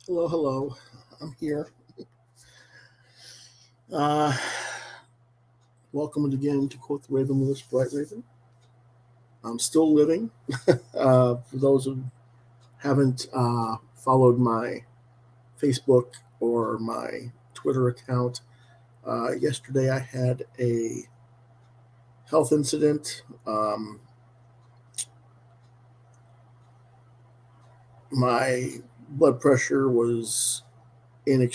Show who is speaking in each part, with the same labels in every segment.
Speaker 1: Hello, hello. I'm here. Uh, Welcome again to Quoth Raven Lewis Bright Raven. I'm still living. For those who haven't followed my Facebook or my Twitter account, yesterday I had a health incident. My blood pressure was in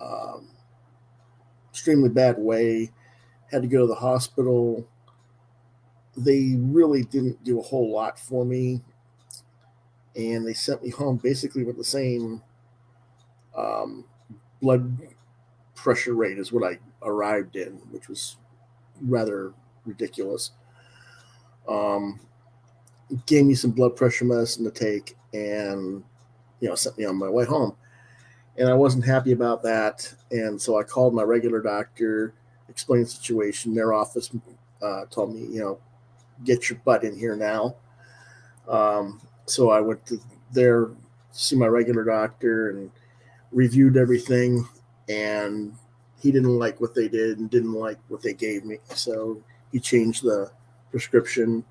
Speaker 1: um, extremely bad way. Had to go to the hospital. They really didn't do a whole lot for me, and they sent me home basically with the same um, blood pressure rate as what I arrived in, which was rather ridiculous. Um, Gave me some blood pressure medicine to take, and sent me on my way home. And I wasn't happy about that, and so I called my regular doctor, explained the situation. Their office told me, get your butt in here now. So I went to there to see my regular doctor and reviewed everything, and he didn't like what they did and didn't like what they gave me. So he changed the prescription,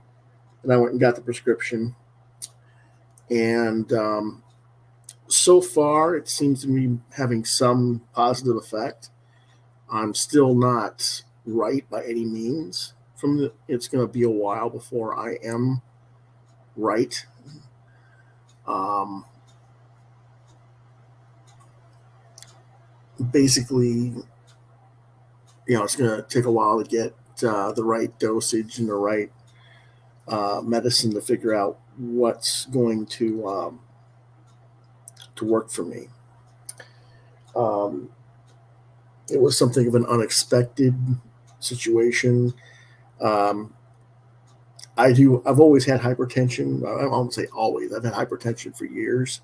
Speaker 1: and I went and got the prescription. And so far, it seems to be having some positive effect. I'm still not right by any means. It's going to be a while before I am right. Um, Basically, it's going to take a while to get the right dosage and the right medicine to figure out what's going to work for me. Um, it was something of an unexpected situation. Um, I've always had hypertension. I won't say always. I've had hypertension for years,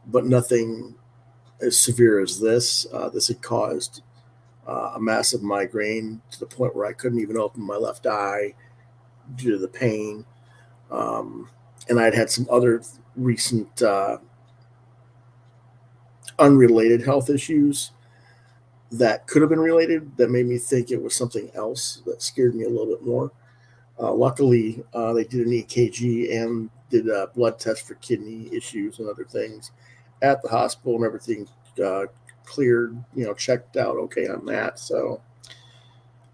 Speaker 1: but nothing as severe as this. This had caused a massive migraine to the point where I couldn't even open my left eye due to the pain. Um, and I'd had some other recent unrelated health issues that could have been related that made me think it was something else that scared me a little bit more. Luckily, they did an EKG and did a blood test for kidney issues and other things at the hospital, and everything cleared, checked out okay on that. So,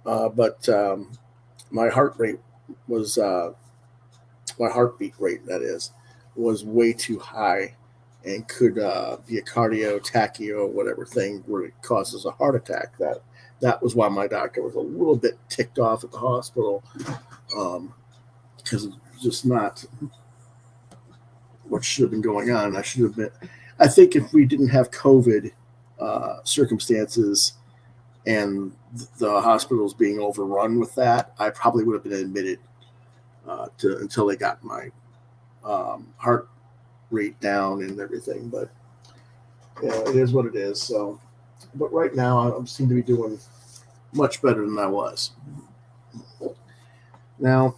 Speaker 1: but my heart rate was my heartbeat rate, that is, was way too high and could be a cardio, tachyo, whatever thing where it causes a heart attack. That was why my doctor was a little bit ticked off at the hospital, because it's just not what should have been going on. I should have been. I think if we didn't have COVID circumstances and the hospitals being overrun with that, I probably would have been admitted until they got my heart rate down and everything. But it is what it is. So, but right now I seem to be doing much better than I was. Now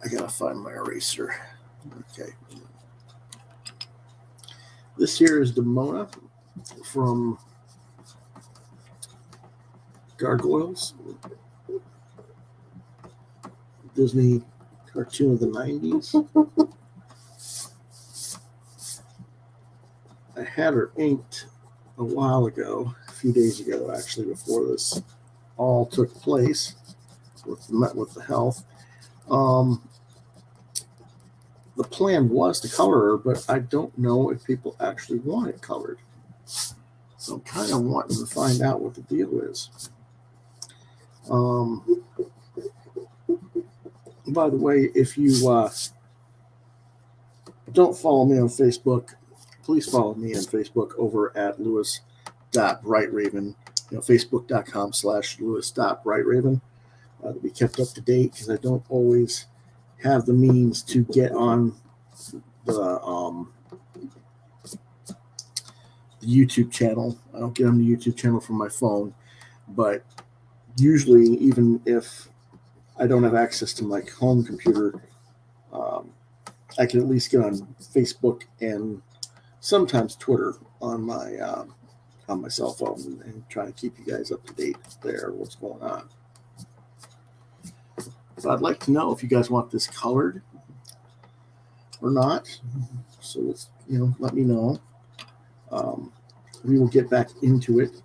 Speaker 1: I gotta find my eraser. Okay, this here is Demona from Gargoyles, Disney cartoon of the 90s. I had her inked a while ago, a few days ago actually, before this all took place with the health. The plan was to color her, but I don't know if people actually want it colored. So I'm kind of wanting to find out what the deal is. By the way, if you don't follow me on Facebook, please follow me on Facebook over at Lewis.BrightRaven, Facebook.com/Lewis.BrightRaven, to be kept up to date, because I don't always have the means to get on the YouTube channel. I don't get on the YouTube channel from my phone, but usually, even if I don't have access to my home computer, I can at least get on Facebook and sometimes Twitter on my cell phone and try to keep you guys up to date there, what's going on. But I'd like to know if you guys want this colored or not. So let's, let me know. We will get back into it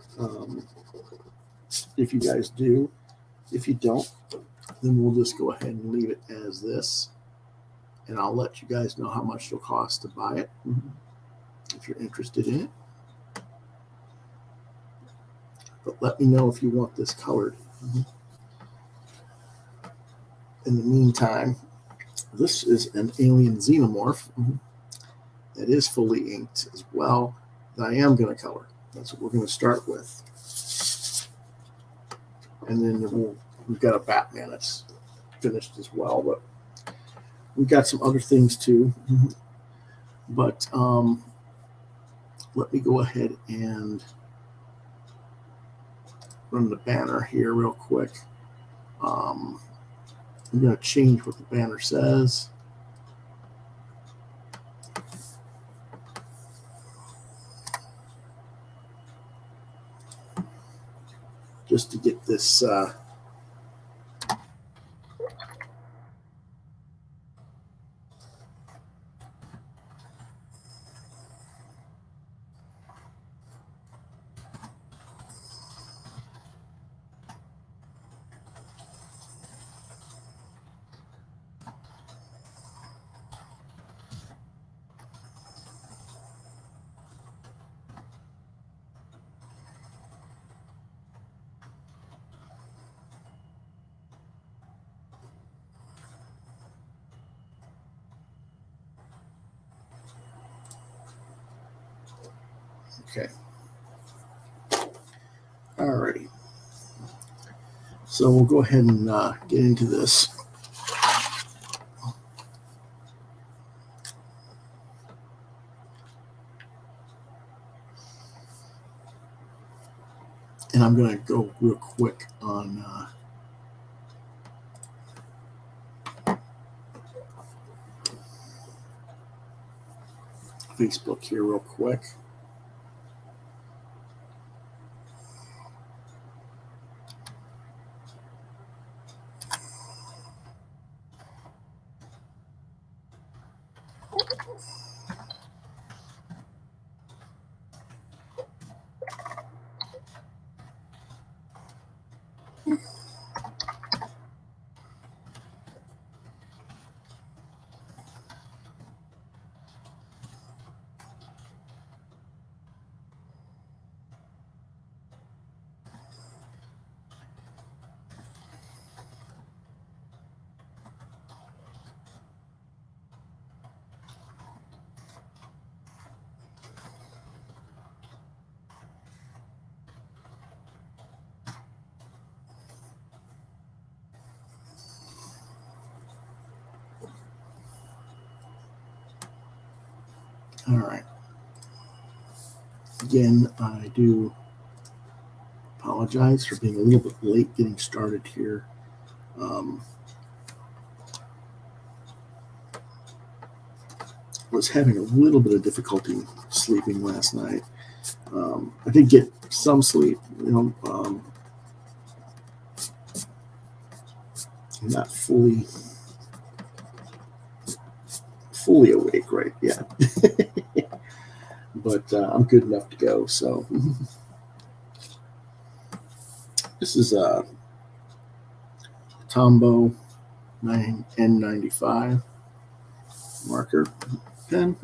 Speaker 1: if you guys do. If you don't, then we'll just go ahead and leave it as this. And I'll let you guys know how much it'll cost to buy it if you're interested in it. But let me know if you want this colored. In the meantime, this is an alien xenomorph that is fully inked as well, that I am going to color. That's what we're going to start with. And then we've got a Batman that's finished as well, but we've got some other things too. But let me go ahead and run the banner here real quick. I'm going to change what the banner says. Just to get this okay. Alrighty. So we'll go ahead and get into this. And I'm going to go real quick on Facebook here real quick. All right. Again, I do apologize for being a little bit late getting started here. Was having a little bit of difficulty sleeping last night. I did get some sleep, not fully awake right yet. But I'm good enough to go. So this is a Tombow N95 marker pen.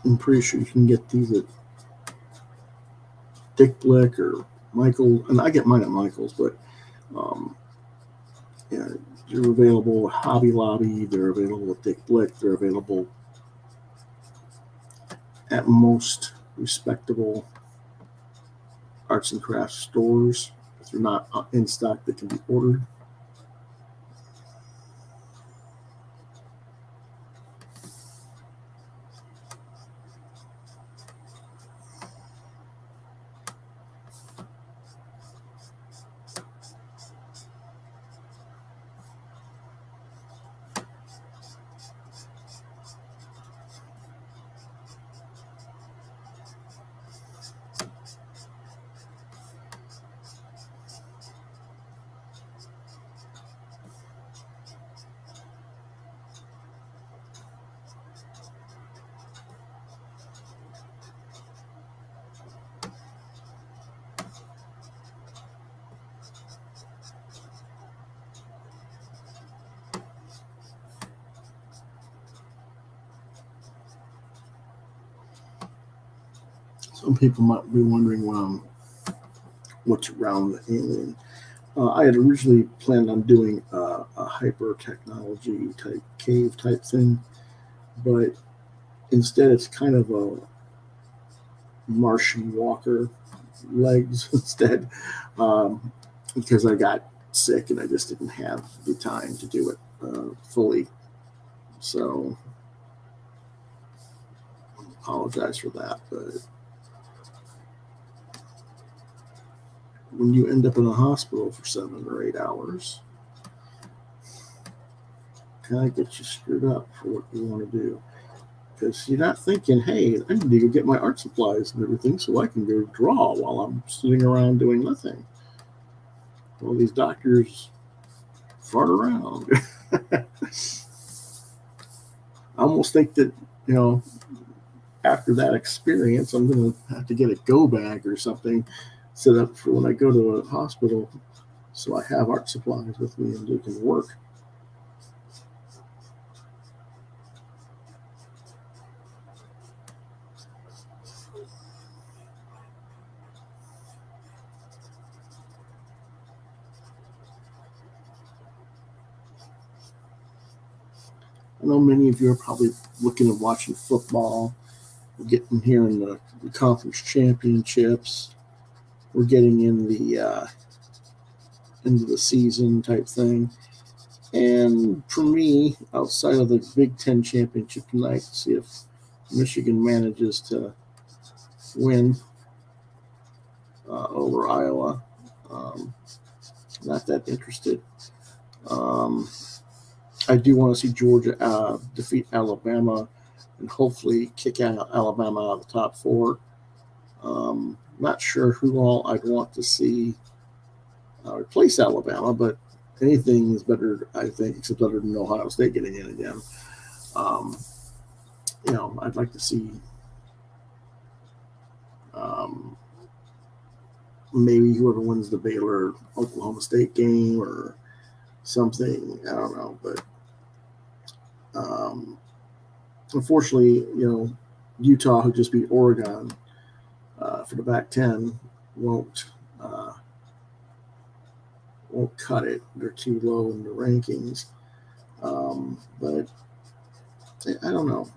Speaker 1: I'm pretty sure you can get these at Dick Blick or Michael, and I get mine at Michael's, but yeah, They're available at Hobby Lobby. They're available at Dick Blick. They're available at most respectable arts and crafts stores. If they're not in stock, they can be ordered. Some people might be wondering what's around the alien. I had originally planned on doing a hyper technology type cave type thing, but instead it's kind of a Martian walker legs instead, because I got sick and I just didn't have the time to do it fully. So I apologize for that, but when you end up in a hospital for 7 or 8 hours, kind of gets you screwed up for what you want to do. Because you're not thinking, hey, I need to go get my art supplies and everything so I can go draw while I'm sitting around doing nothing. All these doctors fart around. I almost think that, after that experience, I'm going to have to get a go bag or something set up for when I go to a hospital so I have art supplies with me and do can work. I know many of you are probably looking at watching football. We're getting here in the conference championships. We're getting in the into the season type thing. And for me, outside of the Big Ten championship tonight, see if Michigan manages to win over Iowa. Not that interested. I do want to see Georgia defeat Alabama and hopefully kick out Alabama out of the top 4. Not sure who all I'd want to see replace Alabama, but anything is better, I think, except better than Ohio State getting in again. I'd like to see maybe whoever wins the Baylor Oklahoma State game or something. I don't know, but unfortunately, Utah, who just beat Oregon for the Pac-10, won't cut it. They're too low in the rankings. But I don't know.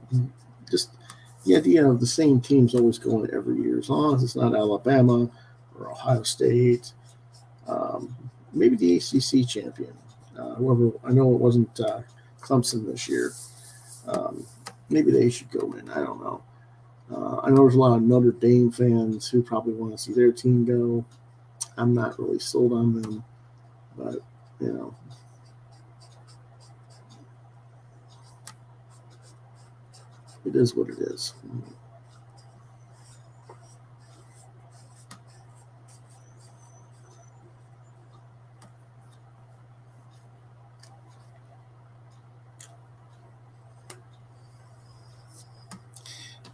Speaker 1: Just the idea of the same teams always going every year, as long as it's not Alabama or Ohio State, maybe the ACC champion. Whoever, I know it wasn't Clemson this year. Maybe they should go in. I don't know. I know there's a lot of Notre Dame fans who probably want to see their team go. I'm not really sold on them, but it is what it is.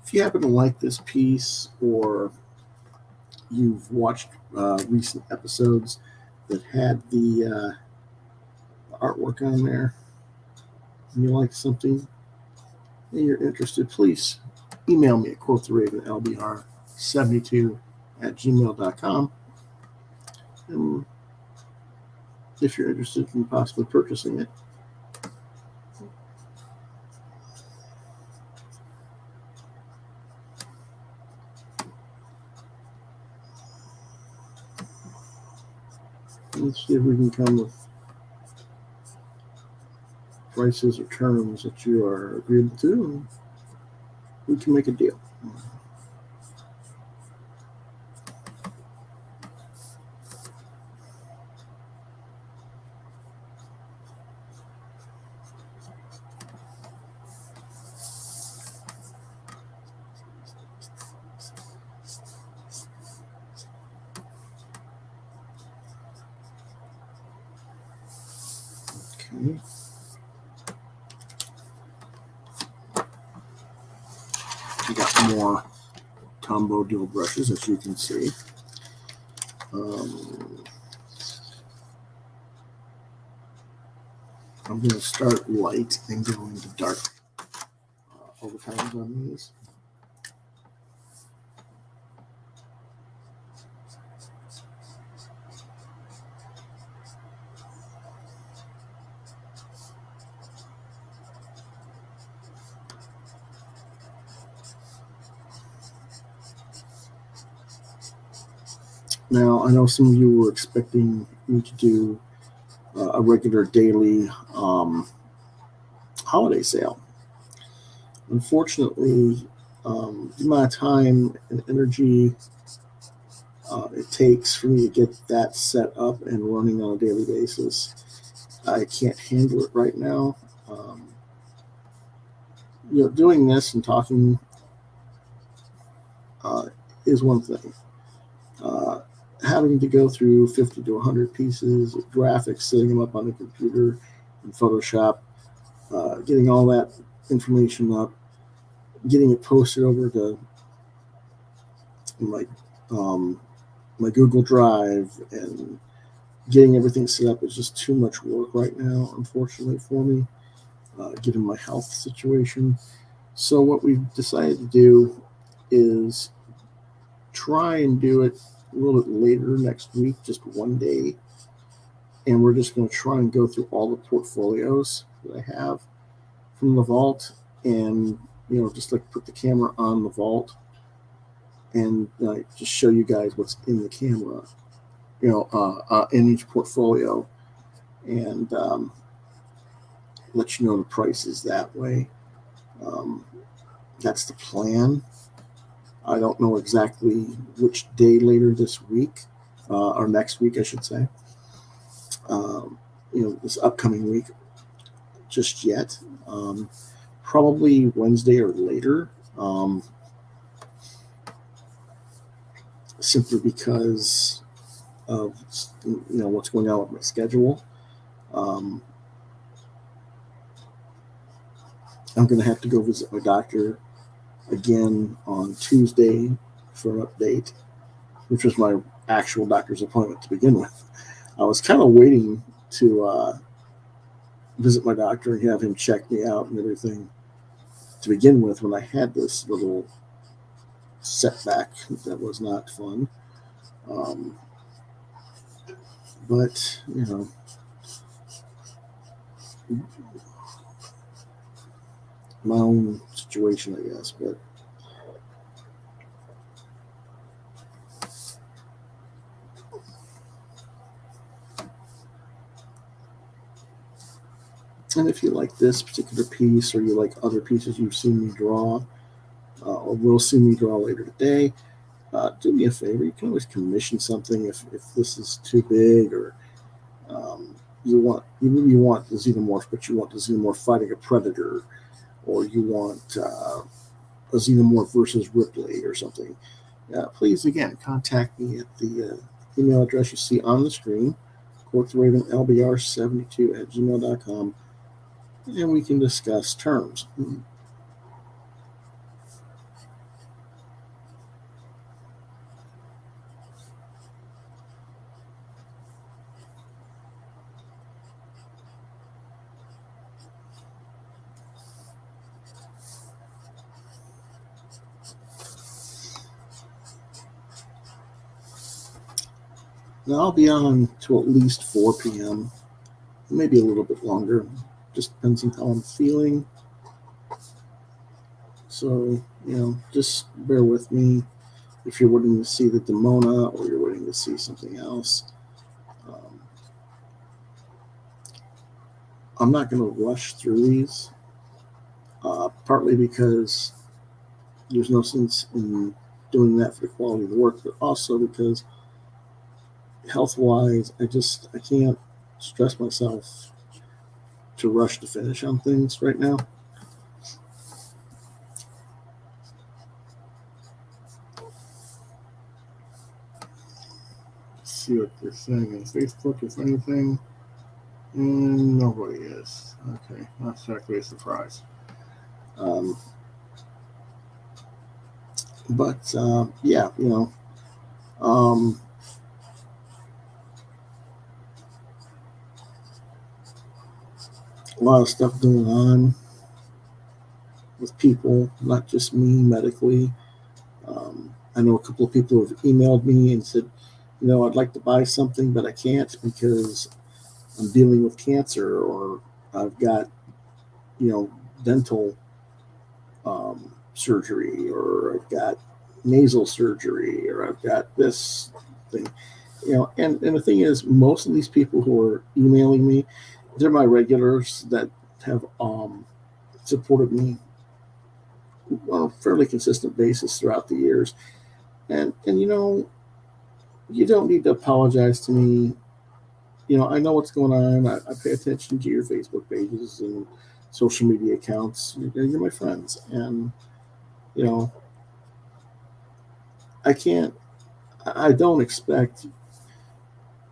Speaker 1: If you happen to like this piece or you've watched recent episodes that had the artwork on there and you like something and you're interested, please email me at quotheravenlbr72@gmail.com. And if you're interested in possibly purchasing it. Let's see if we can come with prices or terms that you are agreeable to, and we can make a deal. Okay. I got more Tombow dual brushes, as you can see. I'm going to start light and go into dark overtones on these. Now, I know some of you were expecting me to do a regular daily holiday sale. Unfortunately, the amount of time and energy it takes for me to get that set up and running on a daily basis, I can't handle it right now. Doing this and talking is one thing. Having to go through 50 to 100 pieces of graphics, setting them up on the computer in Photoshop, getting all that information up, getting it posted over to my Google Drive, and getting everything set up is just too much work right now, unfortunately, for me, given my health situation. So what we've decided to do is try and do it a little bit later next week, just one day. And we're just going to try and go through all the portfolios that I have from the vault, and just like put the camera on the vault and just show you guys what's in the camera, in each portfolio, and let you know the prices that way. That's the plan. I don't know exactly which day later this week, or next week, I should say. This upcoming week, just yet. Probably Wednesday or later. Simply because of what's going on with my schedule. I'm going to have to go visit my doctor again on Tuesday for an update, which was my actual doctor's appointment to begin with. I was kind of waiting to visit my doctor and have him check me out and everything to begin with when I had this little setback that was not fun. But, my own situation, I guess. But and if you like this particular piece, or you like other pieces you've seen me draw, or will see me draw later today, do me a favor. You can always commission something if this is too big, or you want the xenomorph, but you want the xenomorph fighting a predator, or you want a xenomorph versus Ripley or something. Please, again, contact me at the email address you see on the screen, quothravenlbr72@gmail.com, and we can discuss terms. Now I'll be on till at least 4 p.m., maybe a little bit longer. Just depends on how I'm feeling. So, just bear with me if you're waiting to see the Demona or you're waiting to see something else. I'm not going to rush through these, partly because there's no sense in doing that for the quality of the work, but also because health-wise, I can't stress myself to rush to finish on things right now. Let's see what they're saying on Facebook, if anything. And nobody is. Okay, not exactly a surprise. But yeah, a lot of stuff going on with people, not just me medically. I know a couple of people have emailed me and said, I'd like to buy something, but I can't because I'm dealing with cancer, or I've got, dental surgery, or I've got nasal surgery, or I've got this thing. And the thing is, most of these people who are emailing me, they're my regulars that have supported me on a fairly consistent basis throughout the years. And you don't need to apologize to me. I know what's going on. I pay attention to your Facebook pages and social media accounts. You're my friends. And, I don't expect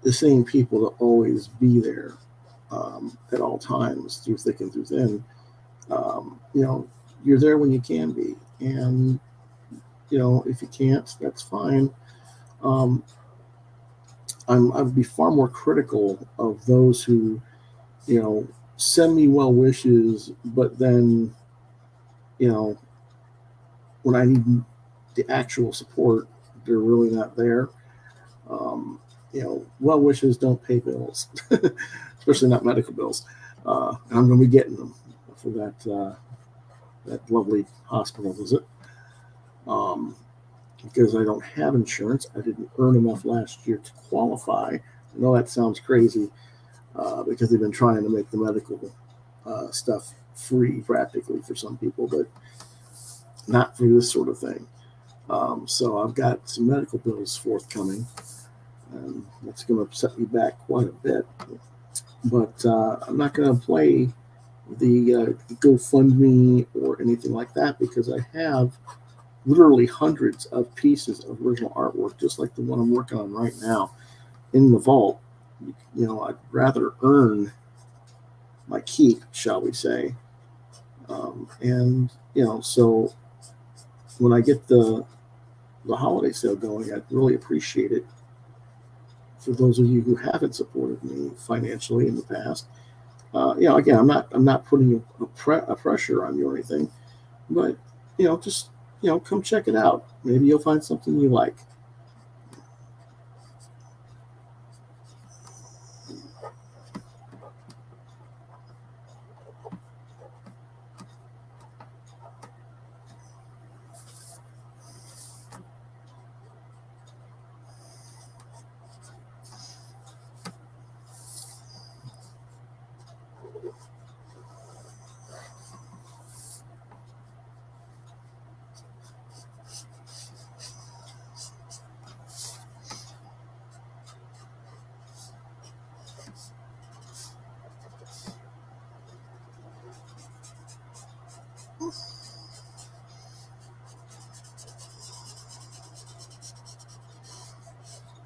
Speaker 1: the same people to always be there at all times, through thick and through thin. You're there when you can be. And, if you can't, that's fine. I'd be far more critical of those who, send me well wishes, but then, when I need the actual support, they're really not there. Well wishes don't pay bills, especially not medical bills. And I'm going to be getting them for that lovely hospital visit. Because I don't have insurance, I didn't earn enough last year to qualify. I know that sounds crazy, because they've been trying to make the medical stuff free practically for some people, but not for this sort of thing. So I've got some medical bills forthcoming, and that's going to set me back quite a bit. But I'm not going to play the GoFundMe or anything like that, because I have literally hundreds of pieces of original artwork, just like the one I'm working on right now, in the vault. I'd rather earn my keep, shall we say. And so when I get the holiday sale going, I'd really appreciate it. For those of you who haven't supported me financially in the past, again, I'm not putting a pressure on you or anything, but just come check it out. Maybe you'll find something you like.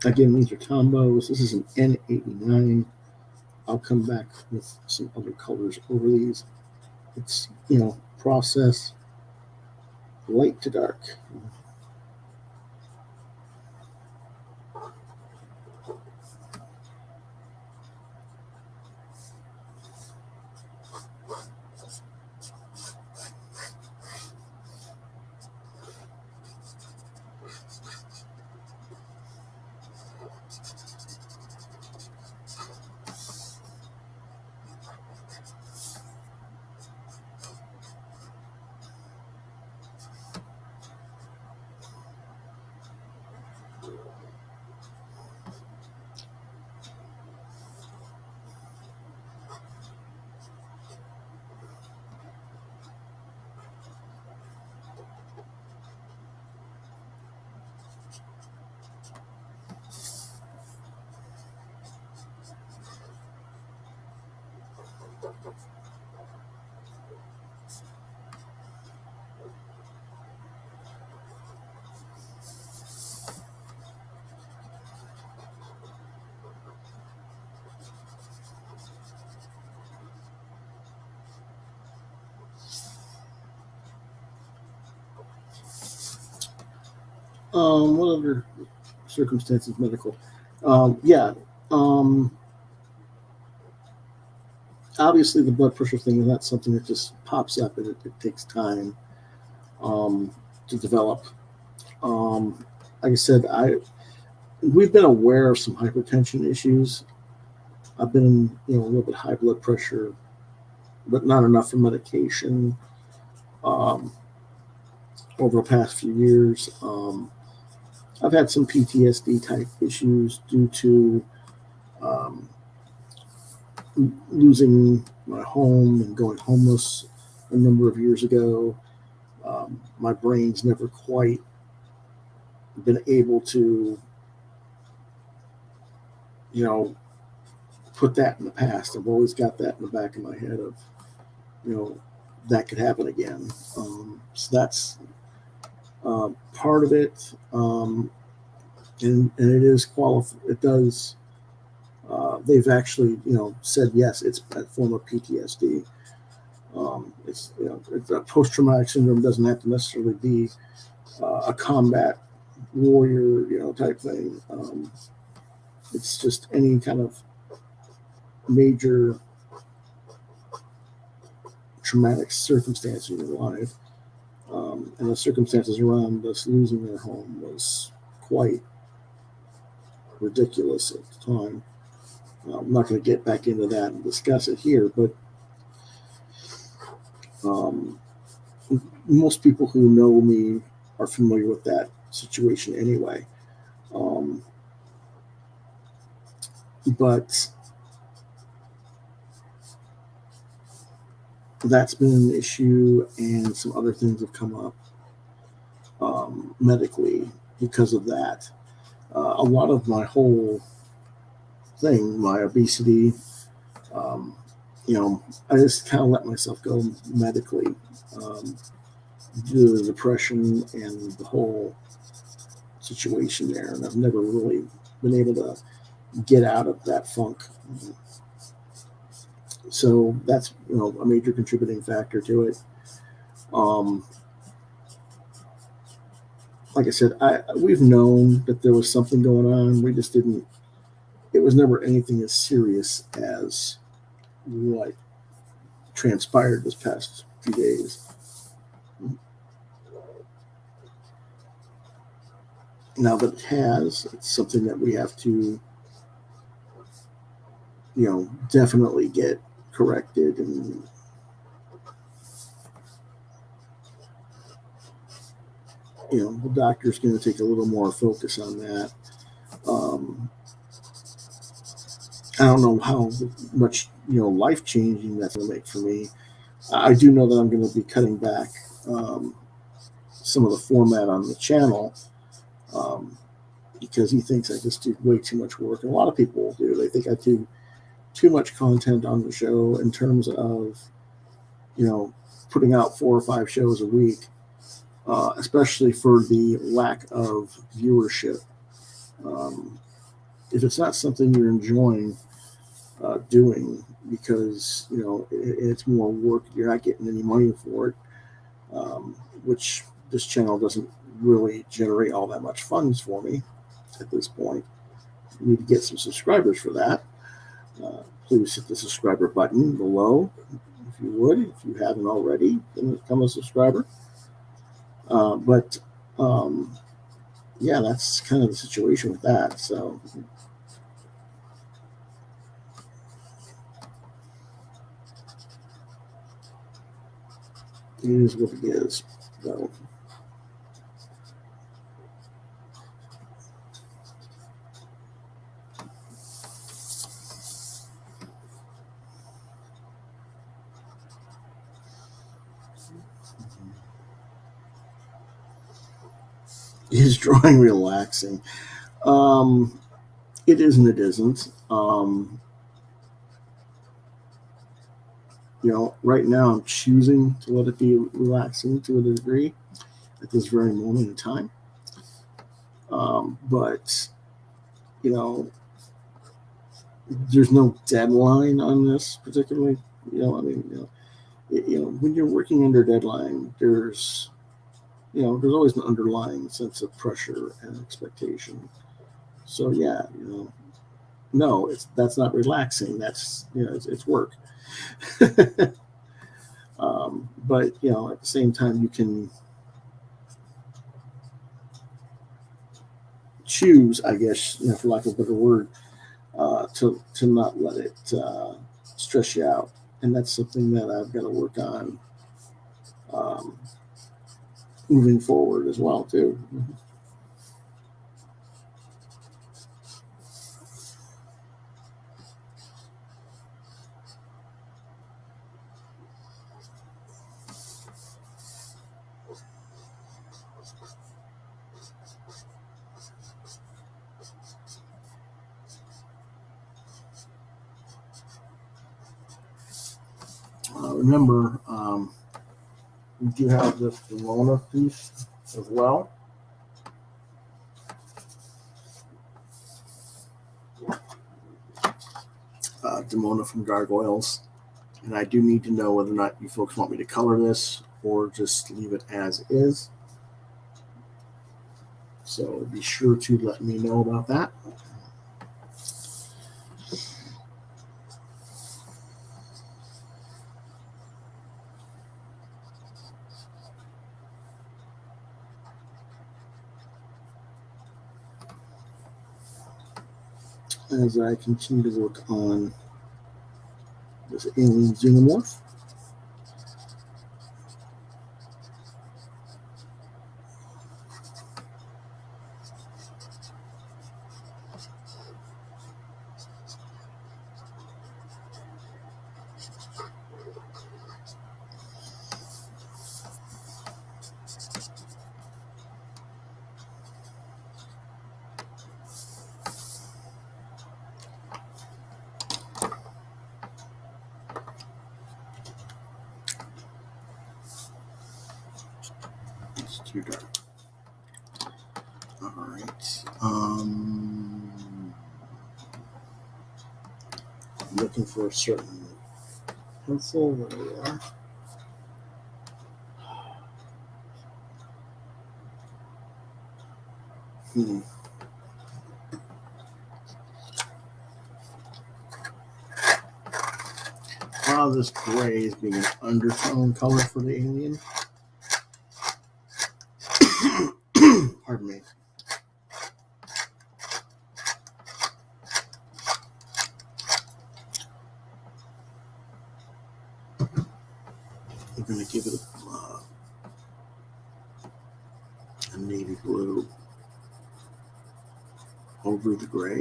Speaker 1: Again, these are combos. This is an N89. I'll come back with some other colors over these. It's, process light to dark. What other circumstances medical? Yeah. Um, Obviously, the blood pressure thing is not something that just pops up, and it takes time um, to develop. Um, like I said, we've been aware of some hypertension issues. I've been, a little bit high blood pressure, but not enough for medication um, over the past few years. I've had some PTSD type issues due to um, losing my home and going homeless a number of years ago. My brain's never quite been able to, you know, put that in the past. I've always got that in the back of my head of, you know, that could happen again. So that's part of it, and it is It does. They've actually, said yes, it's a form of PTSD. It's a post-traumatic syndrome doesn't have to necessarily be a combat warrior, type thing. It's just any kind of major traumatic circumstance in your life. And the circumstances around us losing their home was quite ridiculous at the time. I'm not going to get back into that and discuss it here, but um, most people who know me are familiar with that situation anyway. Um, but that's been an issue, and some other things have come up medically because of that. A lot of my whole thing, my obesity, um, I just kind of let myself go medically due to the depression and the whole situation there. And I've never really been able to get out of that funk. So that's, a major contributing factor to it. Like I said, we've known that there was something going on. We just didn't. It was never anything as serious as what transpired this past few days. Now that it has, it's something that we have to, definitely get corrected, and the doctor's going to take a little more focus on that. I don't know how much life changing that's going to make for me. I do know that I'm going to be cutting back some of the format on the channel um, because he thinks I just do way too much work, and a lot of people do. They think I do too much content on the show in terms of putting out 4 or 5 shows a week, especially for the lack of viewership. If it's not something you're enjoying doing because it's more work, you're not getting any money for it, which this channel doesn't really generate all that much funds for me at this point. You need to get some subscribers for that. Please hit the subscriber button below if you would. If you haven't already, then become a subscriber. But yeah, that's kind of the situation with that. So it is what it is. So Is drawing relaxing? It is and it isn't. Right now I'm choosing to let it be relaxing to a degree at this very moment in time. But you know, there's no deadline on this particularly. I mean, when you're working under deadline, there's always an underlying sense of pressure and expectation. So yeah, no, that's not relaxing. That's it's work. But at the same time, you can choose, I guess, for lack of a better word, to not let it stress you out, and that's something that I've got to work on um, moving forward as well too. Remember, we do have this Demona piece as well. Demona from Gargoyles. And I do need to know whether or not you folks want me to color this or just leave it as is. So be sure to let me know about that. As I continue to work on this alien xenomorph. It's too dark. All right. I'm looking for a certain pencil. There we are. While this gray is being an undertone color for the alien. Pardon me. I'm going to give it a navy blue over the gray.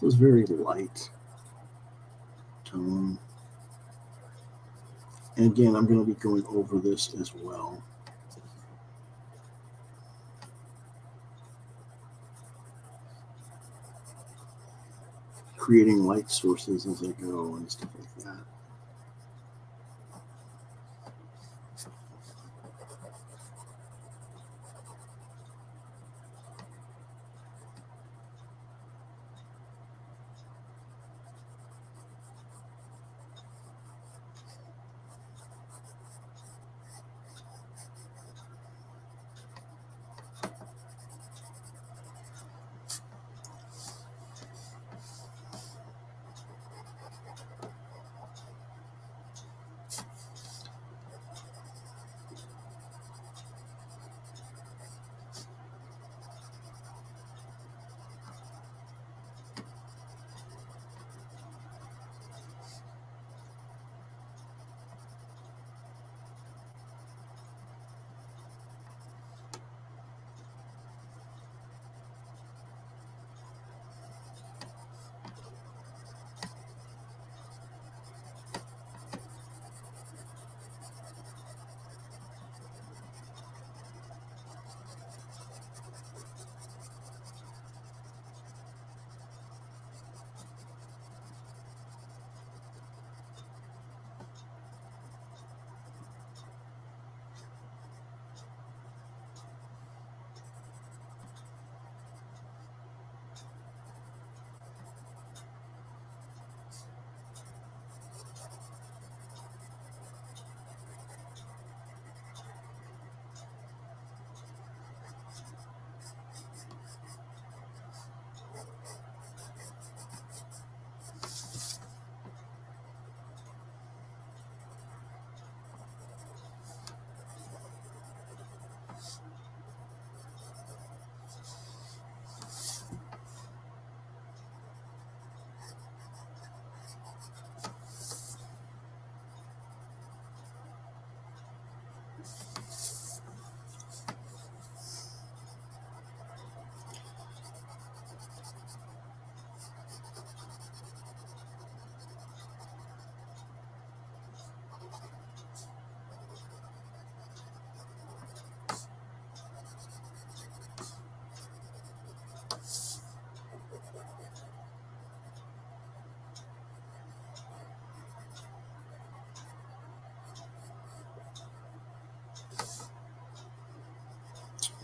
Speaker 1: So it's very light tone. And again, I'm going to be going over this as well. Creating light sources as I go and stuff like that.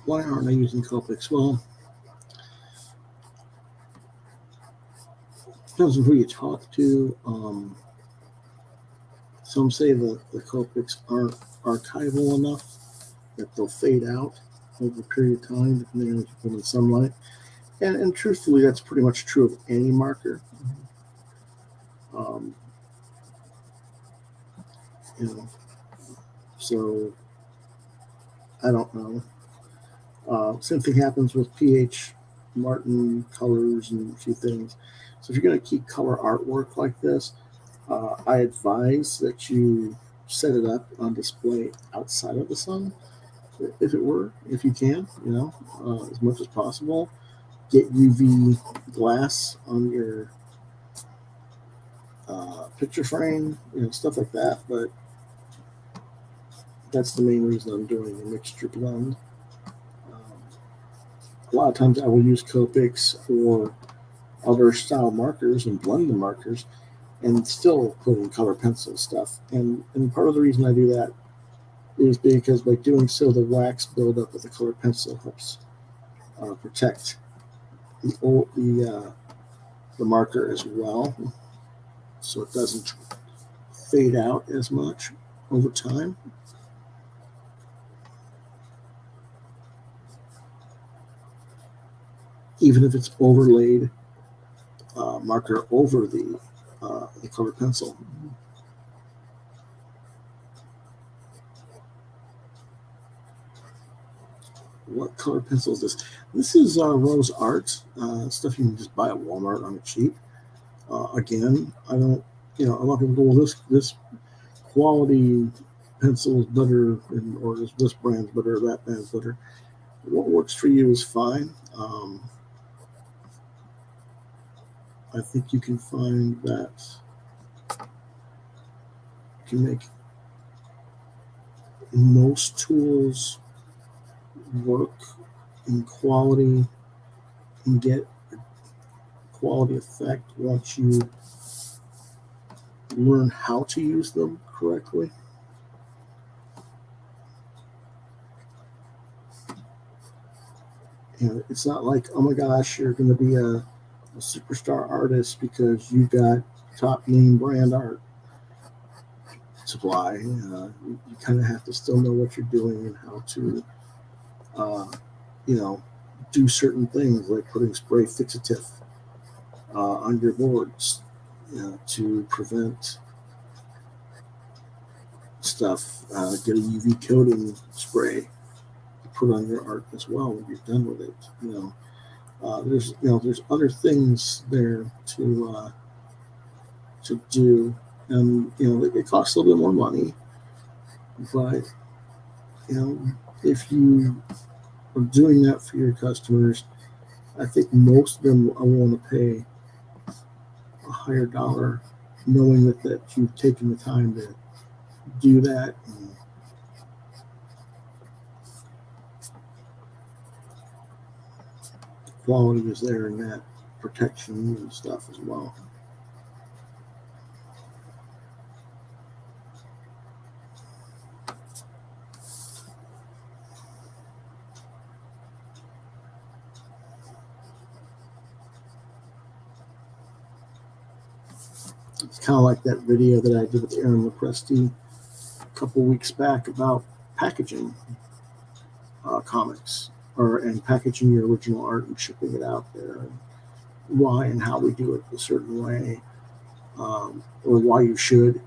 Speaker 1: Why aren't I using Copics? Well, depends on who you talk to. Some say that the Copics aren't archival enough, that they'll fade out over a period of time, depending on if you put them in sunlight. And truthfully, that's pretty much true of any marker. Um, you know, so I don't know. Same thing happens with pH, Martin colors, and a few things. So if you're going to keep color artwork like this, I advise that you set it up on display outside of the sun, if you can, as much as possible. Get UV glass on your picture frame, stuff like that. But that's the main reason I'm doing a mixture blend. A lot of times I will use Copics or other style markers and blend the markers and still put in color pencil stuff. And part of the reason I do that is because by doing so, the wax buildup with the color pencil helps protect the marker as well, so it doesn't fade out as much over time. Even if it's overlaid marker over the color pencil. What color pencil is this? This is Rose Art, stuff you can just buy at Walmart on the cheap. Again, I don't, a lot of people go, well, this quality pencil is better, or this brand's better, that brand's better. What works for you is fine. I think you can find that you can make most tools work in quality and get a quality effect once you learn how to use them correctly. And it's not like, oh my gosh, you're going to be a superstar artist because you got top name brand art supply. You kind of have to still know what you're doing and how to, do certain things like putting spray fixative on your boards to prevent stuff. Get a UV coating spray to put on your art as well when you're done with it. There's other things there to do, and it costs a little bit more money, but if you are doing that for your customers, I think most of them are willing to pay a higher dollar, knowing that you've taken the time to do that. And quality is there in that protection and stuff as well. It's kind of like that video that I did with Aaron Lopresti a couple weeks back about packaging comics and packaging your original art and shipping it out there. Why and how we do it a certain way, or why you should,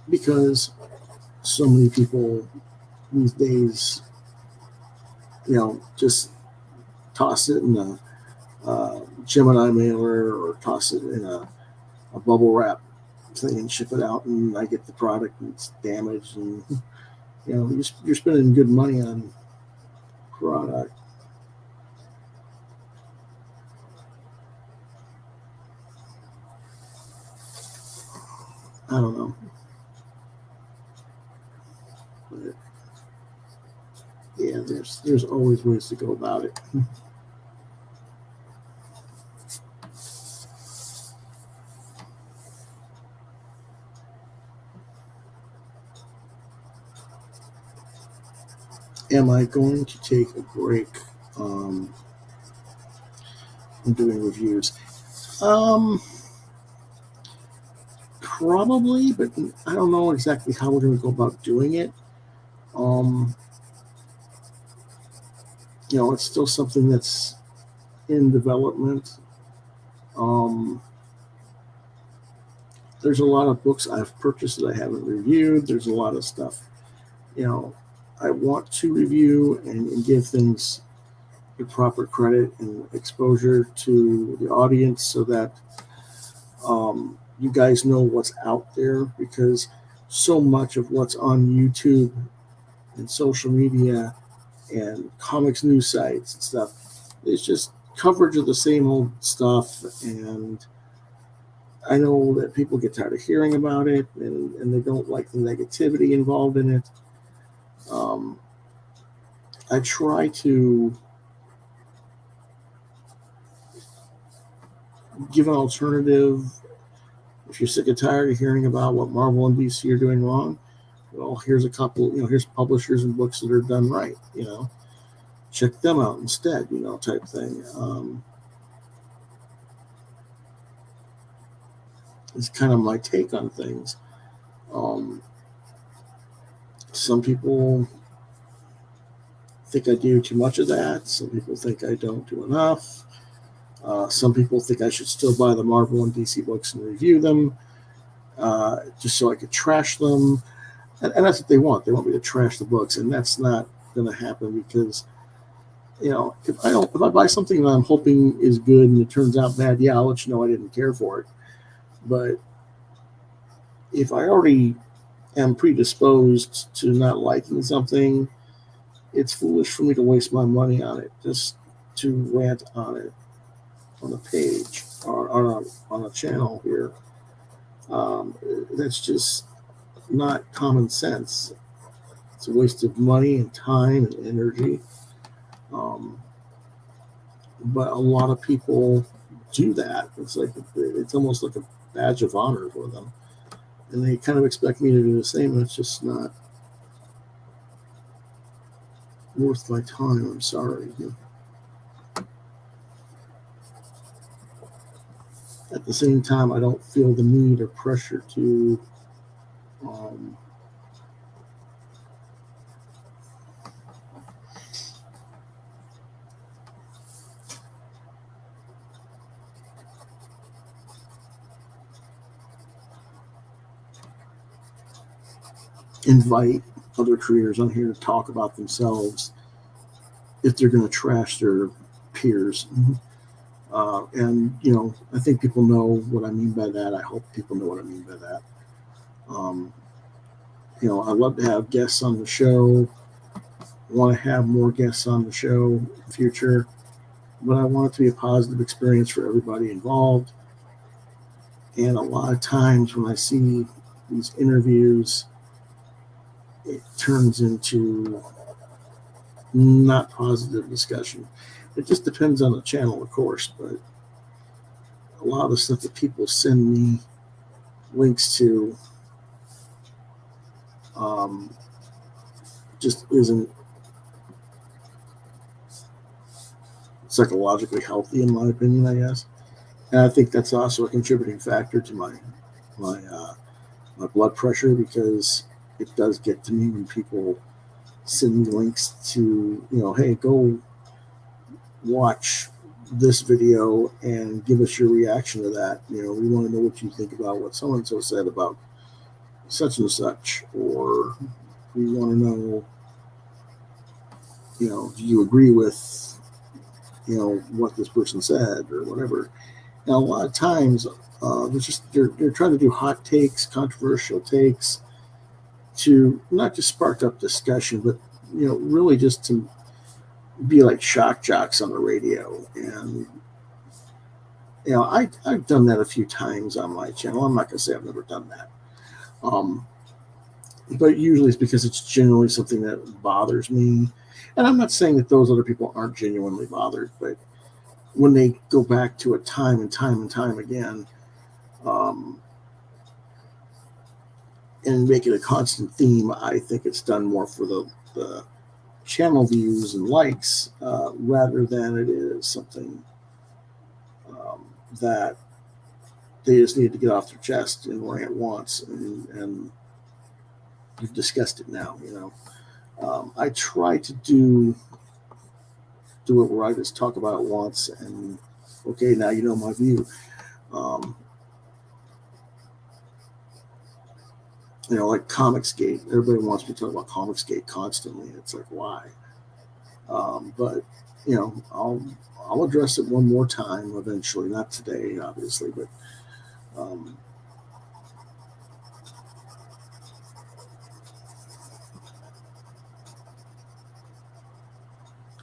Speaker 1: because so many people these days, just toss it in a Gemini mailer or toss it in a bubble wrap thing and ship it out, and I get the product and it's damaged, and you're spending good money on product. I don't know. But yeah, there's always ways to go about it. am I going to take a break from doing reviews? Probably, but I don't know exactly how we're going to go about doing it. It's still something that's in development. There's a lot of books I've purchased that I haven't reviewed. There's a lot of stuff, I want to review and give things the proper credit and exposure to the audience so that you guys know what's out there, because so much of what's on YouTube and social media and comics news sites and stuff is just coverage of the same old stuff, and I know that people get tired of hearing about it, and they don't like the negativity involved in it. I try to give an alternative. If you're sick and tired of hearing about what Marvel and DC are doing wrong, well, here's a couple, here's publishers and books that are done right, check them out instead, type thing. It's kind of my take on things. Some people think I do too much of that. Some people think I don't do enough. Some people think I should still buy the Marvel and DC books and review them, just so I could trash them. And that's what they want. They want me to trash the books, and that's not going to happen, because, if I buy something that I'm hoping is good and it turns out bad, yeah, I'll let you know I didn't care for it. But if I already am predisposed to not liking something, it's foolish for me to waste my money on it just to rant on it on a page or on a channel here. That's just not common sense. It's a waste of money and time and energy. But a lot of people do that. It's almost like a badge of honor for them, and they kind of expect me to do the same, and it's just not worth my time. I'm sorry. At the same time, I don't feel the need or pressure to invite other creators on here to talk about themselves if they're going to trash their peers. And I think people know what I mean by that. I hope people know what I mean by that. I love to have guests on the show. I want to have more guests on the show in the future, but I want it to be a positive experience for everybody involved. And a lot of times when I see these interviews, it turns into not positive discussion. It just depends on the channel, of course, but a lot of the stuff that people send me links to just isn't psychologically healthy, in my opinion, I guess. And I think that's also a contributing factor to my blood pressure, because it does get to me when people send me links to, hey, go watch this video and give us your reaction to that. We want to know what you think about what so-and-so said about such and such, or we want to know, do you agree with, what this person said or whatever. Now, a lot of times, they're trying to do hot takes, controversial takes, to not just spark up discussion, but really just to be like shock jocks on the radio. And I've done that a few times on my channel. I'm not going to say I've never done that, but usually it's because it's genuinely something that bothers me. And I'm not saying that those other people aren't genuinely bothered, but when they go back to it time and time and time again, and make it a constant theme, I think it's done more for the channel views and likes, rather than it is something that they just need to get off their chest and rant once, and you've discussed it now. I try to do it where I just talk about it once, and okay, now you know my view. Like Comicsgate. Everybody wants me to talk about Comicsgate constantly. It's like, why? But I'll address it one more time eventually. Not today, obviously, but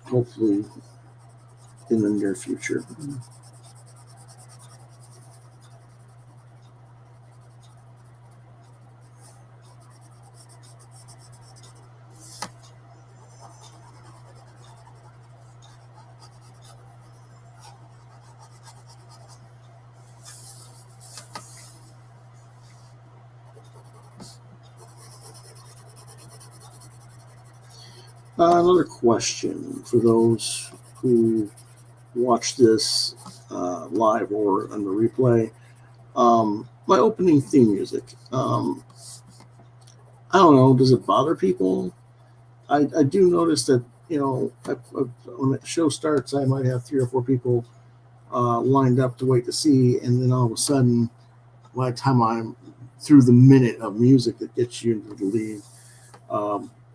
Speaker 1: hopefully in the near future. Another question for those who watch this live or on the replay. My opening theme music. I don't know. Does it bother people? I do notice that, when the show starts, I might have 3 or 4 people lined up to wait to see, and then all of a sudden, by the time I'm through the minute of music that gets you into the lead,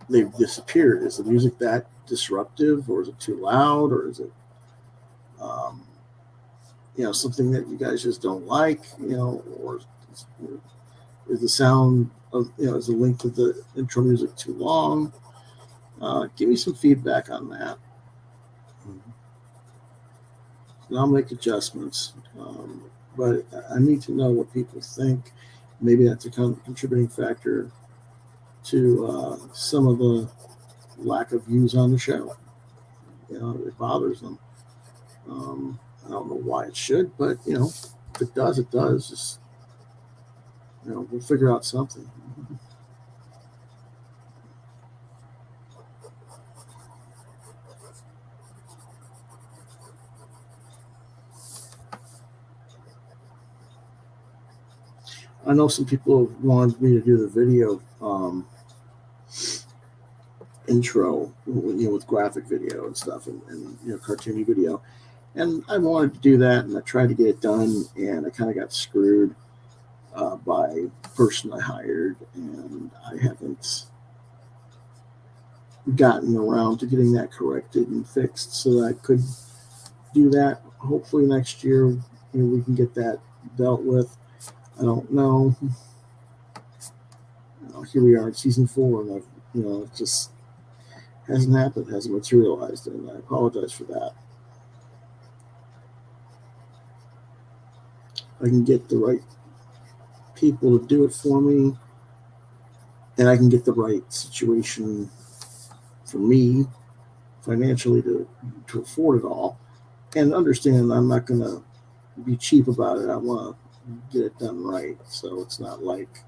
Speaker 1: they've disappeared. Is the music that disruptive, or is it too loud, or is it something that you guys just don't like, or is the sound of, is the length of the intro music too long? Give me some feedback on that. And I'll make adjustments. But I need to know what people think. Maybe that's a contributing factor to some of the lack of views on the show. It bothers them. I don't know why it should, but if it does, it does. Just we'll figure out something. I know some people have wanted me to do the video intro, with graphic video and stuff, and cartoony video. And I wanted to do that, and I tried to get it done, and I kind of got screwed by the person I hired, and I haven't gotten around to getting that corrected and fixed so that I could do that. Hopefully next year, we can get that dealt with. I don't know. Here we are in season 4, and it just hasn't happened, hasn't materialized, and I apologize for that. I can get the right people to do it for me, and I can get the right situation for me financially to afford it all, and understand I'm not going to be cheap about it. I want to get it done right, so it's not like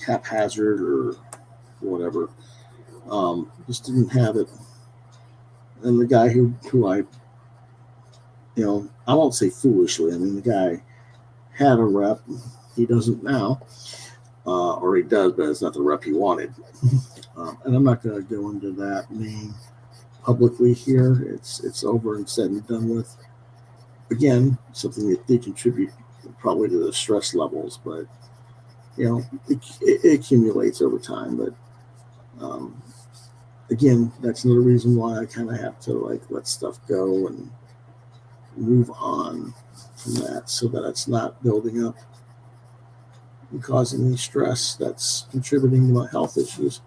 Speaker 1: haphazard or whatever. Just didn't have it. And the guy who I won't say foolishly. I mean, the guy had a rep. He doesn't now, or he does, but it's not the rep he wanted. And I'm not going to go into that name publicly here. It's over and said and done with. Again, something that did contribute probably to the stress levels, but it accumulates over time. But again, that's another reason why I kind of have to let stuff go and move on from that, so that it's not building up and causing me stress that's contributing to my health issues.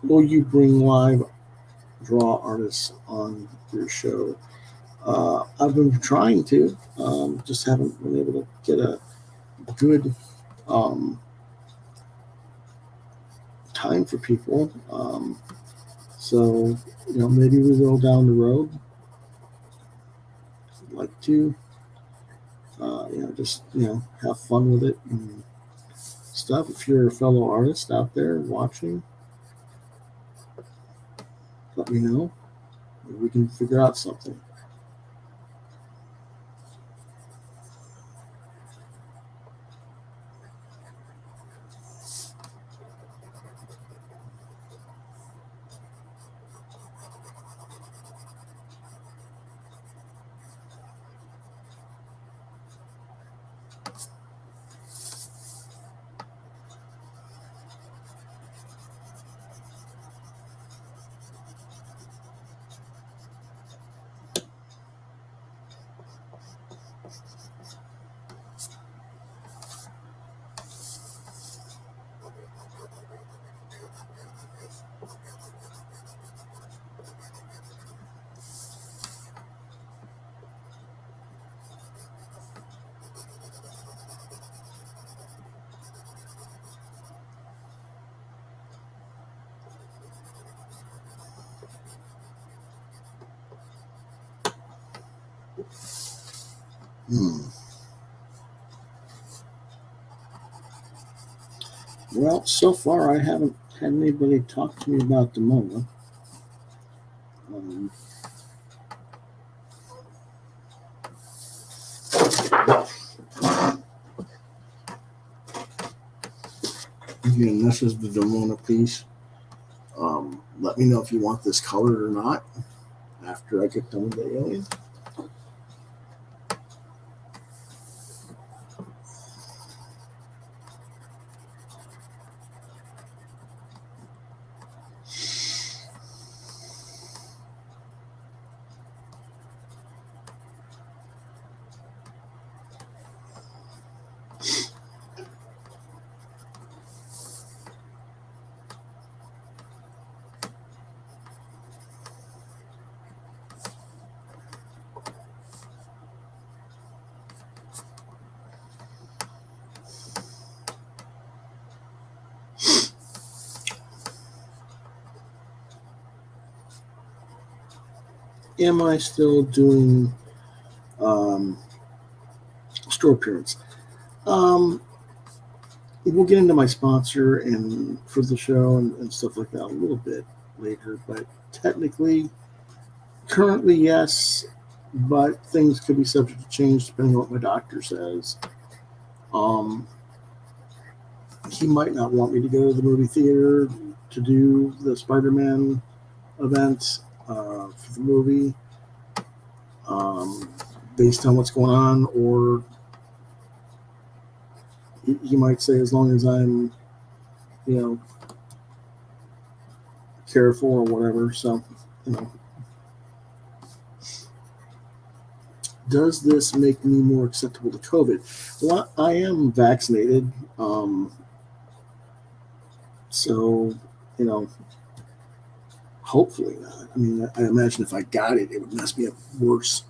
Speaker 1: Will you bring live draw artists on your show? I've been trying to, just haven't been able to get a good um, time for people. So, maybe we will down the road. I'd like to, just, have fun with it and stuff. If you're a fellow artist out there watching, let me know. Maybe we can figure out something. Well, so far I haven't had anybody talk to me about Demona. Again, this is the Demona piece. Let me know if you want this colored or not after I get done with the alien. Am I still doing store appearance? We'll get into my sponsor and for the show and stuff like that a little bit later, but technically, currently, yes, but things could be subject to change depending on what my doctor says. He might not want me to go to the movie theater to do the Spider-Man event for the movie, based on what's going on, or he might say as long as I'm, careful or whatever. So, does this make me more acceptable to COVID? Well, I am vaccinated, so hopefully not. I mean, I imagine if I got it, it would mess me up worse.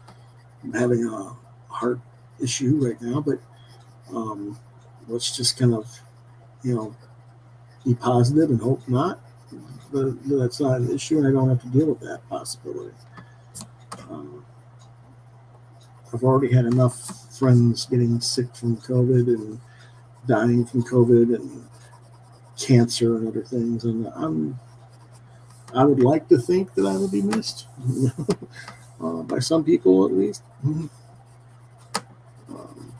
Speaker 1: I'm having a heart issue right now, but let's just kind of, be positive and hope not. But that's not an issue, and I don't have to deal with that possibility. I've already had enough friends getting sick from COVID and dying from COVID and cancer and other things, and I would like to think that I will be missed by some people at least.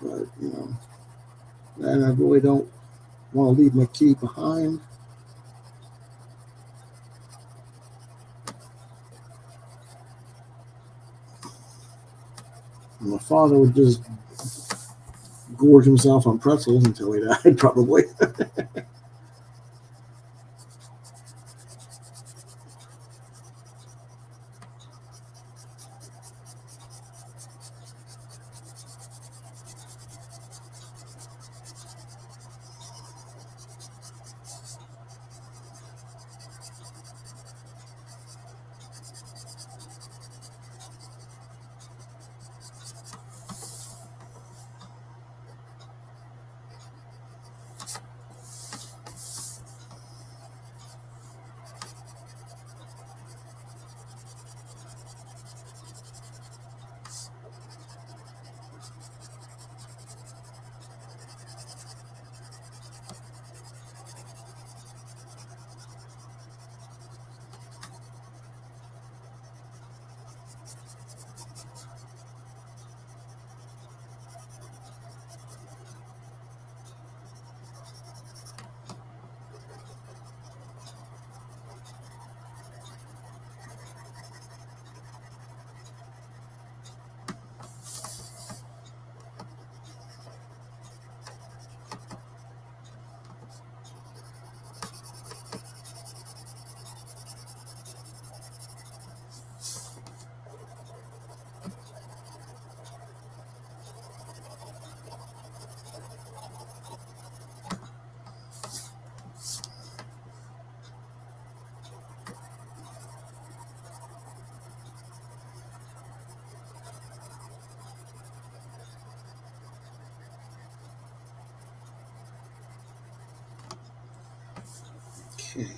Speaker 1: But and I really don't want to leave my key behind. My father would just gorge himself on pretzels until he died, probably. Okay.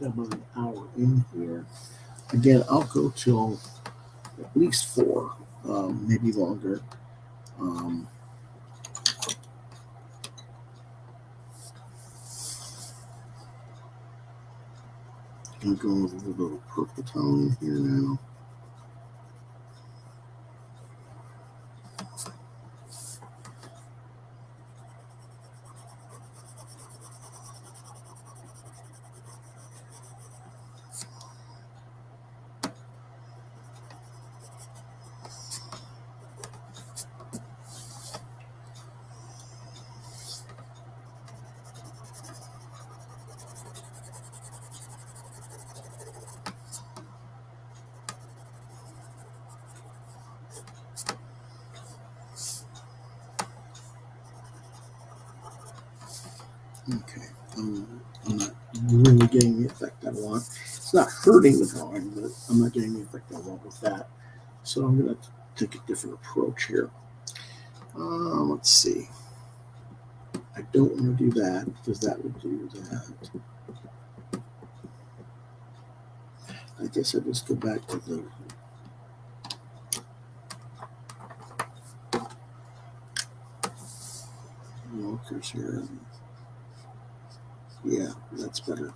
Speaker 1: About an hour in here. Again, I'll go till at least 4, maybe longer. I'm going with a little bit of purple tone here now. Okay, I'm not really getting the effect I want. It's not hurting the drawing, but I'm not getting the effect I want with that. So I'm going to take a different approach here. Let's see. I don't want to do that because that would do that. I guess I just go back to the markers here. Yeah, that's better.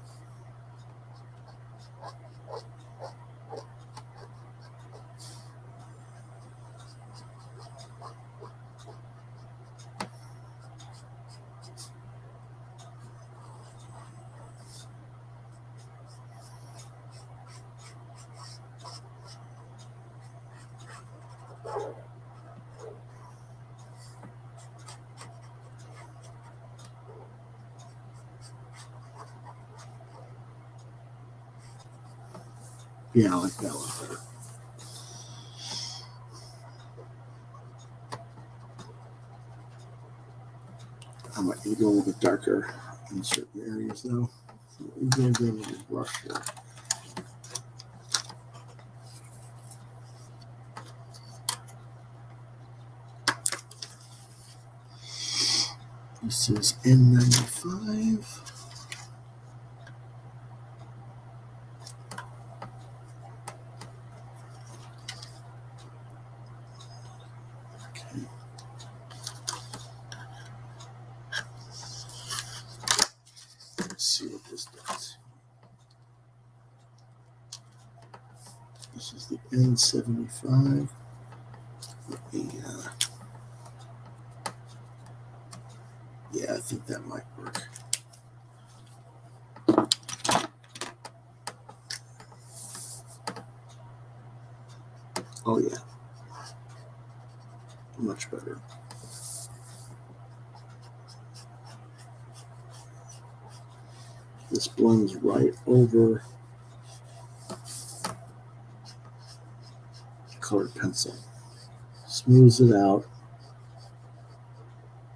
Speaker 1: Yeah, I like that one better. I might need to go a little bit darker in certain areas, though. I'm going to go with this brush here. This is N95. Okay. Let's see what this does. This is the N75. Yeah, I think that might work. Oh, yeah. Much better. This blends right over colored pencil. Smooths it out.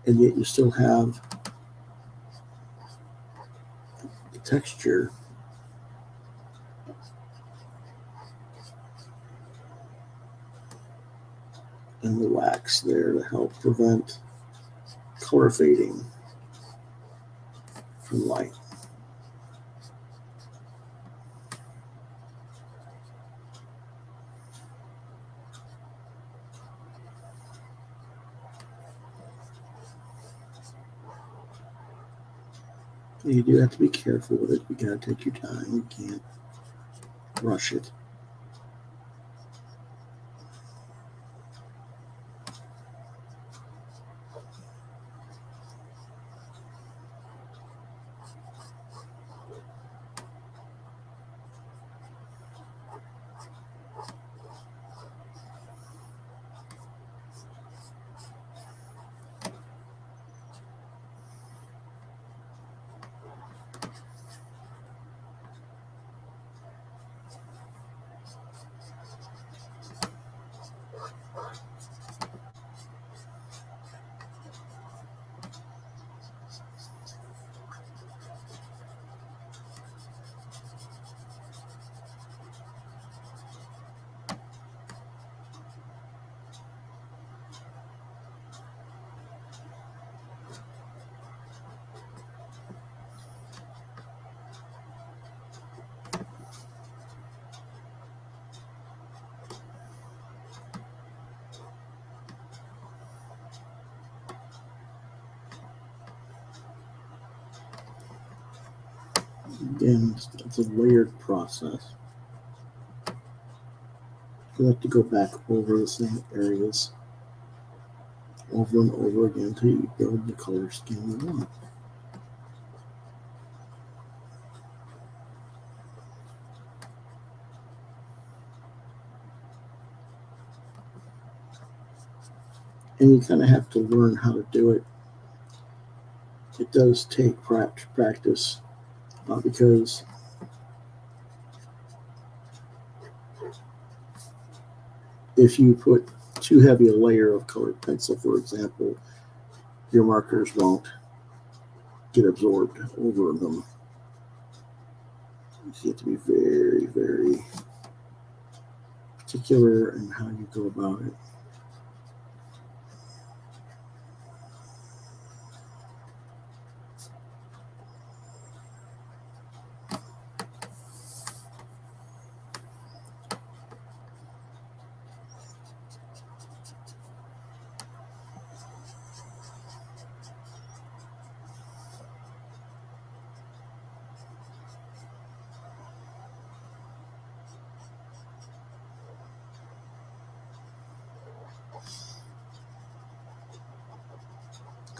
Speaker 1: And yet you still have the texture and the wax there to help prevent color fading from light. You do have to be careful with it. You gotta take your time. You can't rush it. Again, it's a layered process. You have to go back over the same areas over and over again until you build the color scheme you want. And you kind of have to learn how to do it. It does take practice because if you put too heavy a layer of colored pencil, for example, your markers won't get absorbed over them. You have to be very, very particular in how you go about it.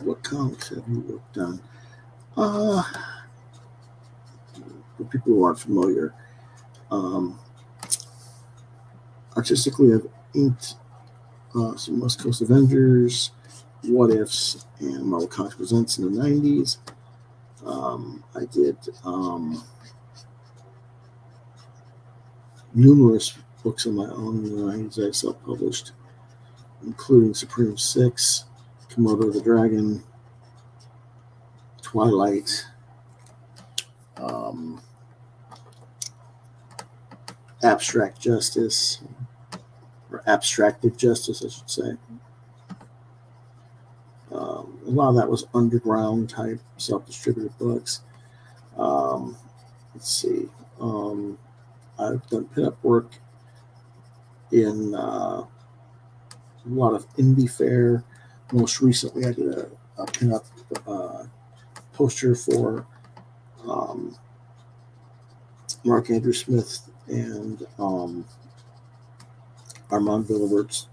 Speaker 1: What comics have you worked on? For people who aren't familiar, artistically, I've inked some West Coast Avengers, What Ifs, and Marvel Comics Presents in the 90s. I did numerous books of my own in the 90s I self-published, including Supreme 6, Komodo the Dragon, Twilight, Abstract Justice, or Abstractive Justice, I should say. A lot of that was underground type self-distributed books. Let's see. I've done pinup work in a lot of indie fare. Most recently, I did a pinup poster for Mark Andrew Smith and Armand Villavert's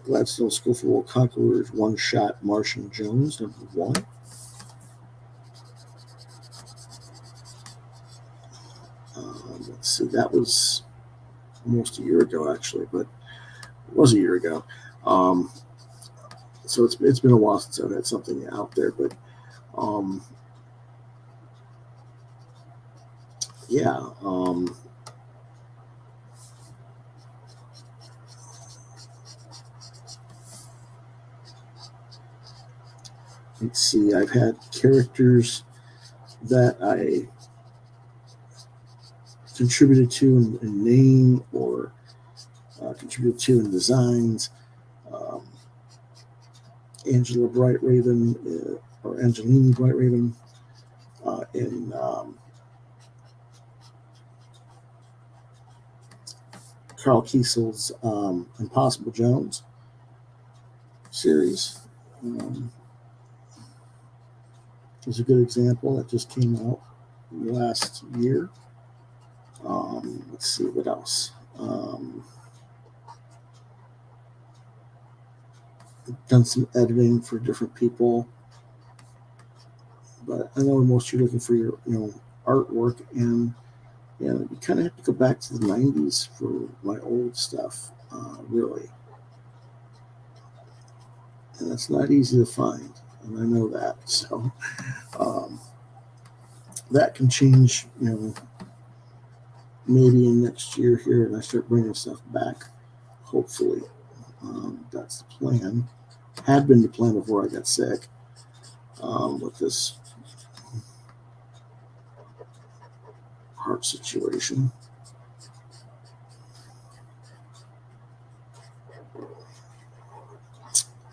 Speaker 1: Gladstone School for World Conquerors one-shot Martian Jones #1. Let's see, that was almost a year ago, actually, but it was a year ago. So it's been a while since I've had something out there, but yeah. Let's see, I've had characters that I contributed to in name or contributed to in designs. Angela Bright Raven, or Angelini Bright Raven, in Carl Kiesel's Impossible Jones series. Is a good example that just came out last year. Let's see what else. Done some editing for different people, but I know most of you are looking for your artwork, and you kind of have to go back to the 90s for my old stuff, really, and it's not easy to find, and I know that. So that can change, maybe in next year here, and I start bringing stuff back, hopefully. That's the plan. Had been the plan before I got sick with this heart situation.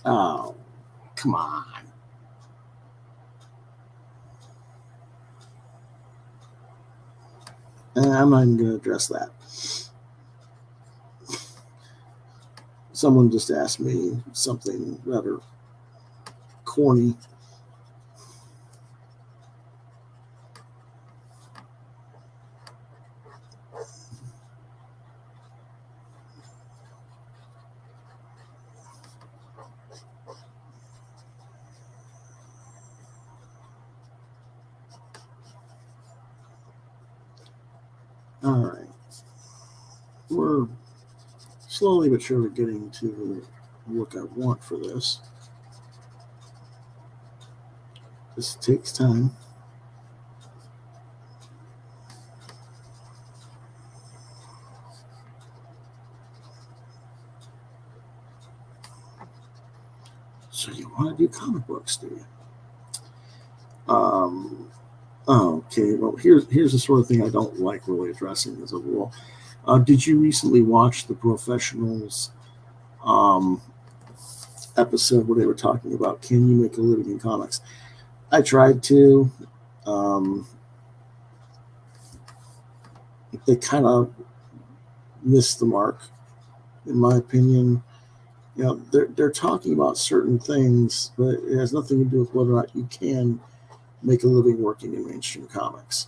Speaker 1: Oh, come on. I'm not even going to address that. Someone just asked me something rather corny. All right. We're slowly but surely getting to the look I want for this. This takes time. So you want to do comic books, do you? Okay. Well, here's the sort of thing I don't like really addressing as a rule. Did you recently watch the Professionals episode where they were talking about can you make a living in comics? I tried to. Um, they kind of missed the mark, in my opinion. They're talking about certain things, but it has nothing to do with whether or not you can make a living working in mainstream comics.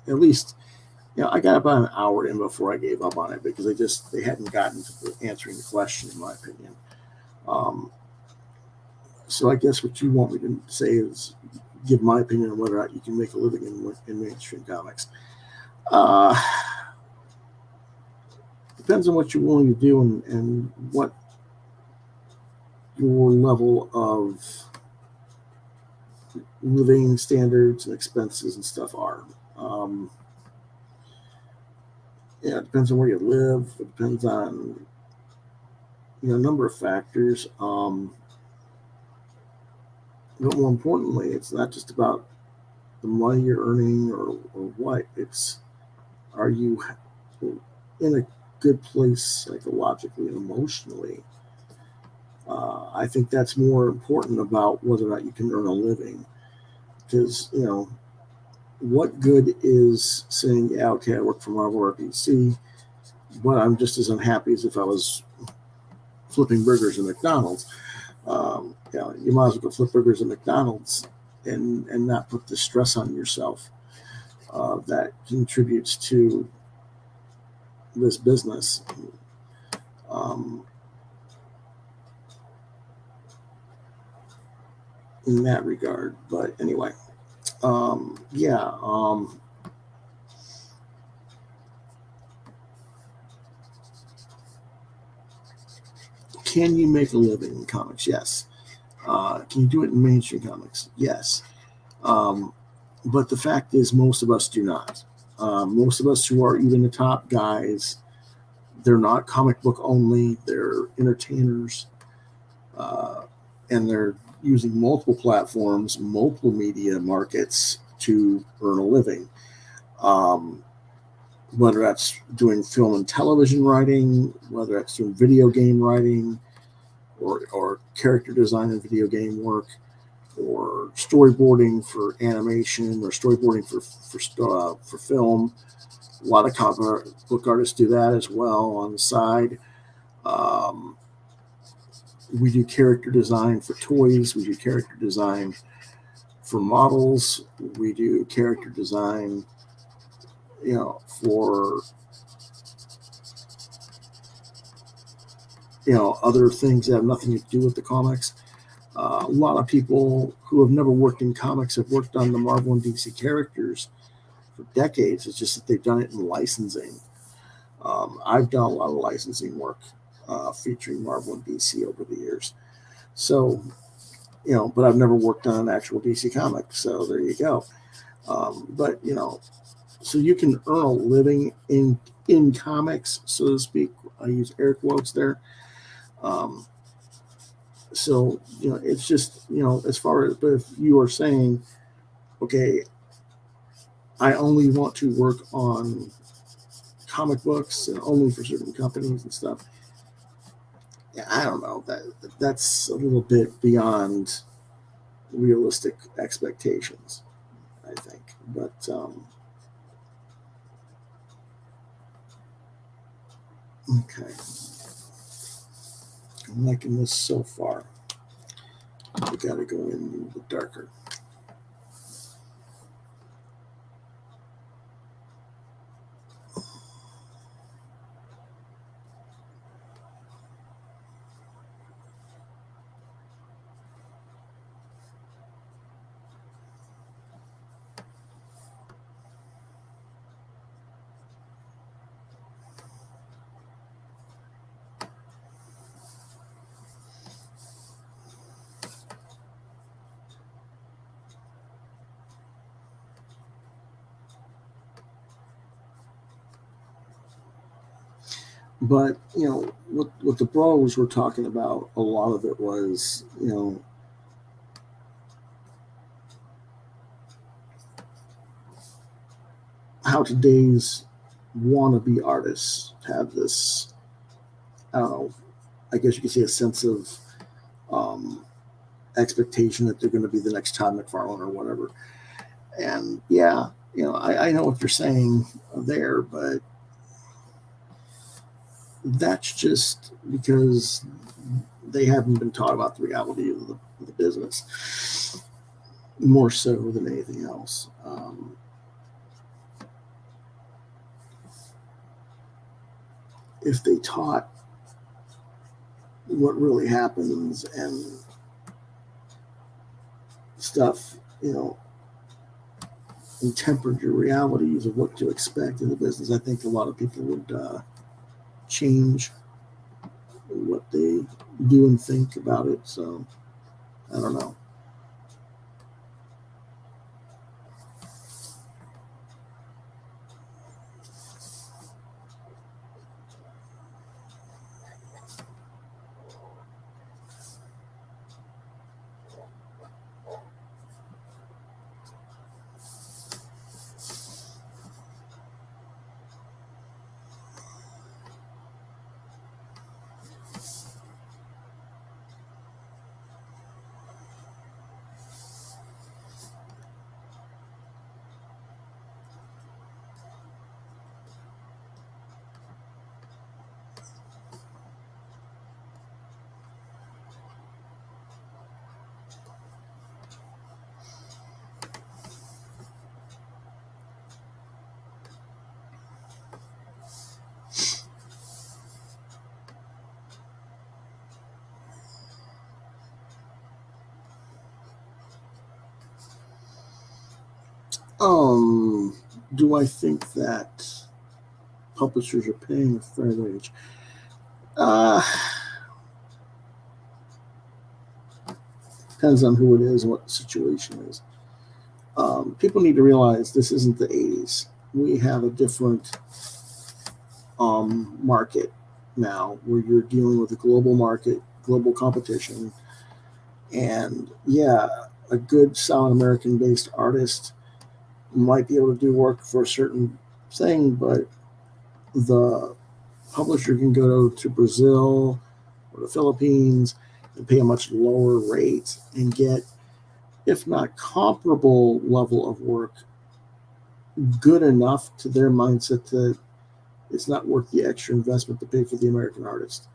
Speaker 1: At least, I got about an hour in before I gave up on it because they hadn't gotten to answering the question, in my opinion. So I guess what you want me to say is give my opinion on whether or not you can make a living in mainstream comics. Depends on what you're willing to do and what your level of living standards and expenses and stuff are. It depends on where you live. It depends on a number of factors. But more importantly, it's not just about the money you're earning or what. It's, are you in a good place psychologically and emotionally? I think that's more important about whether or not you can earn a living. Because, what good is saying, yeah, okay, I work for Marvel or DC, but I'm just as unhappy as if I was flipping burgers at McDonald's. You might as well go flip burgers at McDonald's and not put the stress on yourself that contributes to this business. In that regard, but anyway, can you make a living in comics? Yes. Can you do it in mainstream comics? Yes. But the fact is, most of us do not. Most of us who are even the top guys, they're not comic book only. They're entertainers, and they're using multiple platforms, multiple media markets to earn a living. Whether that's doing film and television writing, whether that's doing video game writing, or character design and video game work, or storyboarding for animation, or storyboarding for film. A lot of comic book artists do that as well on the side. We do character design for toys. We do character design for models. We do character design, for other things that have nothing to do with the comics. A lot of people who have never worked in comics have worked on the Marvel and DC characters for decades. It's just that they've done it in licensing. I've done a lot of licensing work featuring Marvel and DC over the years. So, but I've never worked on an actual DC comic. So there you go. But, so you can earn a living in comics, so to speak. I use air quotes there. So, it's just, as far as, but if you are saying, okay, I only want to work on comic books and only for certain companies and stuff, I don't know, that's a little bit beyond realistic expectations, I think. But, okay. I'm liking this so far. We got to go in a little bit darker. But what the bros were talking about, a lot of it was how today's wannabe artists have this, I don't know, I guess you could say a sense of um, expectation that they're going to be the next Todd McFarlane or whatever. And yeah, I know what you're saying there, but that's just because they haven't been taught about the reality of the business more so than anything else. If they taught what really happens and stuff, and tempered your realities of what to expect in the business, I think a lot of people would change what they do and think about it. So I don't know. Do I think that publishers are paying a fair wage? Uh, Depends on who it is and what the situation is. People need to realize this isn't the 80s. We have a different market now where you're dealing with a global market, global competition. And yeah, a good, solid American based artist might be able to do work for a certain thing, but the publisher can go to Brazil or the Philippines and pay a much lower rate and get, if not comparable level of work, good enough to their mindset that it's not worth the extra investment to pay for the American artist.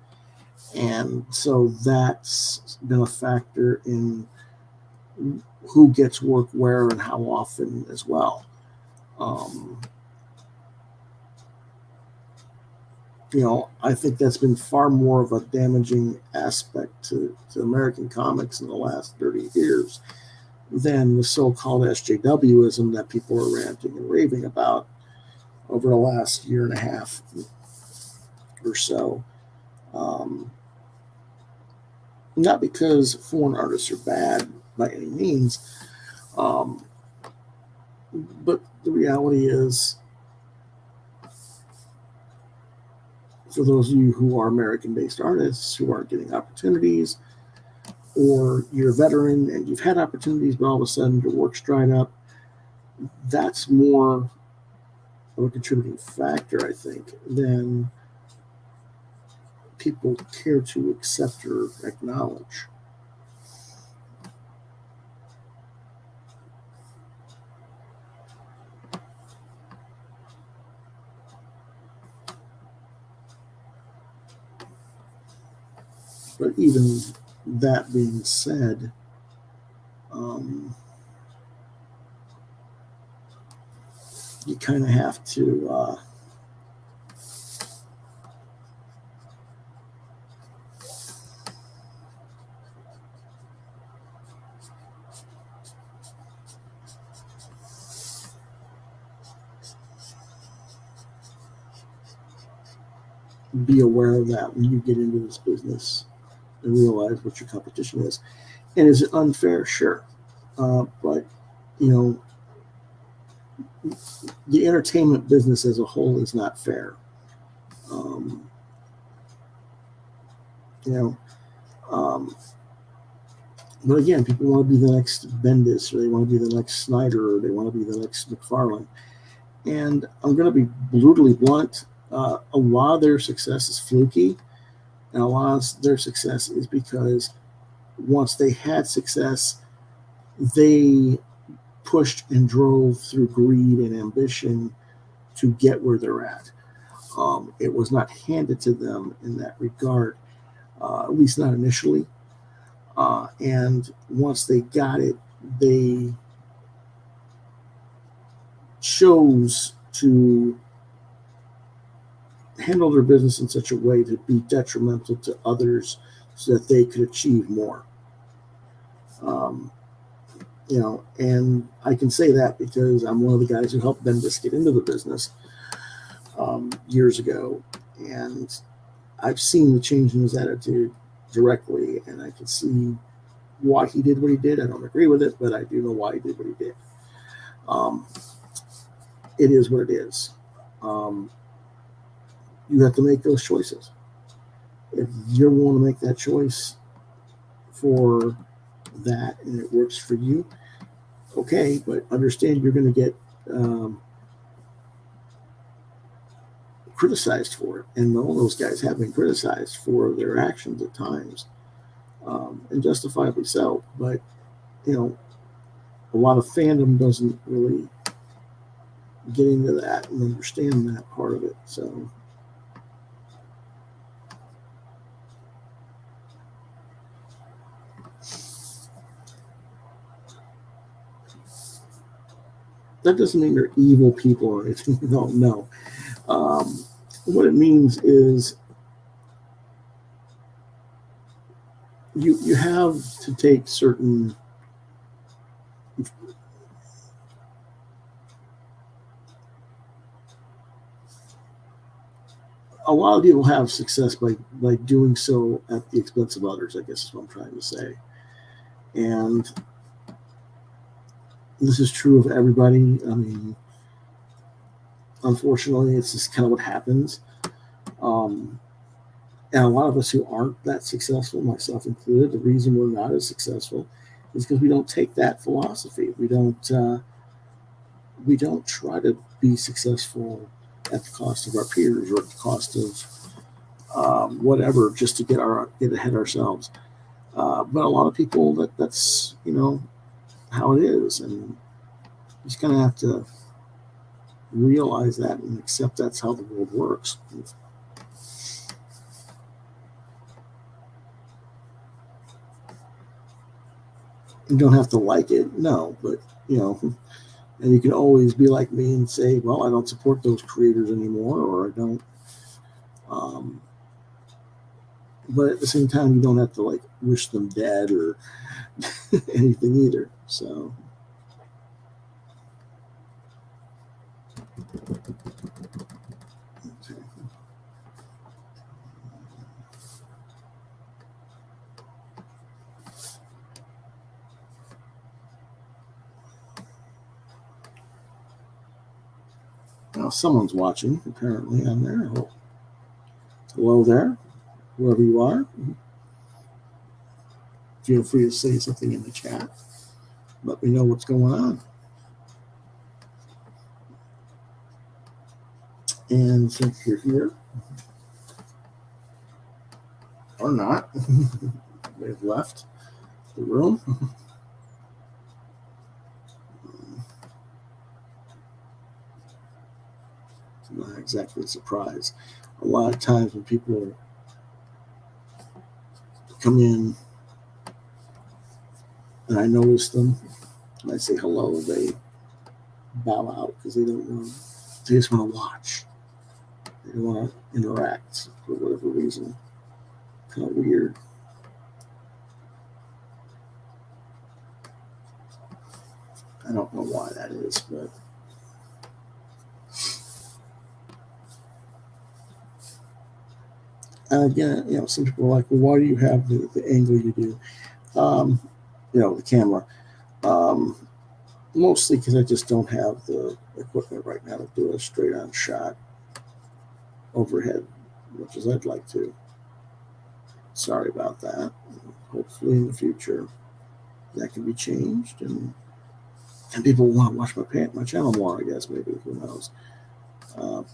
Speaker 1: And so that's been a factor in who gets work where and how often as well. I think that's been far more of a damaging aspect to American comics in the last 30 years than the so-called SJWism that people are ranting and raving about over the last year and a half or so. Not because foreign artists are bad by any means, but the reality is, for those of you who are American-based artists who aren't getting opportunities, or you're a veteran and you've had opportunities, but all of a sudden your work's dried up, that's more of a contributing factor, I think, than people care to accept or acknowledge. But even that being said, you kind of have to be aware of that when you get into this business and realize what your competition is. And is it unfair? Sure. But, the entertainment business as a whole is not fair. you know. But again, people want to be the next Bendis, or they want to be the next Snyder, or they want to be the next McFarlane. And I'm going to be brutally blunt. A lot of their success is fluky, and a lot of their success is because once they had success, they pushed and drove through greed and ambition to get where they're at. It was not handed to them in that regard, at least not initially. And once they got it, they chose to handle their business in such a way to be detrimental to others so that they could achieve more. And I can say that because I'm one of the guys who helped Bendis get into the business years ago, and I've seen the change in his attitude directly, and I can see why he did what he did. I don't agree with it, but I do know why he did what he did. It is what it is. You have to make those choices. If you're willing to make that choice for that and it works for you, okay, but understand you're going to get criticized for it. And all those guys have been criticized for their actions at times, and justifiably so. But, a lot of fandom doesn't really get into that and understand that part of it. So, that doesn't mean they're evil people or anything. You don't know. What it means is you have to take certain a lot of people have success by doing so at the expense of others, I guess is what I'm trying to say. And this is true of everybody. I mean, unfortunately, it's just kind of what happens. And a lot of us who aren't that successful, myself included, the reason we're not as successful is because we don't take that philosophy. We don't try to be successful at the cost of our peers or at the cost of whatever, just to get ahead ourselves. But a lot of people, that's how it is, and you just kind of have to realize that and accept that's how the world works. You don't have to like it, no, but and you can always be like me and say, well, I don't support those creators anymore, or I don't. But at the same time, you don't have to wish them dead or anything either. So. Okay. Now someone's watching, apparently, on there. Hello there, whoever you are. Feel free to say something in the chat. Let me know what's going on. And since you're here, or not, they've left the room. It's not exactly a surprise. A lot of times when people come in and I notice them and I say hello, they bow out because they don't want. They just want to watch. They don't want to interact for whatever reason. Kind of weird. I don't know why that is, but again, some people are like, well, why do you have the angle you do? The camera. Mostly because I just don't have the equipment right now to do a straight-on shot overhead, much as I'd like to. Sorry about that. Hopefully in the future that can be changed, and people want to watch my channel more, I guess, maybe, who knows. But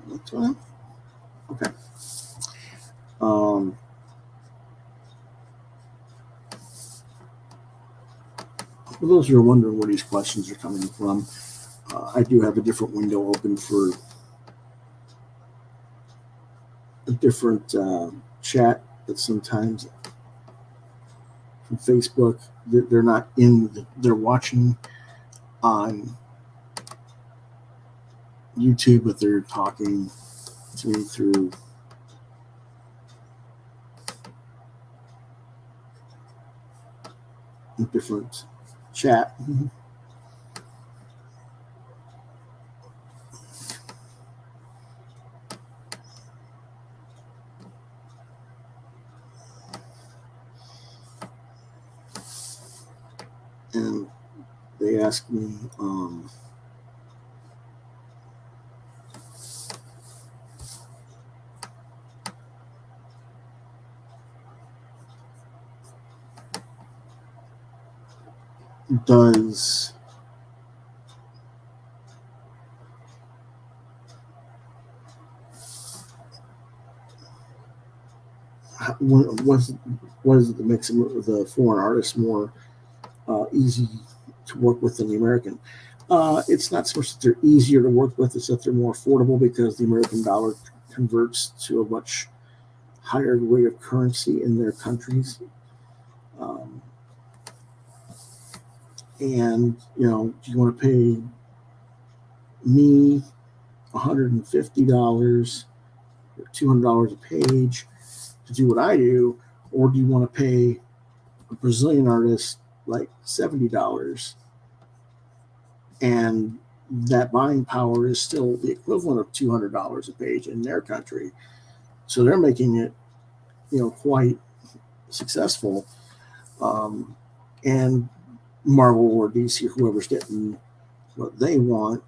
Speaker 1: what's on? Okay. For those who are wondering where these questions are coming from, I do have a different window open for a different chat that sometimes from Facebook, they're not in, they're watching on YouTube, but they're talking to me through a different chat. And they ask me, does what is it that makes the foreign artists more easy to work with than the American? It's not so much that they're easier to work with, it's that they're more affordable because the American dollar converts to a much higher rate of currency in their countries. And, you know, do you want to pay me $150 or $200 a page to do what I do, or do you want to pay a Brazilian artist like $70, and that buying power is still the equivalent of $200 a page in their country? So they're making it, you know, quite successful. And Marvel or DC or whoever's getting what they want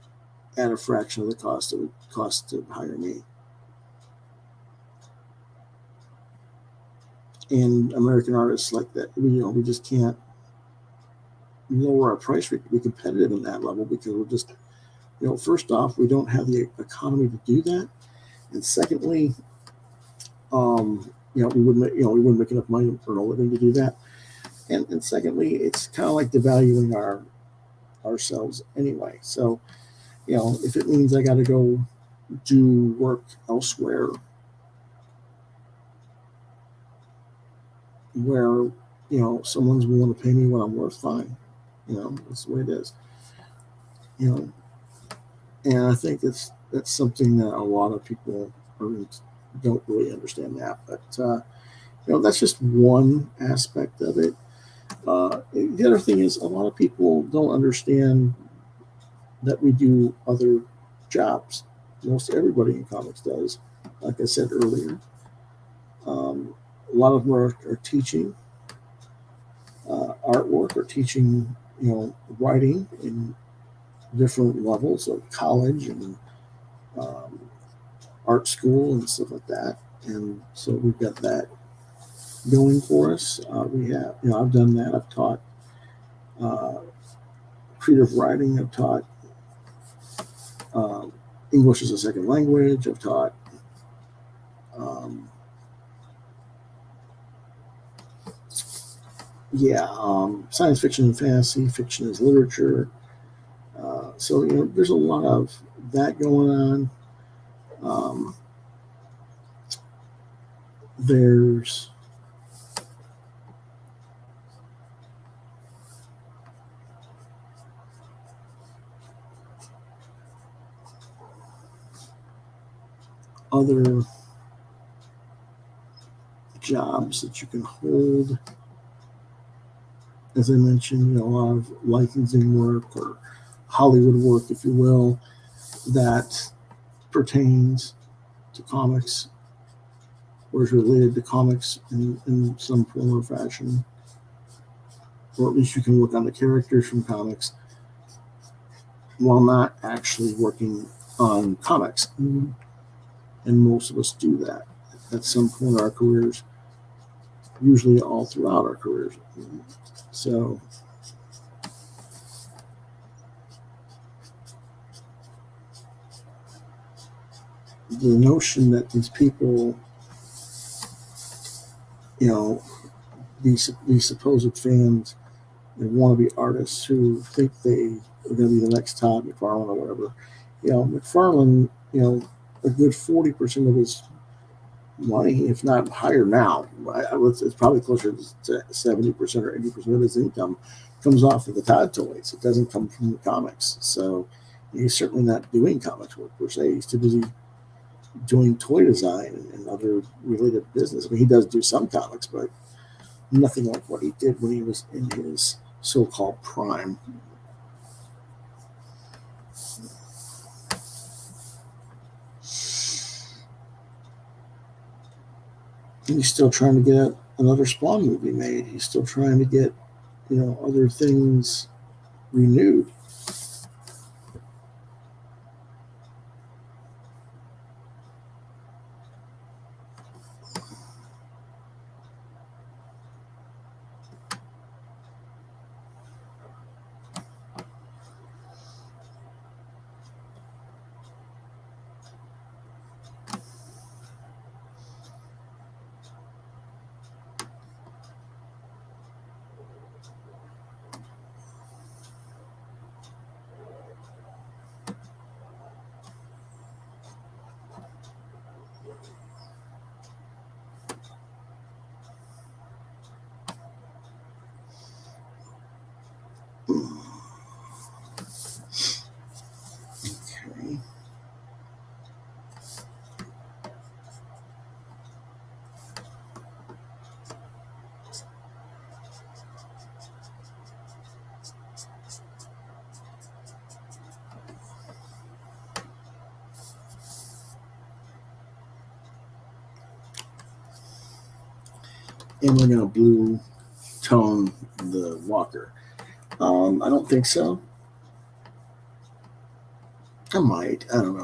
Speaker 1: at a fraction of the cost it would cost to hire me. and American artists like that. We just can't lower our price rate to be competitive in that level because we're just, first off, we don't have the economy to do that, and secondly, we wouldn't make enough money for a living to do that, and secondly, it's kind of like devaluing ourselves anyway. So, if it means I got to go do work elsewhere where someone's willing to pay me what I'm worth, fine. That's the way it is. And I think that's something that a lot of people don't really understand that. But that's just one aspect of it. The other thing is a lot of people don't understand that we do other jobs. Most everybody in comics does. Like I said earlier, a lot of them are teaching artwork or teaching, writing in different levels of college and art school and stuff like that. And so we've got that going for us. We have, I've done that. I've taught creative writing. I've taught English as a second language. I've taught science fiction and fantasy, fiction as literature. So there's a lot of that going on. There's other jobs that you can hold. As I mentioned, a lot of licensing work or Hollywood work, if you will, that pertains to comics or is related to comics in some form or fashion. Or at least you can work on the characters from comics while not actually working on comics. And most of us do that at some point in our careers, usually all throughout our careers. So the notion that these people, these supposed fans and wannabe artists who think they are going to be the next Todd McFarlane or whatever, McFarlane, a good 40% of his money, if not higher now, it's probably closer to 70% or 80% of his income comes off of the Todd toys. It doesn't come from the comics. So he's certainly not doing comics work per se. He's too busy doing toy design and other related business. I mean, he does do some comics, but nothing like what he did when he was in his so-called prime. And he's still trying to get another Spawn movie made. He's still trying to get, other things renewed. Okay. And we're going to blue tone the walker. I don't think so. I might. I don't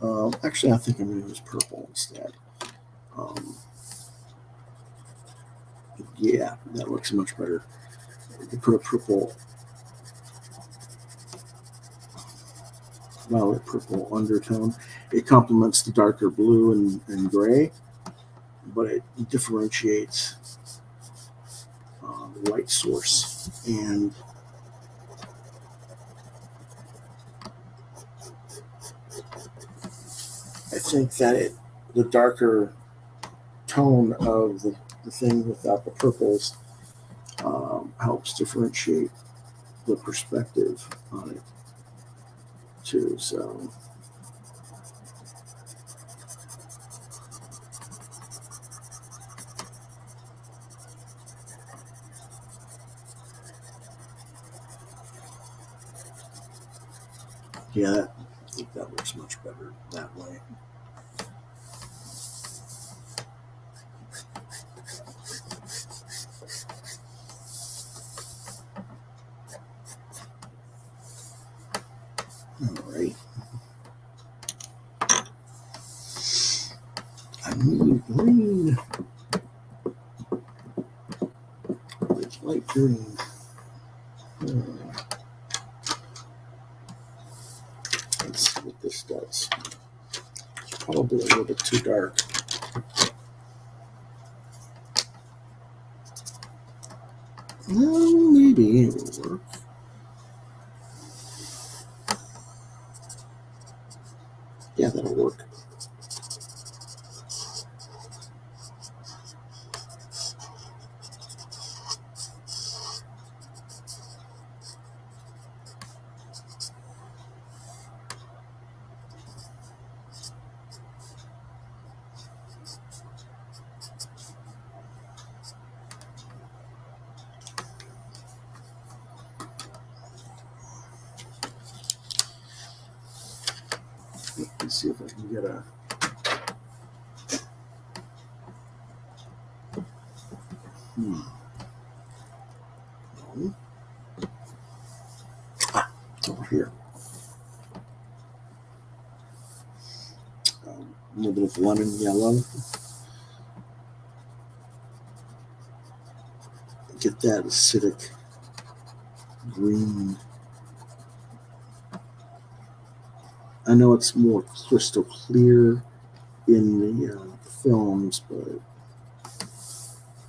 Speaker 1: know. Actually, I think I'm going to use purple instead. Yeah, that looks much better. You put a violet purple undertone. It complements the darker blue and gray, but it differentiates the light source. And I think that the darker tone of the thing without the purples helps differentiate the perspective on it too. So yeah, I think that looks much better that way. All right. I need green. It's light green. Let's see what this does. It's probably a little bit too dark. Well, maybe it will work. Yeah, that'll work. Let's see if I can get a. No. Over here. A little bit of lemon yellow. Get that acidic green. I know it's more crystal clear in the films, but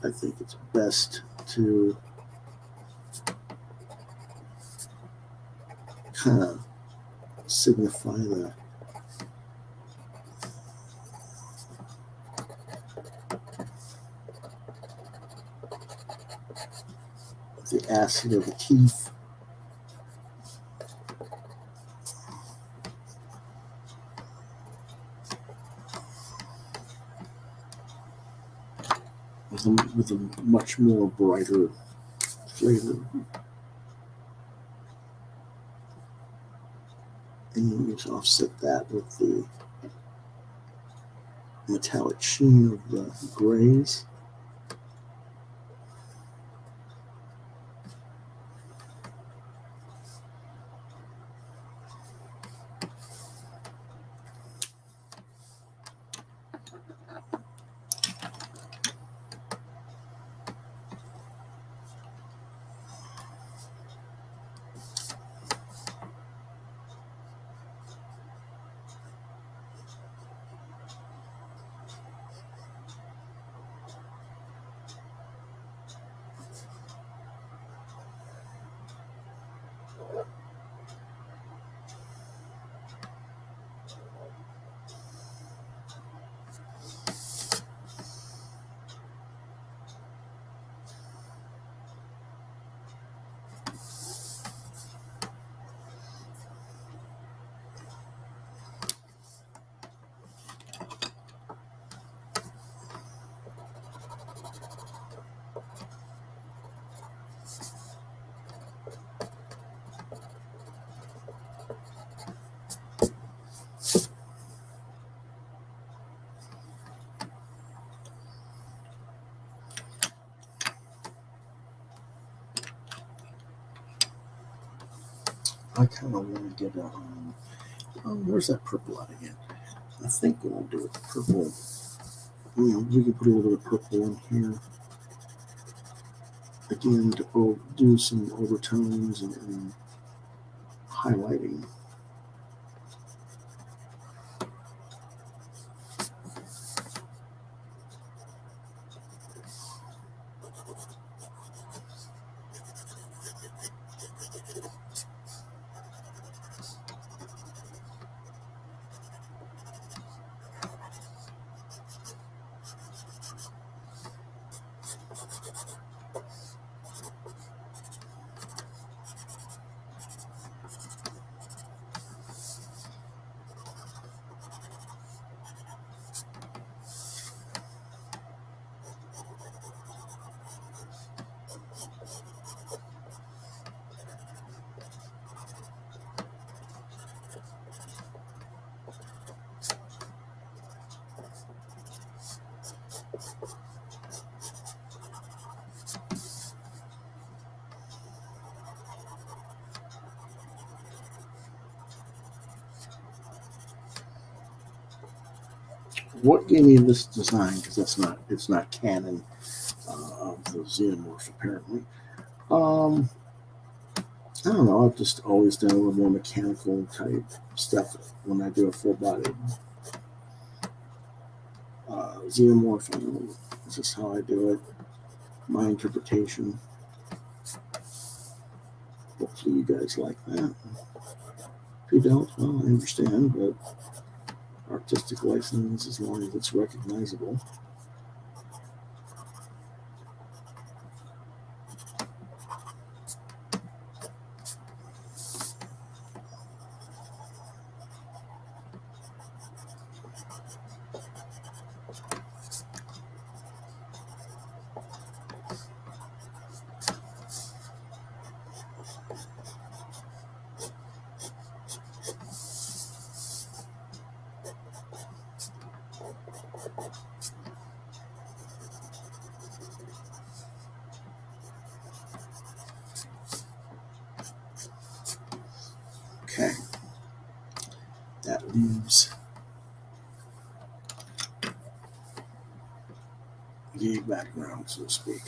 Speaker 1: I think it's best to kind of signify the acid of the teeth. With a much more brighter flavor. And you just offset that with the metallic sheen of the grays. I kind of want to get a. Where's that purple at again? I think we'll do it purple. We can put a little bit of purple in here. begin to do some overtones and highlighting. What gave me this design, because it's not canon of the Xenomorph apparently. I don't know, I've just always done a little more mechanical type stuff when I do a full body Xenomorph. I don't know, this is how I do it, my interpretation. Hopefully you guys like that. If you don't, well, I understand, but artistic license as long as it's recognizable. Okay, that leaves the background, so to speak.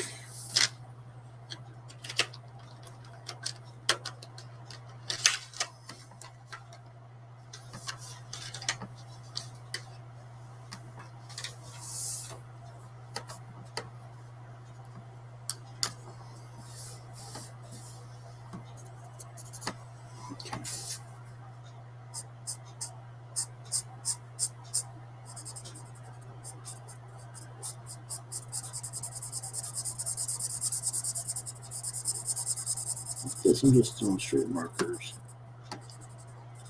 Speaker 1: Guess I'm just throwing straight markers.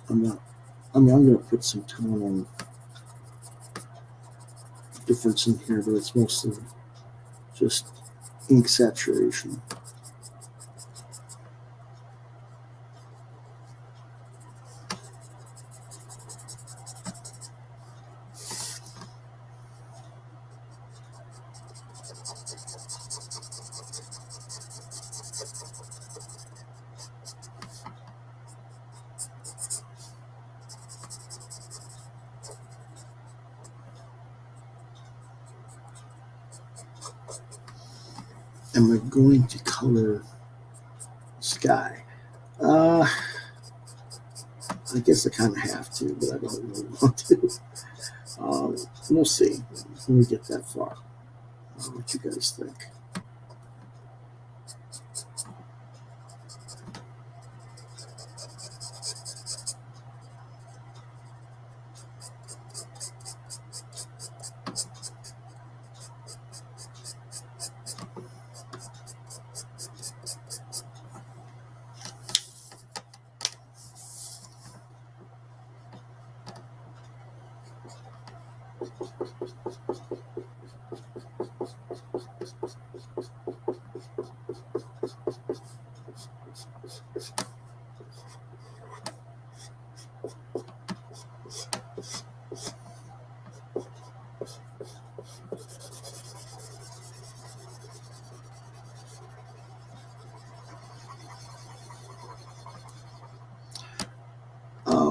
Speaker 1: I'm going to put some tone on difference in here, but it's mostly just ink saturation. Am I going to color sky? I guess I kind of have to, but I don't really want to. We'll see when we get that far. What you guys think?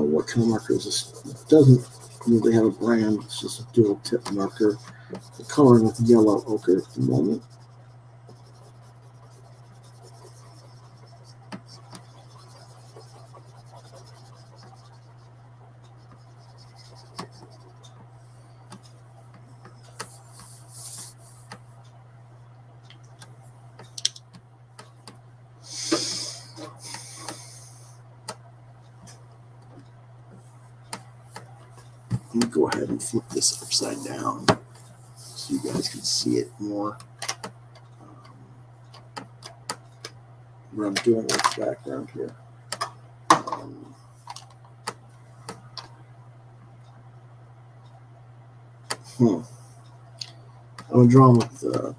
Speaker 1: What kind of marker is this? It doesn't really have a brand, it's just a dual tip marker. The coloring with yellow ochre at the moment. Let me go ahead and flip this upside down so you guys can see it more. What I'm doing with the background here. I'm drawing with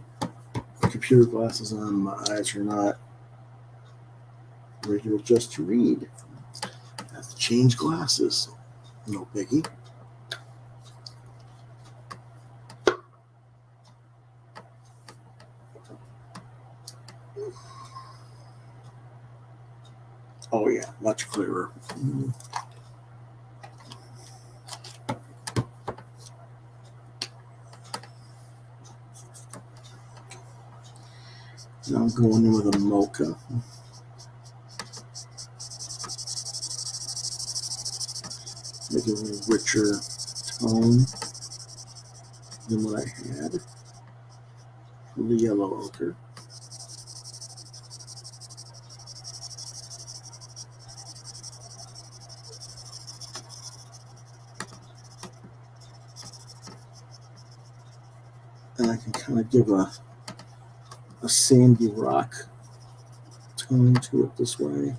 Speaker 1: computer glasses on. My eyes are not ready to adjust to read. I have to change glasses. No biggie. Oh yeah, much clearer. Now I'm going in with a mocha. Make it a little richer tone than what I had for the yellow ochre. And I can kind of give a sandy rock tone to it this way.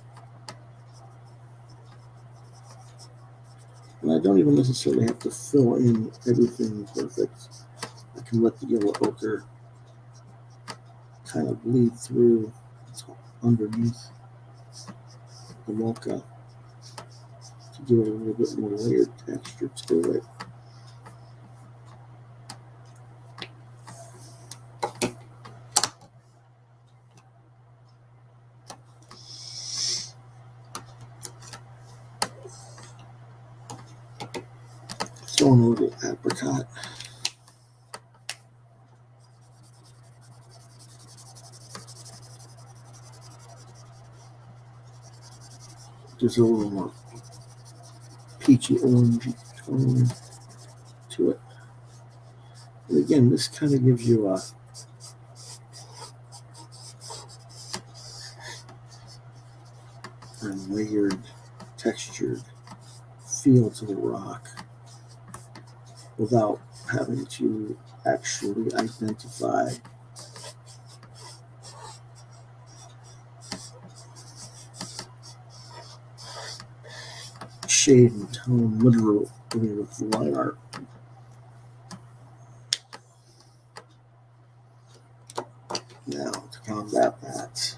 Speaker 1: And I don't even necessarily have to fill in everything perfect. I can let the yellow ochre kind of bleed through underneath the mocha to give it a little bit more layered texture to it. Throw in a little apricot. There's a little more peachy orangey tone to it. And again, this kind of gives you a layered, textured feel to the rock without having to actually identify shade and tone literally with the line art. Now, to combat that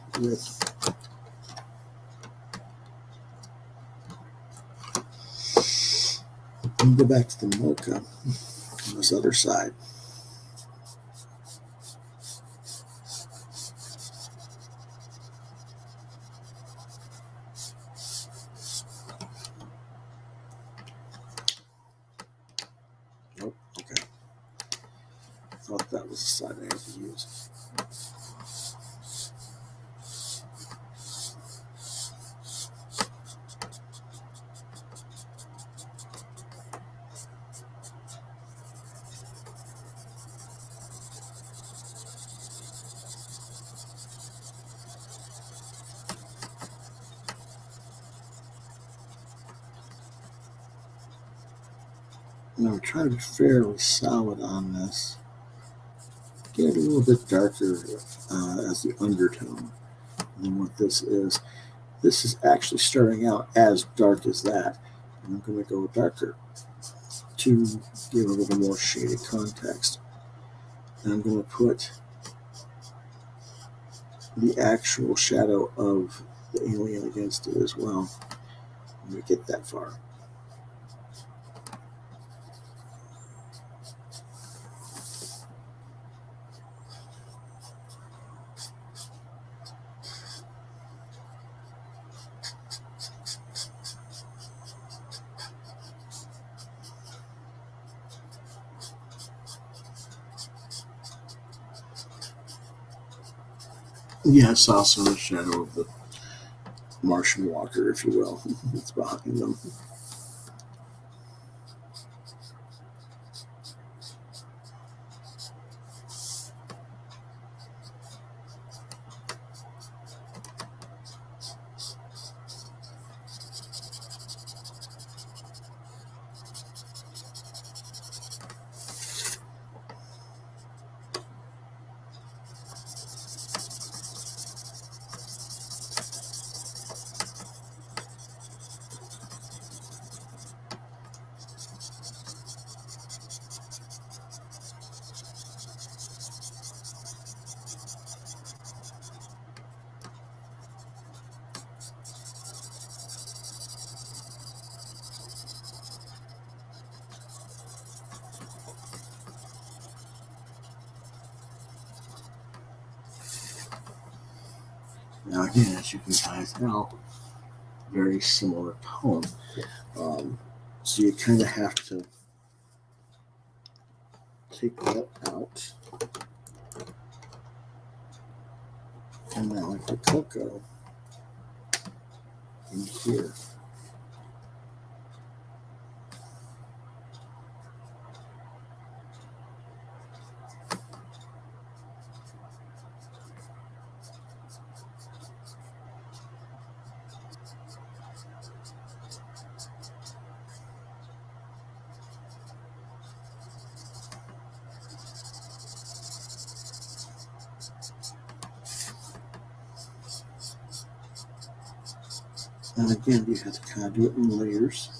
Speaker 1: and go back to the mocha on this other side. Nope, okay. I thought that was the side I had to use. And I'm trying to be fairly solid on this. Get it a little bit darker as the undertone than what this is. This is actually starting out as dark as that. And I'm going to go darker to give a little more shaded context. And I'm going to put the actual shadow of the alien against it as well when we get that far. Yes, also the shadow of the Martian walker, if you will. It's behind them. Now again, as you can kind of tell, very similar tone. So you kind of have to take that out. And now I put cocoa in here. And again, you have to kind of do it in layers.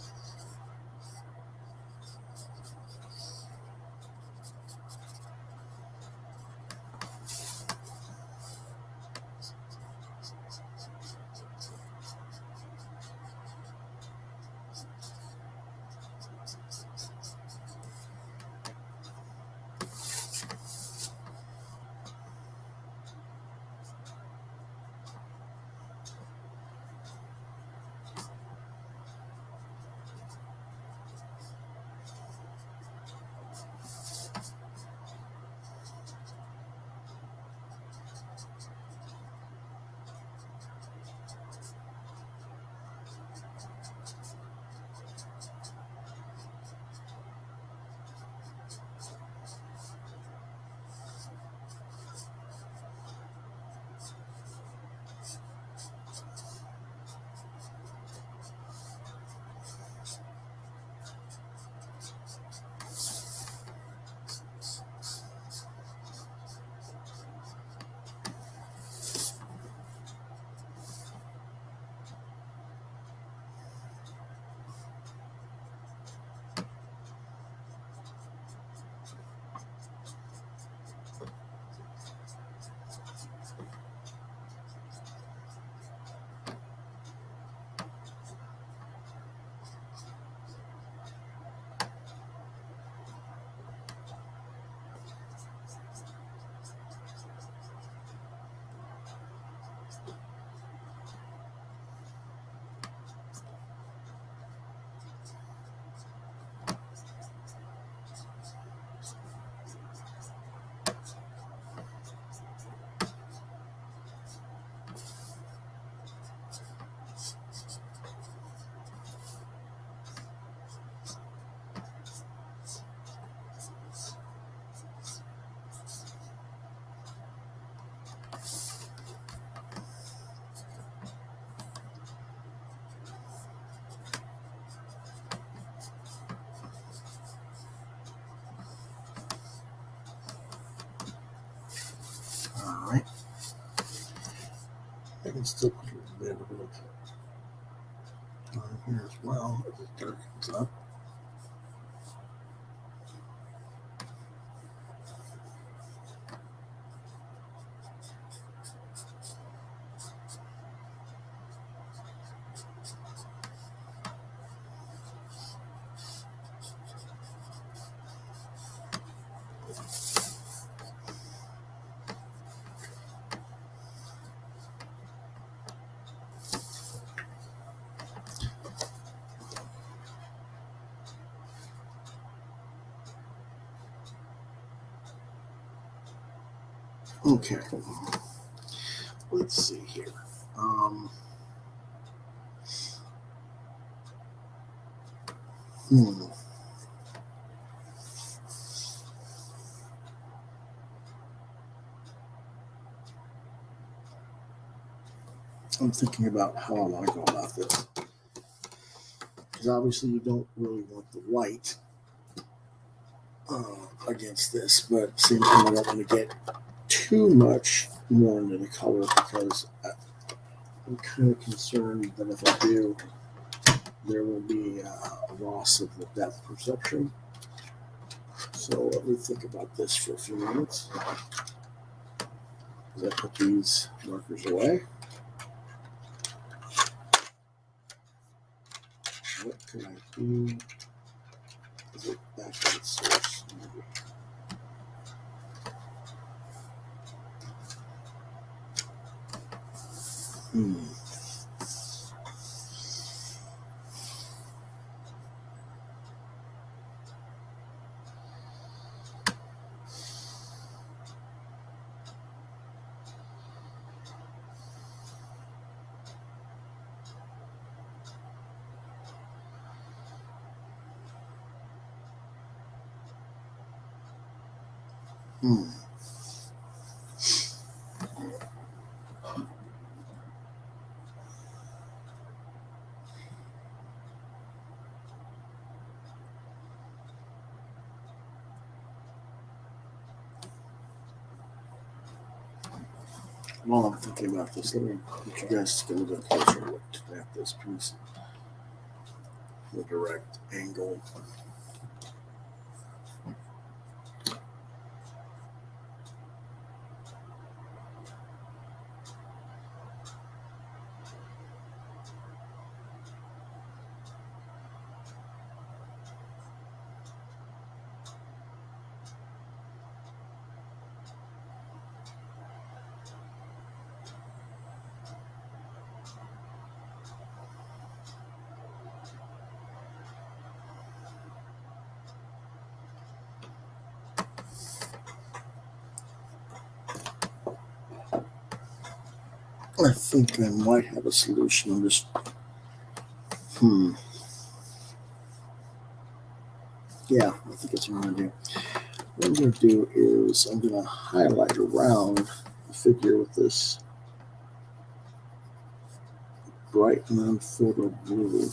Speaker 1: All right. I can still put a little bit of on here as well as it darkens up. Okay, let's see here. I'm thinking about how I want to go about this. Because obviously you don't really want the white against this, but at the same time I don't want to get too much more into the color because I'm kind of concerned that if I do, there will be a loss of the depth perception. So let me think about this for a few minutes. As I put these markers away. What can I do? Is it back to the source? Maybe. Hmm. Hmm. While I'm thinking about this, let me get you guys to get a little bit closer look at this piece, the direct angle. I think I might have a solution. I'm just, yeah, I think that's what I'm going to do. What I'm going to do is I'm going to highlight around the figure with this bright non-photo blue.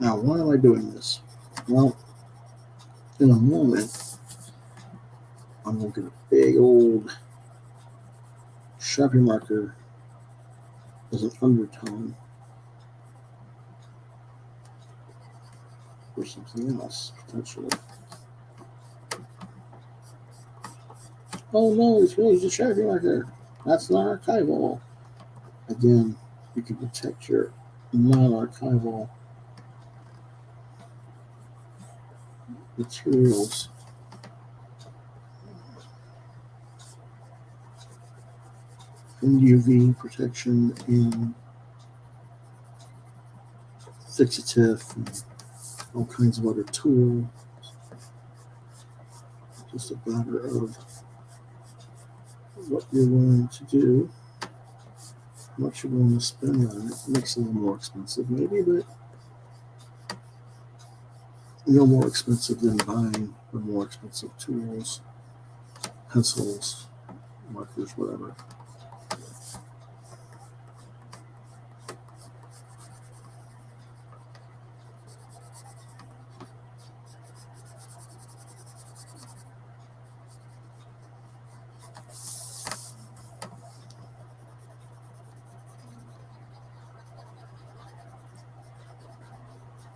Speaker 1: Now, why am I doing this? Well, in a moment, I'm going to get a big old Sharpie marker as an undertone for something else, potentially. Oh no, it's really just a Sharpie marker. That's not archival. Again, you can protect your non-archival materials. And UV protection and fixative and all kinds of other tools. Just a matter of what you're willing to do, how much you're willing to spend on it. It makes it a little more expensive, maybe, but no more expensive than buying the more expensive tools, pencils, markers, whatever.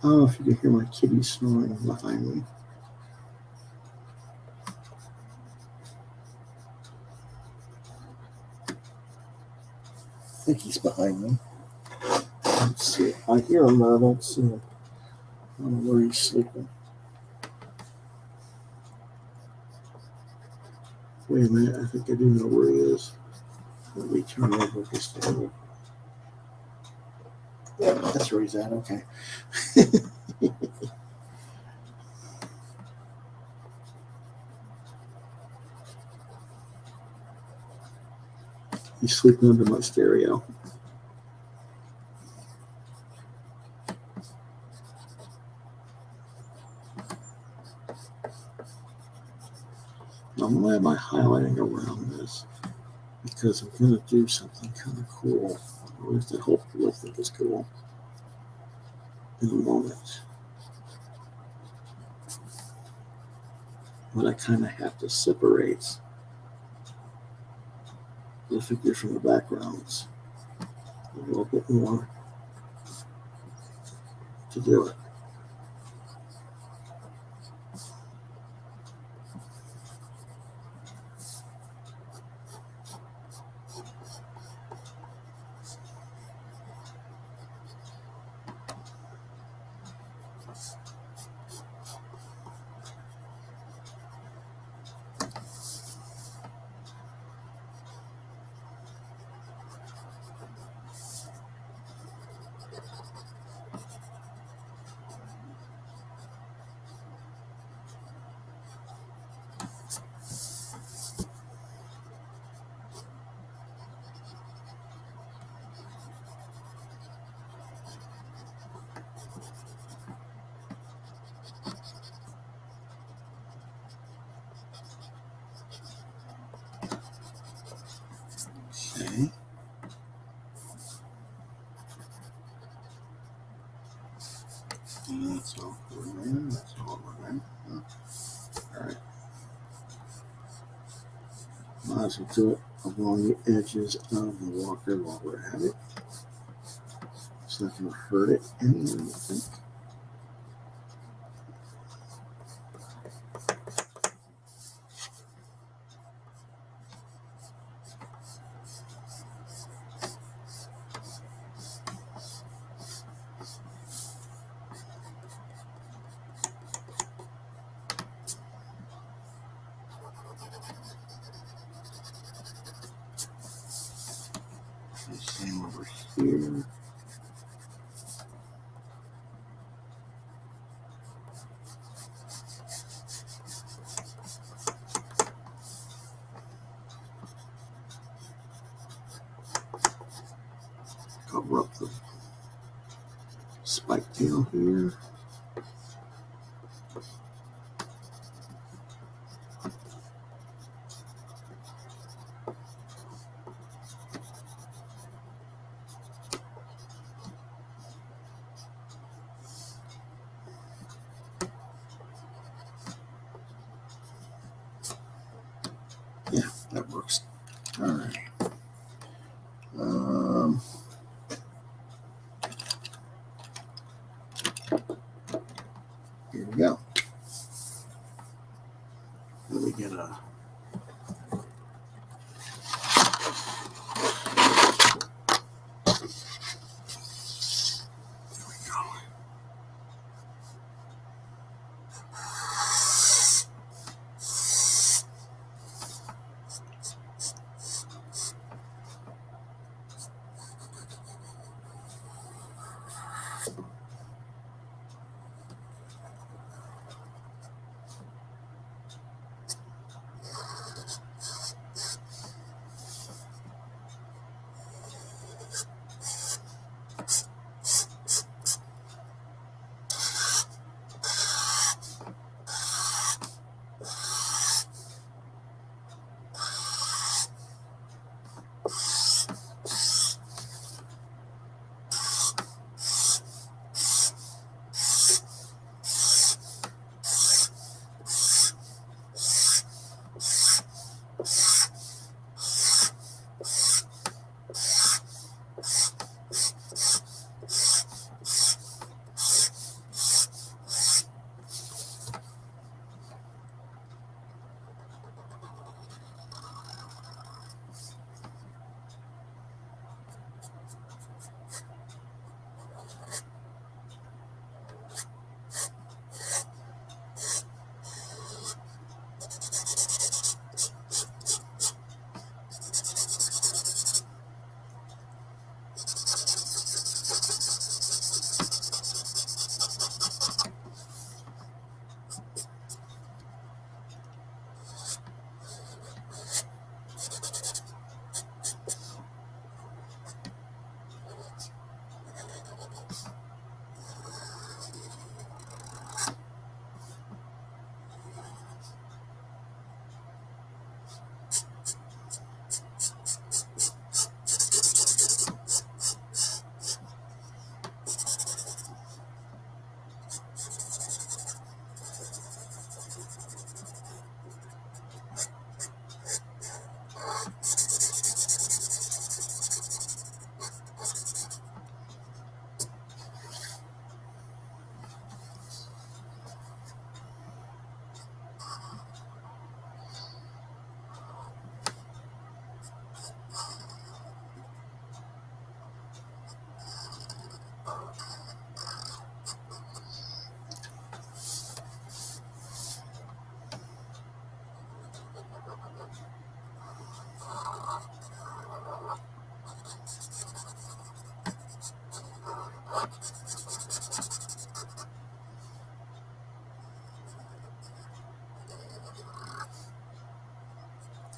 Speaker 1: I don't know if you can hear my kitty snoring behind me. I think he's behind me. Let's see. I hear him, but I don't see him. I don't know where he's sleeping. Wait a minute, I think I do know where he is. Let me turn over his table. Yeah, that's where he's at. Okay. He's sleeping under my stereo. I'm going to have my highlighting around this because I'm going to do something kind of cool. At least I hope you'll think it's cool in a moment. But I kind of have to separate the figures from the backgrounds a little bit more to do it. Okay. And that's all over there. That's all over there. All right. Might as well do it along the edges of the walker while we're at it. It's not going to hurt it any, I don't think. Same over here. Cover up the spike tail here. Yeah, that works. All right. Here we go. Let me get a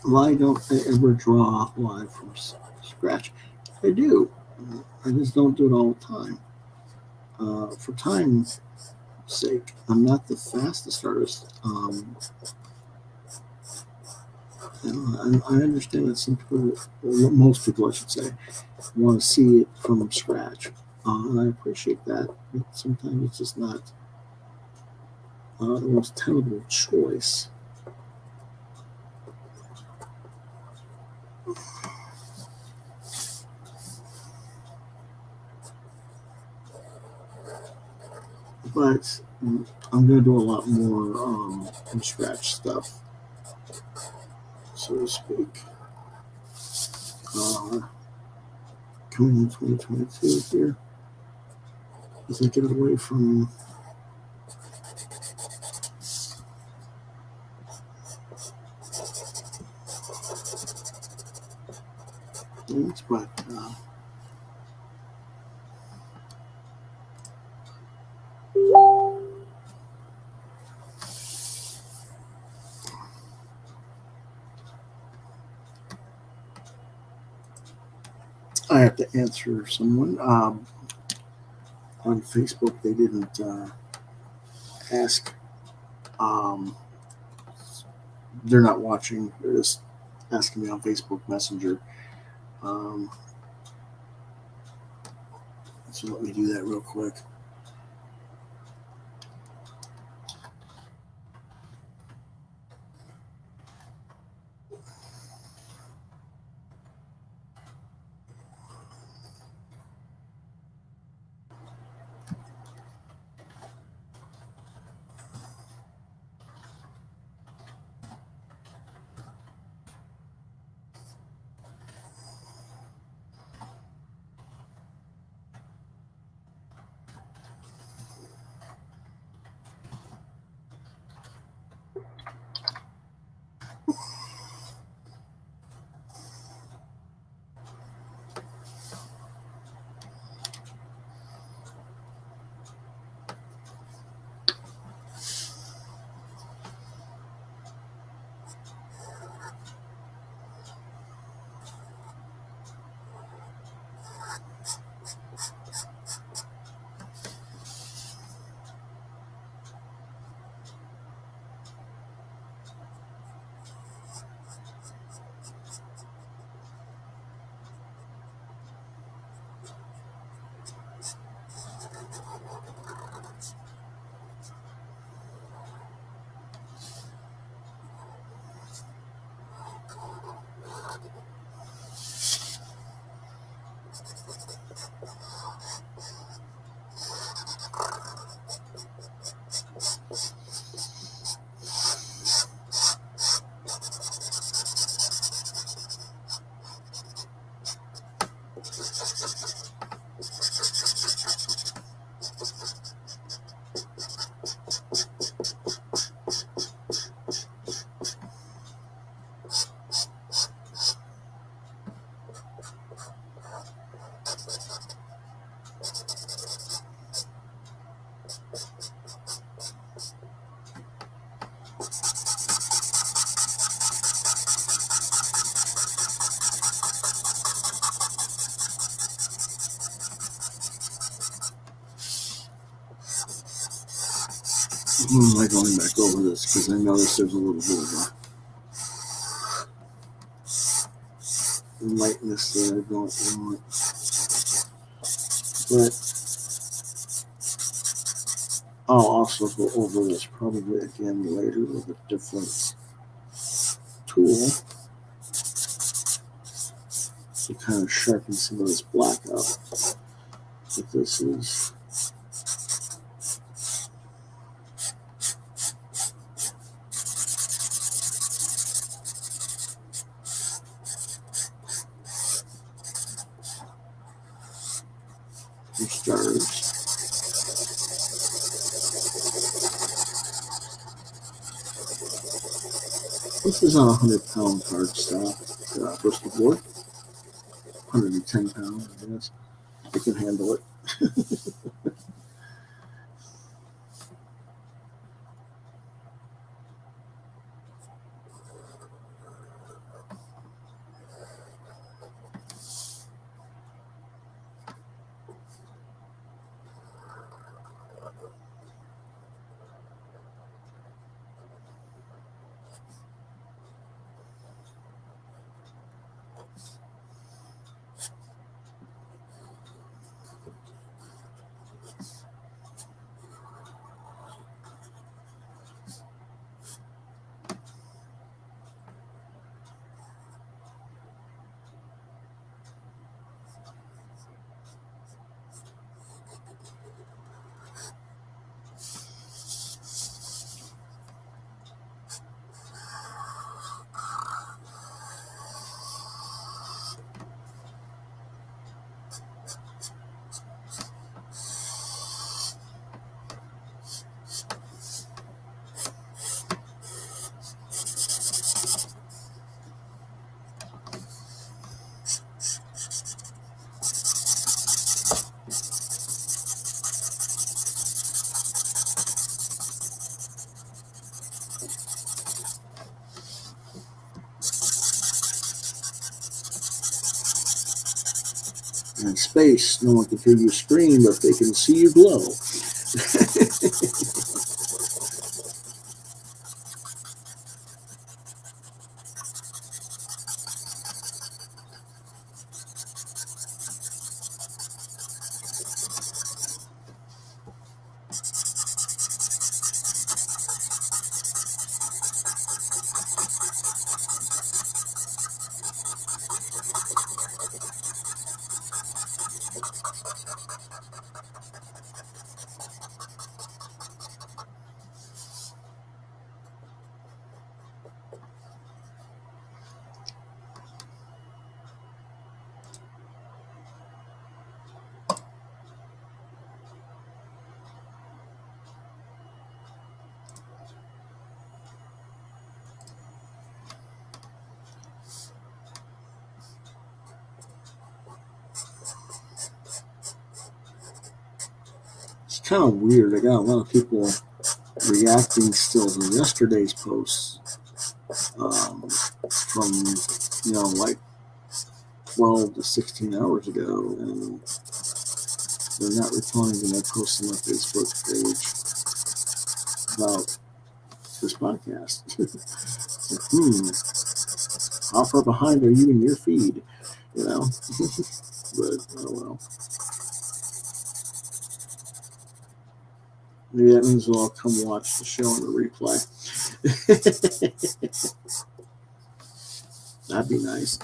Speaker 1: Why don't I ever draw live from scratch? I do. I just don't do it all the time. For time's sake, I'm not the fastest artist. I understand that some people, most people, I should say, want to see it from scratch, and I appreciate that. But sometimes it's just not the most tenable choice. But I'm going to do a lot more from scratch stuff, so to speak. Coming in 2022 here, as I get away from things, but I have to answer someone on Facebook. They didn't ask. They're not watching. They're just asking me on Facebook Messenger. So let me do that real quick. Am I going back over this because I noticed there's a little bit of a lightness that I don't want. But I'll also go over this probably again later with a different tool to kind of sharpen some of this black up. But this is for starters. This is on a 100-pound cardstock Bristol board. 110 pounds, I guess. I can handle it. In space, no one can hear you scream, but they can see you glow. It's kind of weird. I got a lot of people reacting still to yesterday's posts from, like 12 to 16 hours ago, and they're not replying to my posts on my Facebook page about this podcast. How far behind are you in your feed? But oh well. Maybe that means they'll all come watch the show on the replay. That'd be nice.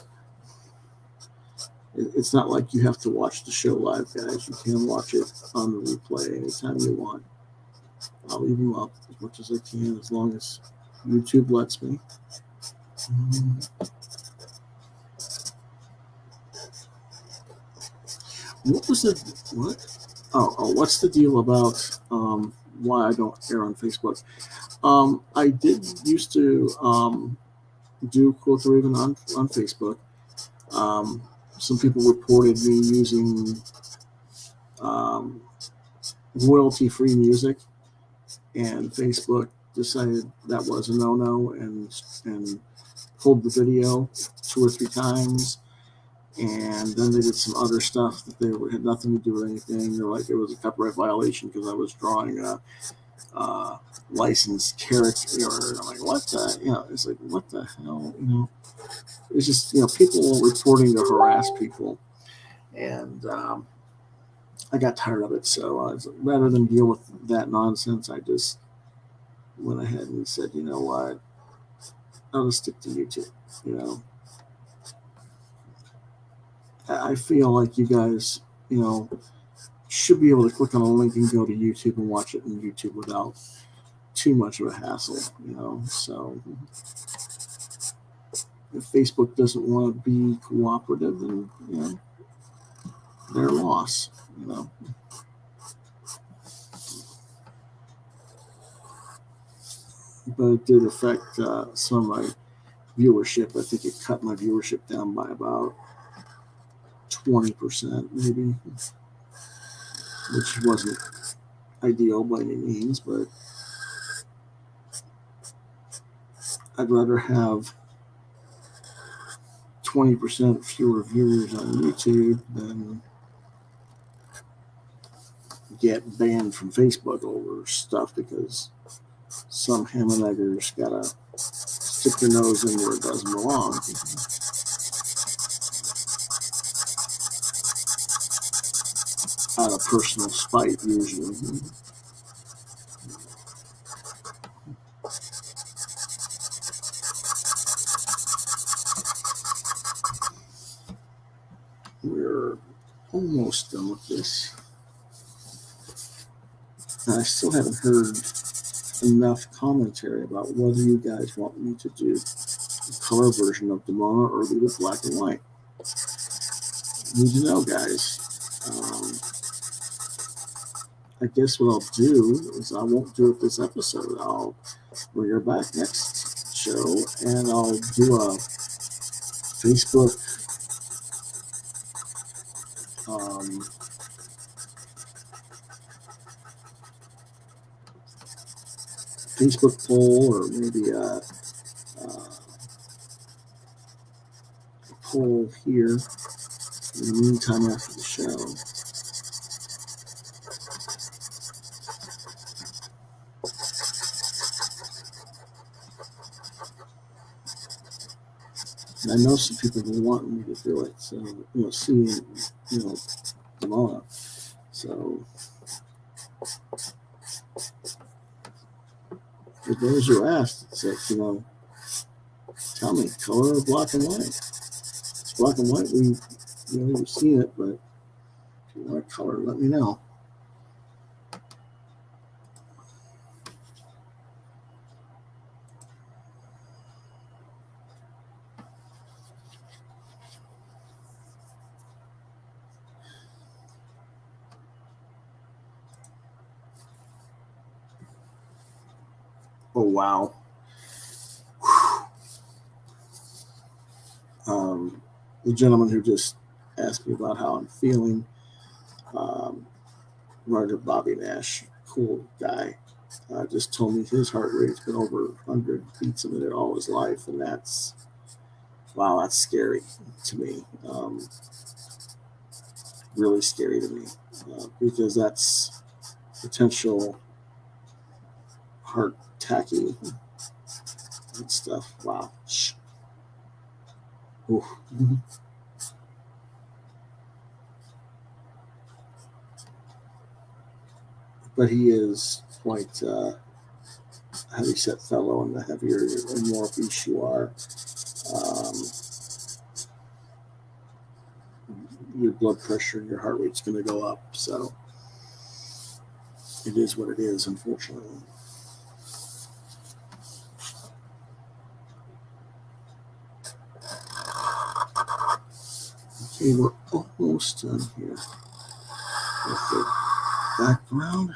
Speaker 1: It's not like you have to watch the show live, guys. You can watch it on the replay anytime you want. I'll leave them up as much as I can, as long as YouTube lets me. What was it? What? Oh, what's the deal about why I don't air on Facebook? I did used to do Quoth Raven on Facebook. Some people reported me using royalty-free music, and Facebook decided that was a no-no and pulled the video 2 or 3 times. And then they did some other stuff that had nothing to do with anything. They're like, it was a copyright violation because I was drawing a licensed character. And I'm like, what the? It's like, what the hell? It's just, people reporting to harass people. And I got tired of it. So rather than deal with that nonsense, I just went ahead and said, you know what? I'll just stick to YouTube, I feel like you guys, should be able to click on a link and go to YouTube and watch it on YouTube without too much of a hassle, So if Facebook doesn't want to be cooperative, then, their loss, But it did affect some of my viewership. I think it cut my viewership down by about 20%, maybe. which wasn't ideal by any means, but I'd rather have 20% fewer viewers on YouTube than get banned from Facebook over stuff because some hammerlegger's gotta stick their nose in where it doesn't belong. Out of personal spite, usually. We're almost done with this. And I still haven't heard enough commentary about whether you guys want me to do the color version of Demona or leave it black and white. Need to know, guys. I guess what I'll do is I won't do it this episode. I'll bring her back next show and I'll do a Facebook Facebook poll, or maybe a poll here in the meantime after the show. And I know some people will want me to do it, so seeing Demona. So for those who asked, it's like, tell me, color or black and white? It's black and white. We've seen it, but if you want color, let me know. Oh, wow. The gentleman who just asked me about how I'm feeling, Roger Bobby Nash, cool guy, just told me his heart rate's been over 100 beats a minute all his life, and that's scary to me. Really scary to me, because that's potential heart tacky and stuff. Wow. Ooh. But he is quite a heavy-set fellow, and the heavier and more obese you are, your blood pressure and your heart rate's going to go up. So it is what it is, unfortunately. Okay, we're almost done here with the background.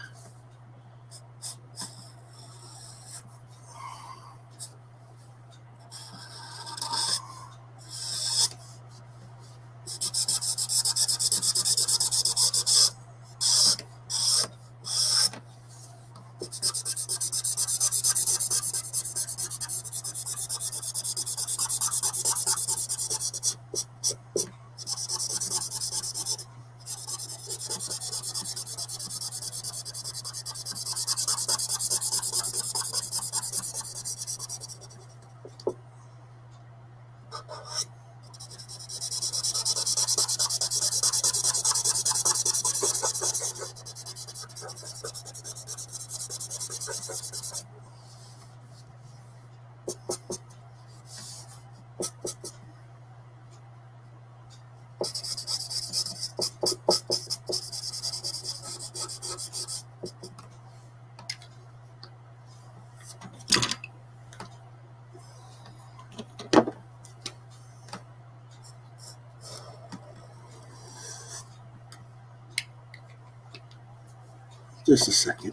Speaker 1: Just a second.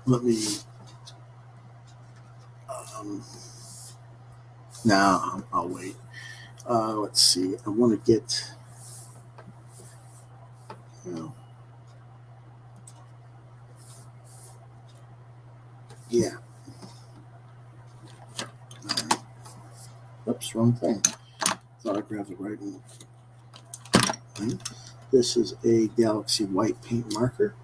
Speaker 1: Let me. Now I'll wait. Let's see. I want to get. Yeah. Oops, wrong thing. Thought I grabbed the right one. This is a Galaxy White paint marker.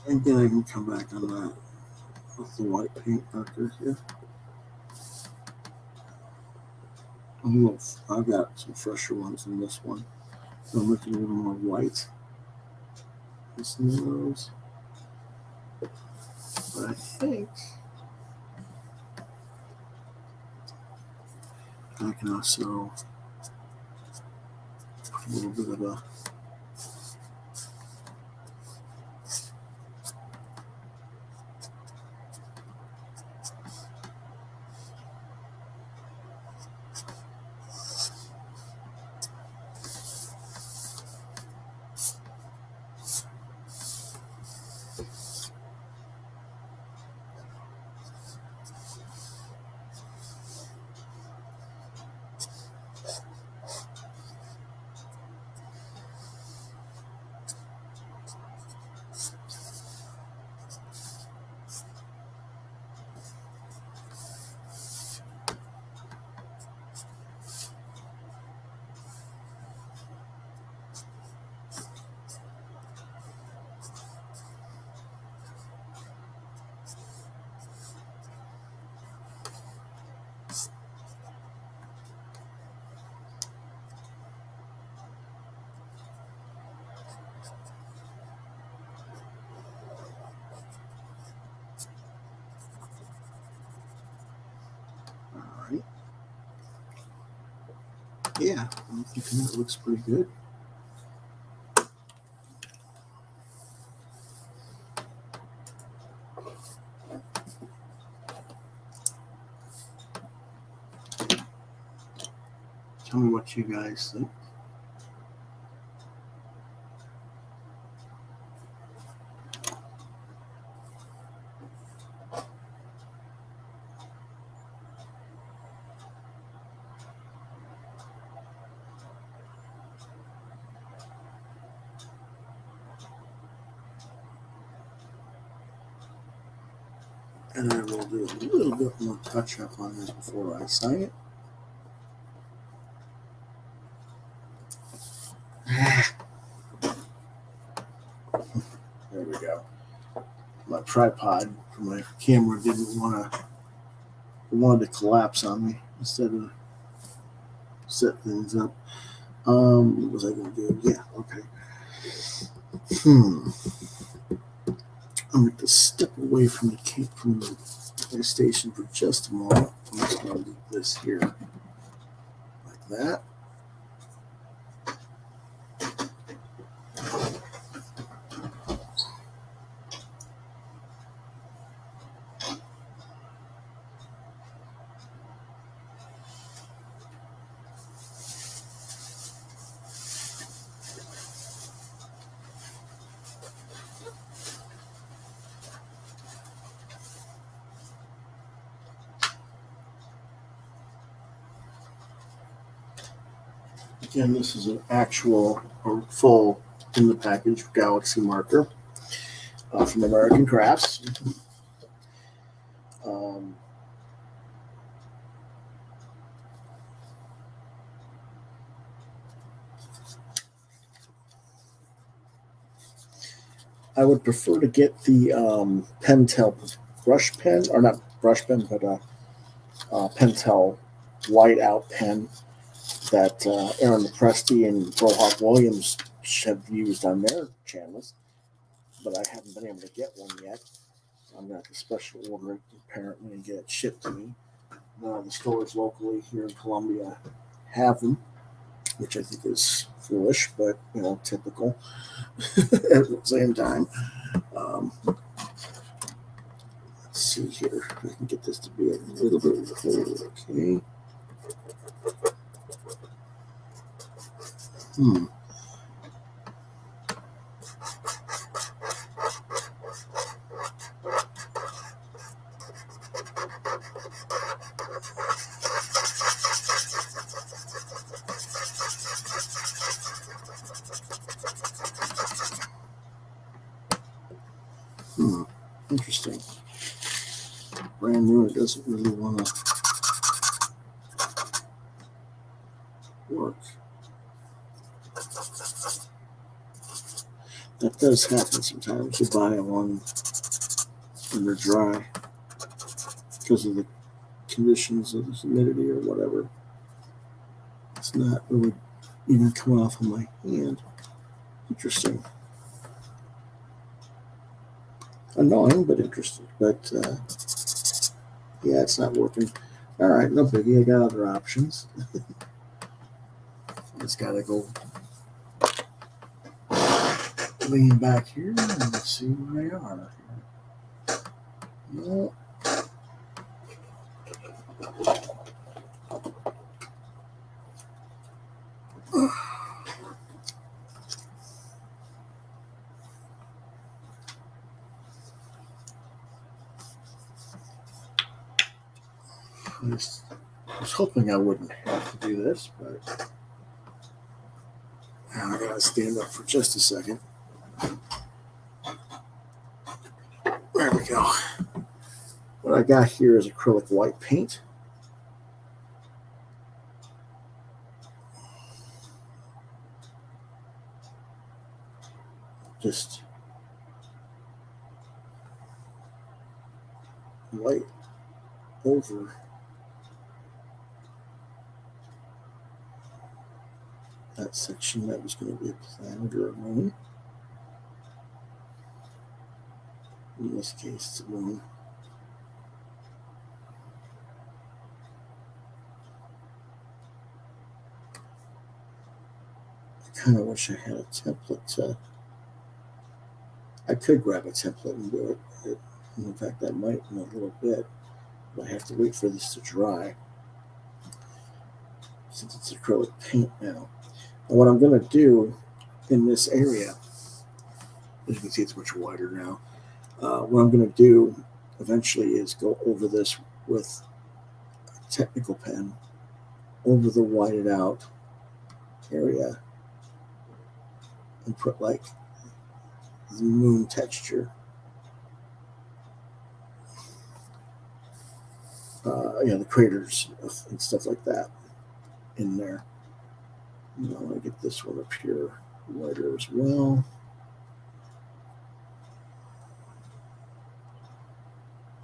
Speaker 1: And then I can come back on that with the white paint marker here. I've got some fresher ones in this one. So I'm looking a little more white. This nose. But I think I can also put a little bit of a yeah, I'm thinking that looks pretty good. Tell me what you guys think. And I will do a little bit more touch up on this before I sign it. tripod for my camera wanted to collapse on me instead of set things up. What was I going to do? Yeah, okay. I'm going to step away from the PlayStation for just a moment. I'm just going to do this here, like that. Again, this is an actual or full in the package Galaxy marker from American Crafts. I would prefer to get the Pentel brush pen, or not brush pen, but Pentel whiteout pen that Aaron Presti and Brohawk Williams have used on their channels, but I haven't been able to get one yet. I'm going to have to special order it apparently and get it shipped to me. The stores locally here in Columbia have them, which I think is foolish, but typical at the same time. Let's see here. I can get this to be a little bit cold. Okay. Interesting. Brand new, it doesn't really want to work. That does happen sometimes. You buy one and they're dry because of the conditions of the humidity or whatever. It's not really even coming off of my hand. Interesting. Annoying, but interesting. But yeah, it's not working. All right, no biggie. I got other options. Just gotta go lean back here and see where they are. No. I was hoping I wouldn't have to do this, but now I gotta stand up for just a second. There we go. What I got here is acrylic white paint. Just white over that section that was going to be a planet or a moon. In this case, it's a moon. I kind of wish I had a template. I could grab a template and do it. In fact, I might in a little bit, but I have to wait for this to dry since it's acrylic paint now. And what I'm going to do in this area, as you can see, it's much wider now. What I'm going to do eventually is go over this with a technical pen over the whited out area and put like the moon texture. The craters and stuff like that in there. I want to get this one up here wider as well.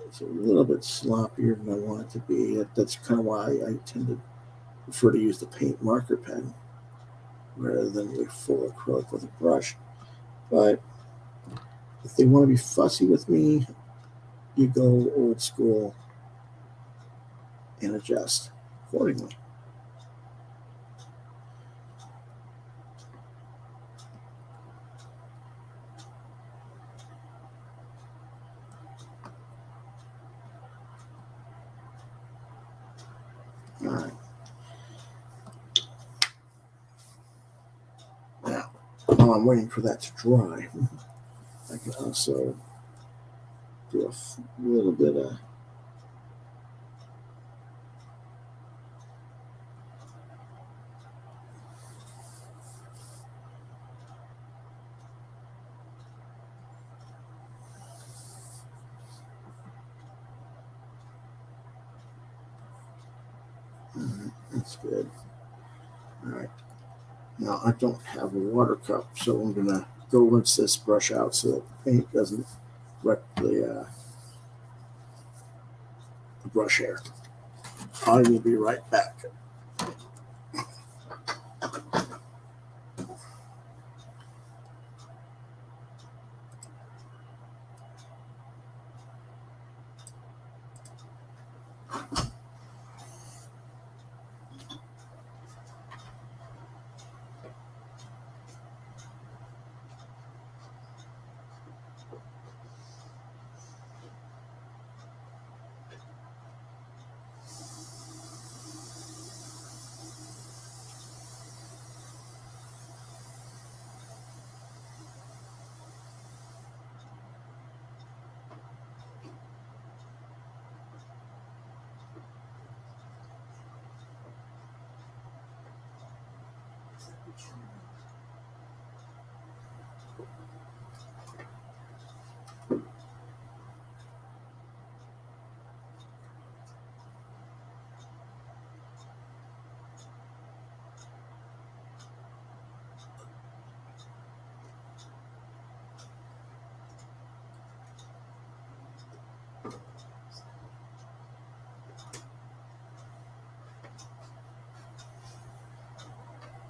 Speaker 1: It's a little bit sloppier than I want it to be. That's kind of why I tend to prefer to use the paint marker pen rather than the full acrylic with a brush. But if they want to be fussy with me, you go old school and adjust accordingly. All right. Now, while I'm waiting for that to dry, I can also do a little bit of that's good. All right. Now I don't have a water cup, so I'm gonna go rinse this brush out so that the paint doesn't wreck the brush hair. I will be right back.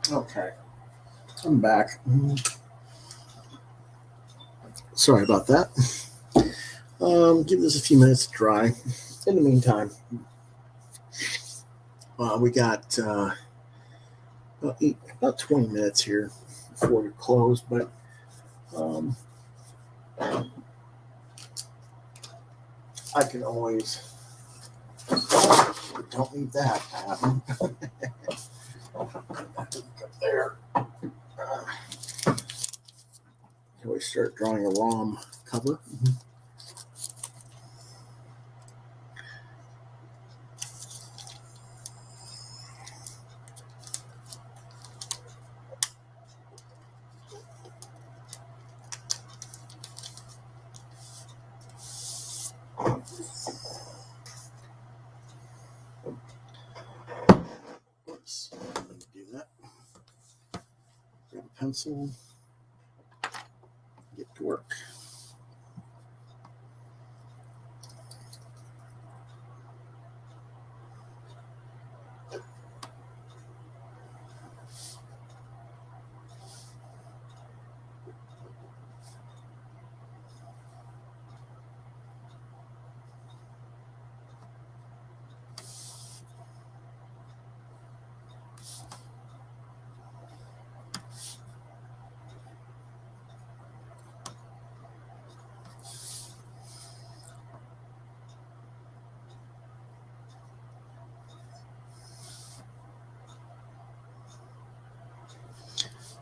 Speaker 1: Okay, I'm back. Sorry about that. Give this a few minutes to dry. In the meantime, we got about 20 minutes here before we close, but I can always don't need that to happen. Up there. Can we start drawing a ROM cover? Oops, let me do that. Grab a pencil, get to work.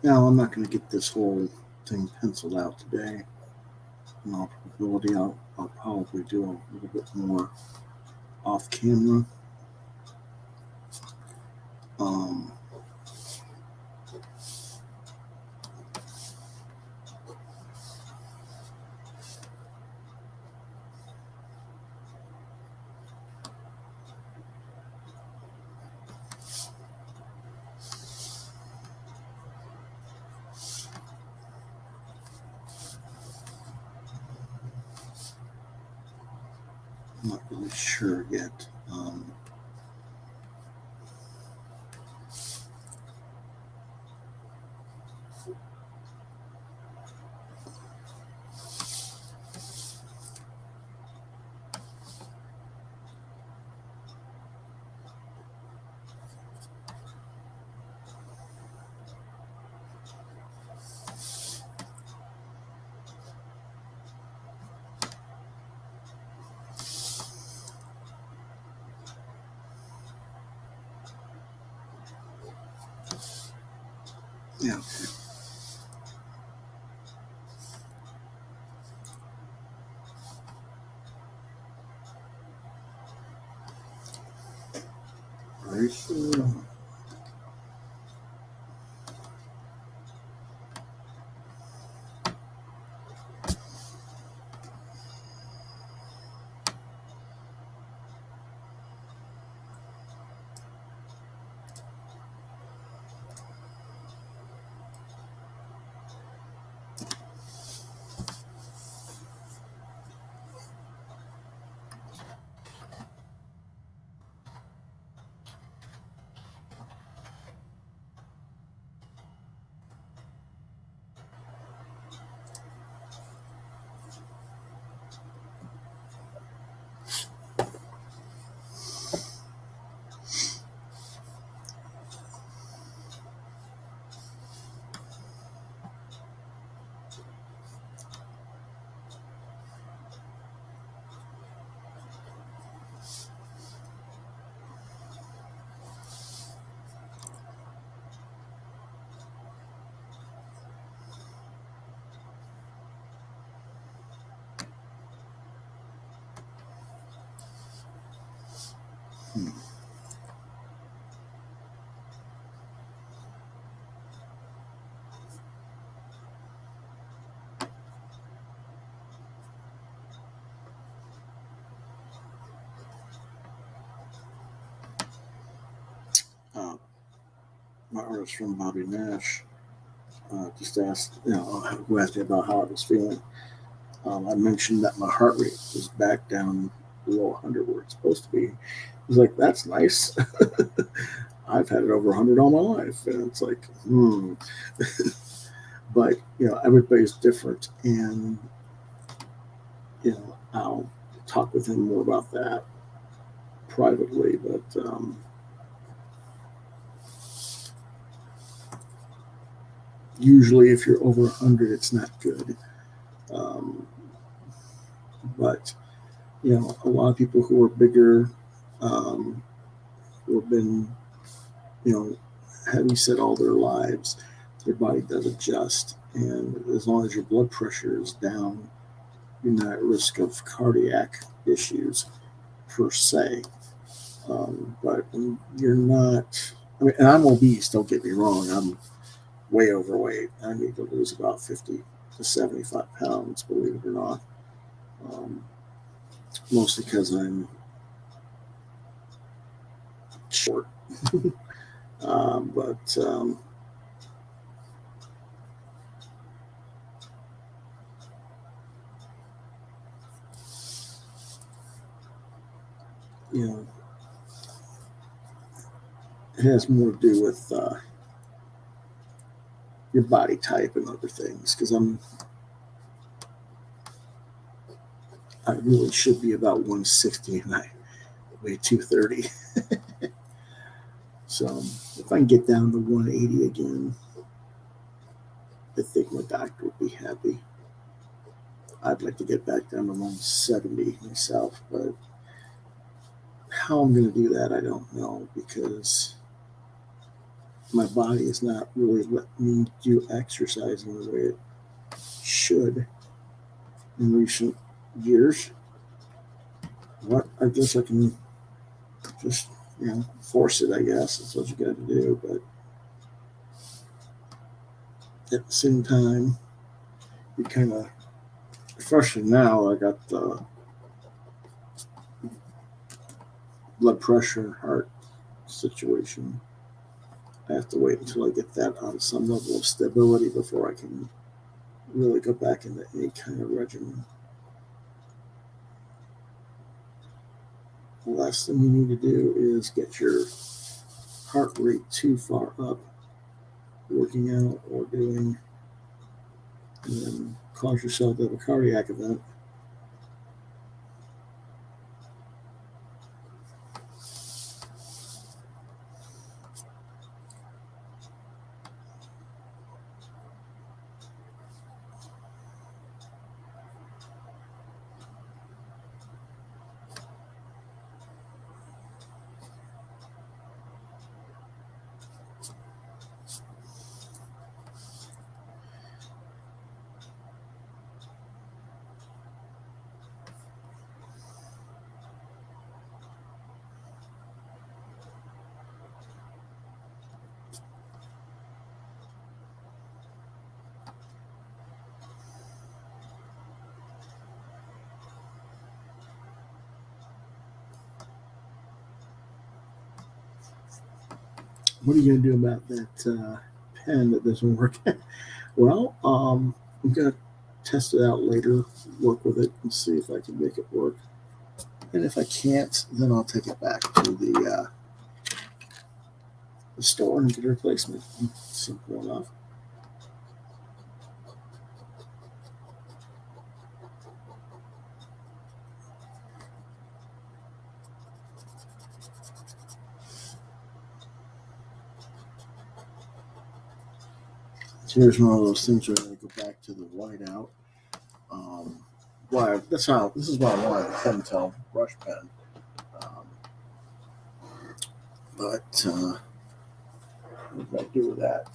Speaker 1: Now, I'm not going to get this whole thing penciled out today. In all probability, I'll probably do a little bit more off camera. I'm not really sure yet. Yeah. Right. Uh, my artist friend Bobby Nash just asked, who asked me about how I was feeling. I mentioned that my heart rate was back down below 100 where it's supposed to be. He was like, "That's nice." I've had it over 100 all my life, and it's like, But everybody's different, and I'll talk with him more about that privately. But usually, if you're over 100, it's not good. Um, but a lot of people who are bigger, who have been, heavy set all their lives, their body does adjust, and as long as your blood pressure is down, you're not at risk of cardiac issues per se. But you're not. I mean, and I'm obese. Don't get me wrong. I'm way overweight. I need to lose about 50 to 75 pounds, believe it or not. Um, Mostly because I'm short. But you know, it has more to do with your body type and other things. Because I really should be about 160, and I weigh 230. So if I can get down to 180 again, I think my doctor would be happy. I'd like to get back down to 170 myself, but how I'm going to do that, I don't know, because my body is not really letting me do exercising the way it should in recent years. But I guess I can just, force it, I guess. That's what you got to do. But at the same time, you kind of, especially now, I got the blood pressure and heart situation. I have to wait until I get that on some level of stability before I can really go back into any kind of regimen. the last thing you need to do is get your heart rate too far up, working out or doing, and then cause yourself to have a cardiac event. What are you going to do about that pen that doesn't work? Well, I'm going to test it out later, work with it, and see if I can make it work. And if I can't, then I'll take it back to the store and get a replacement. Simple enough. So here's one of those things where I'm going to go back to the whiteout. This is why I wanted a Pentel brush pen. But what did I do with that?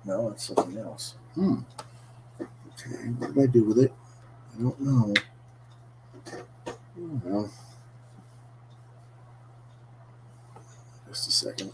Speaker 1: No, that's something else. Okay, what did I do with it? I don't know. Oh, well. Just a second.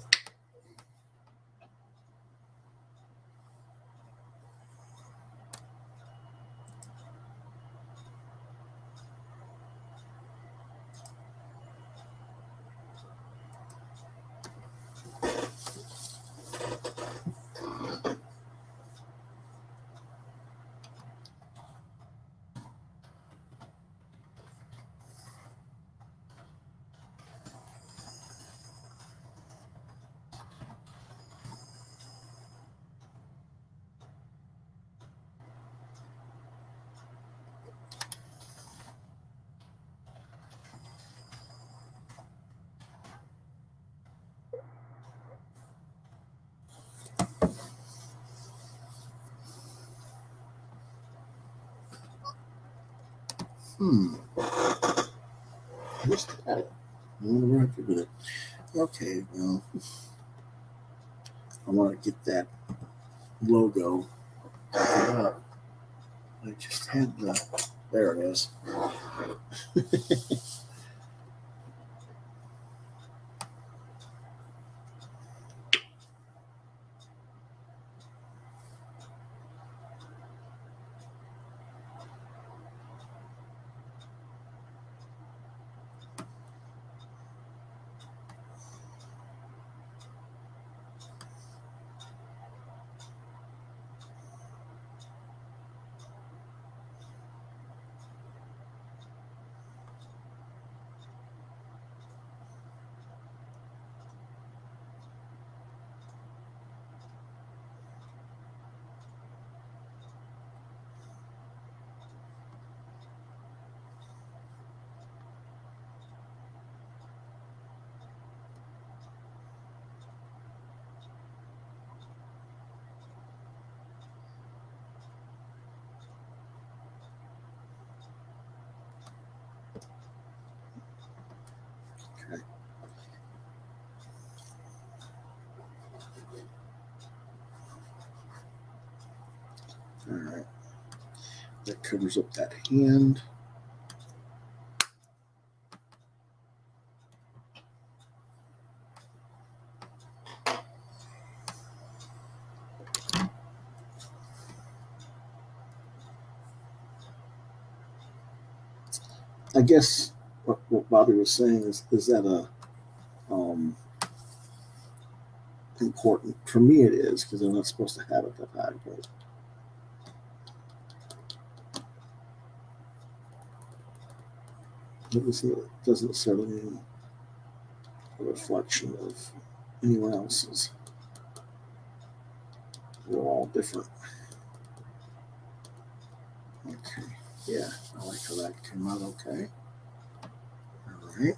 Speaker 1: Just had it. I want to work with it. Okay, well, I want to get that logo up. I just had there it is. Okay. All right. That covers up that hand. I guess what Bobby was saying is that a important? For me, it is, because I'm not supposed to have it that high. But It doesn't necessarily mean a reflection of anyone else's. We're all different. Okay, yeah, I like how that came out okay. All right.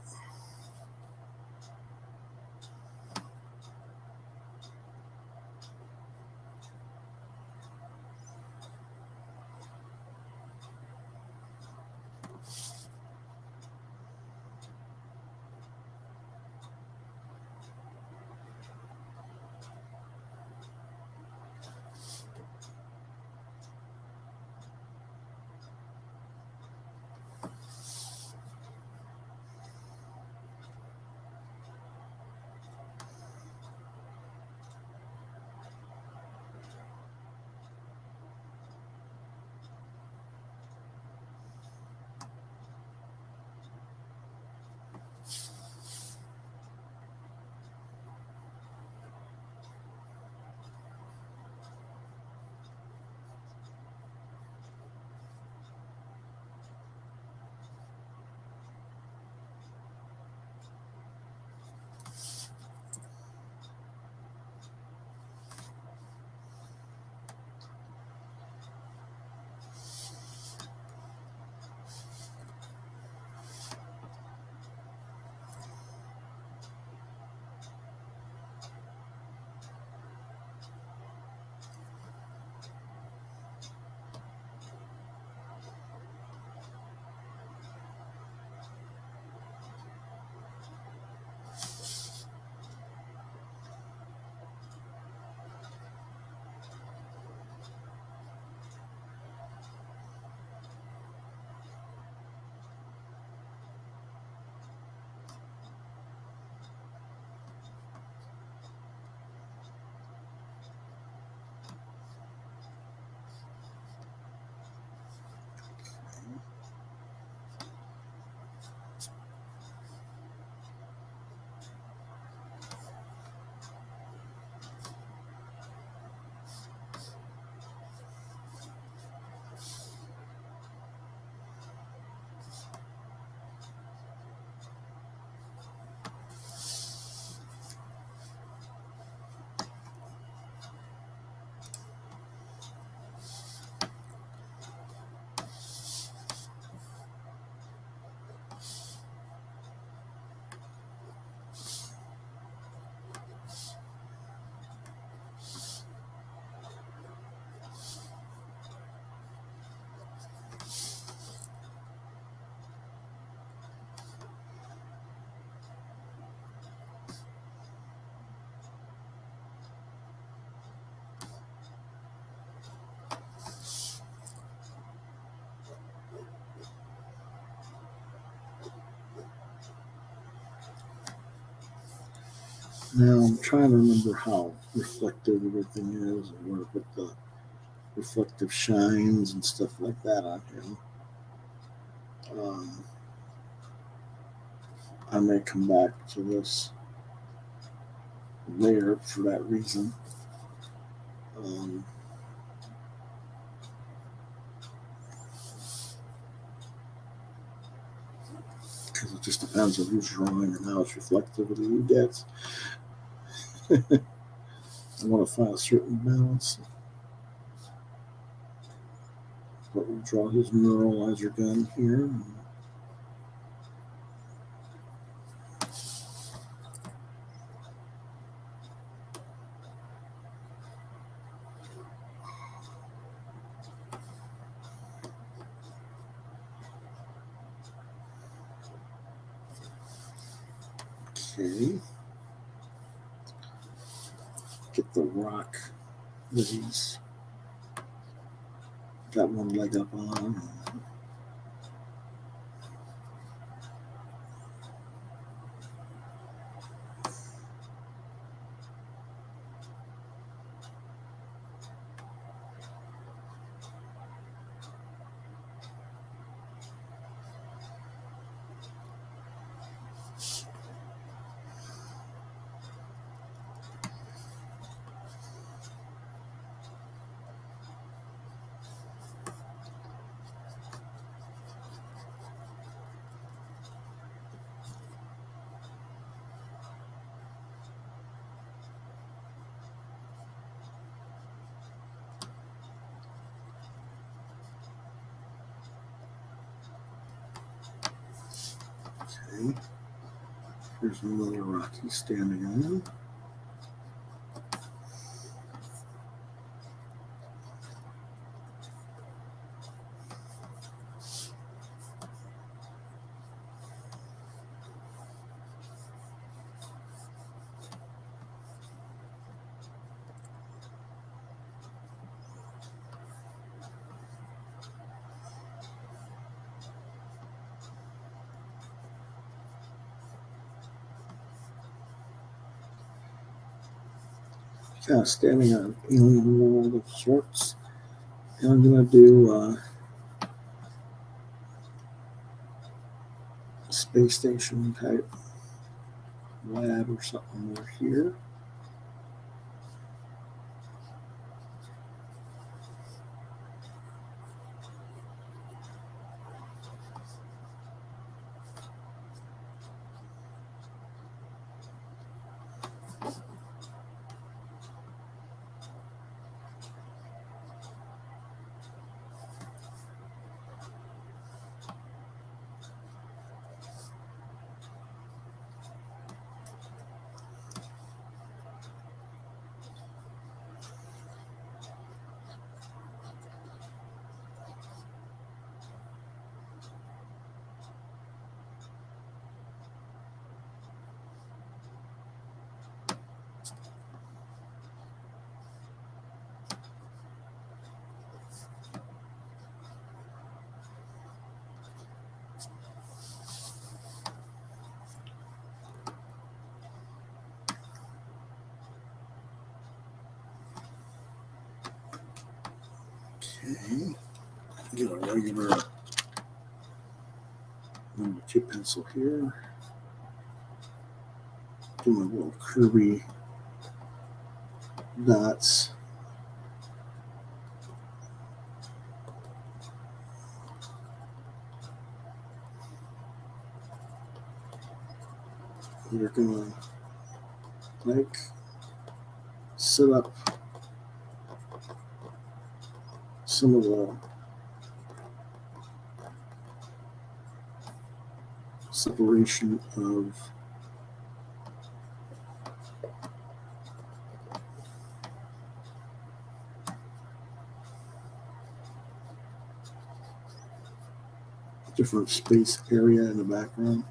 Speaker 1: Now I'm trying to remember how reflective everything is and where to put the reflective shines and stuff like that on him. I may come back to this later for that reason. Because it just depends on who's drawing and how much reflectivity he gets. I want to find a certain balance. But we'll draw his neuralizer gun here. Okay. Get the rock that he's got one leg up on. Okay. Here's another rock he's standing on. Kind of standing on an alien world of sorts. And I'm going to do a space station type lab or something over here. Okay. Get a regular number 2 pencil here. Do my little curvy dots. We're going to set up some of the separation of different space area in the background.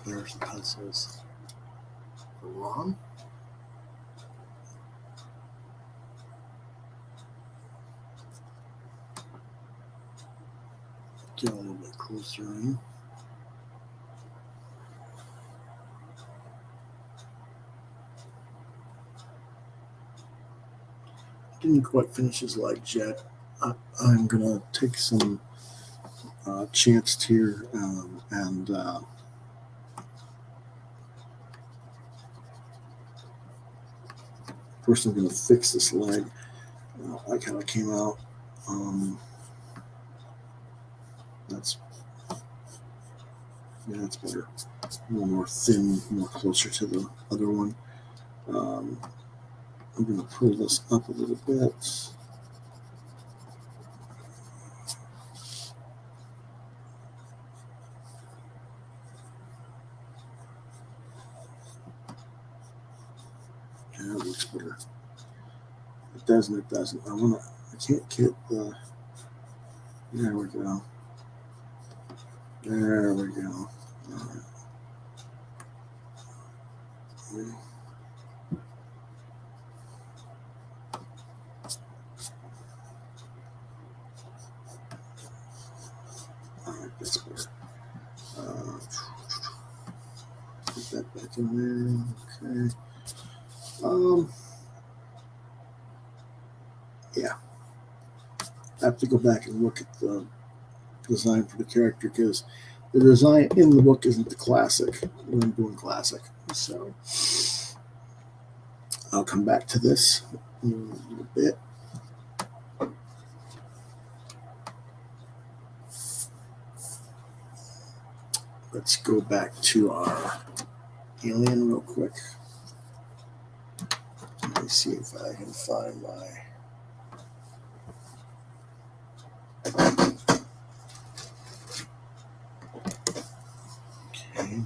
Speaker 1: There's the pencils for Ron. Get a little bit closer in. Didn't quite finish his legs yet. I'm gonna take some chanced here and first I'm gonna fix this leg. I kind of came out. That's better. A little more thin, more closer to the other one. I'm going to pull this up a little bit. Yeah, it looks better. It doesn't. It doesn't. I can't get the. There we go. There we go. All right. All right, that's better. Put that back in there. Okay. Yeah. I have to go back and look at the design for the character because the design in the book isn't the classic when I'm doing classic. So I'll come back to this in a little bit. Let's go back to our alien real quick. Let me see if I can find my. Okay.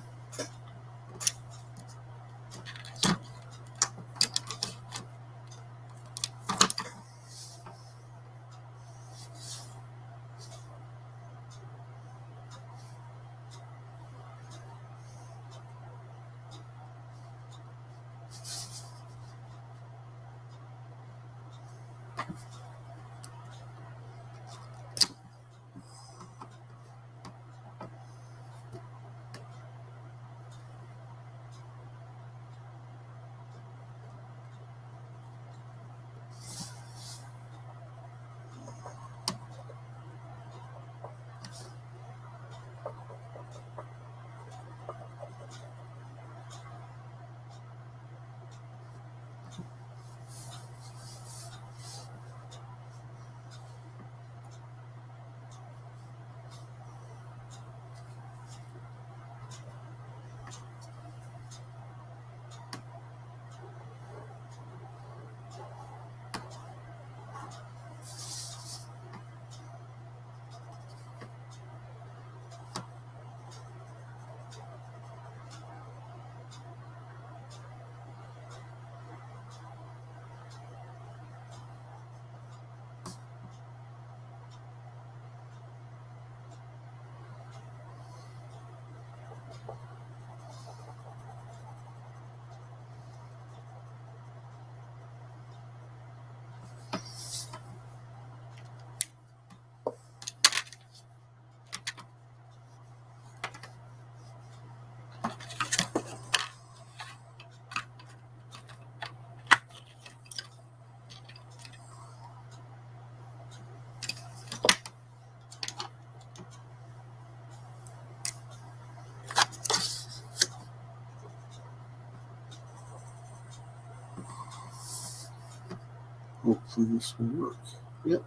Speaker 1: Hopefully this will work. Yep.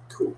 Speaker 1: Cool.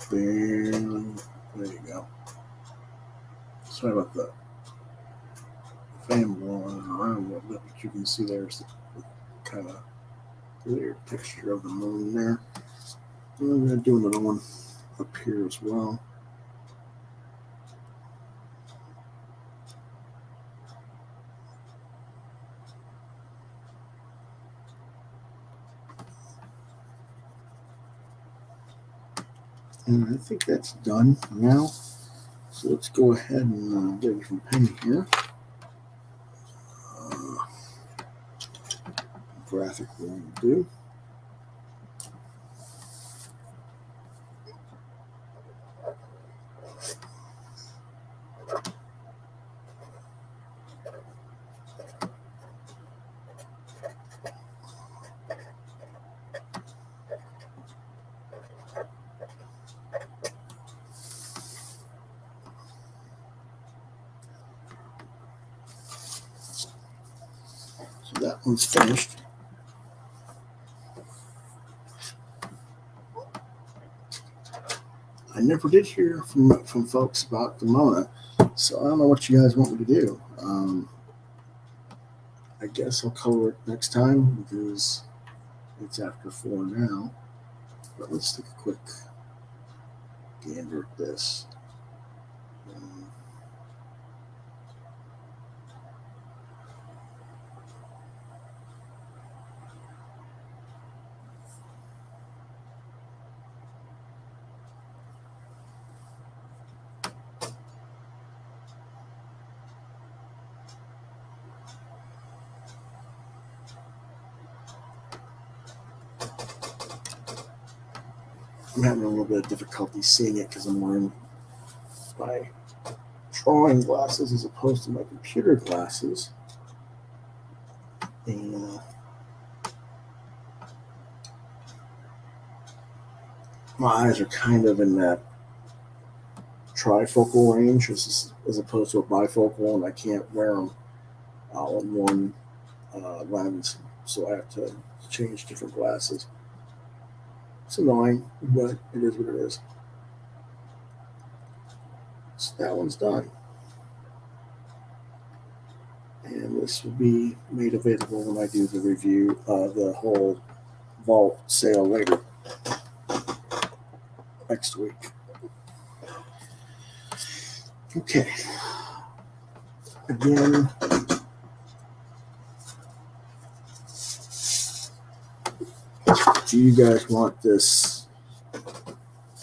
Speaker 1: barely. There you go. Sorry about the fan blowing around a little bit, but you can see there's the kind of clear texture of the moon there. And I'm going to do another one up here as well. And I think that's done now. So let's go ahead and get a different pen here. Graphic will do. So that one's finished. I never did hear from folks about Demona, so I don't know what you guys want me to do. I guess I'll color it next time because it's after 4 now. But let's take a quick gander at this. I'm having a little bit of difficulty seeing it because I'm wearing my drawing glasses as opposed to my computer glasses. And my eyes are kind of in that trifocal range as opposed to a bifocal, and I can't wear them all in one lens, so I have to change different glasses. It's annoying, but it is what it is. So that one's done. And this will be made available when I do the review of the whole vault sale later next week. Okay. Again, do you guys want this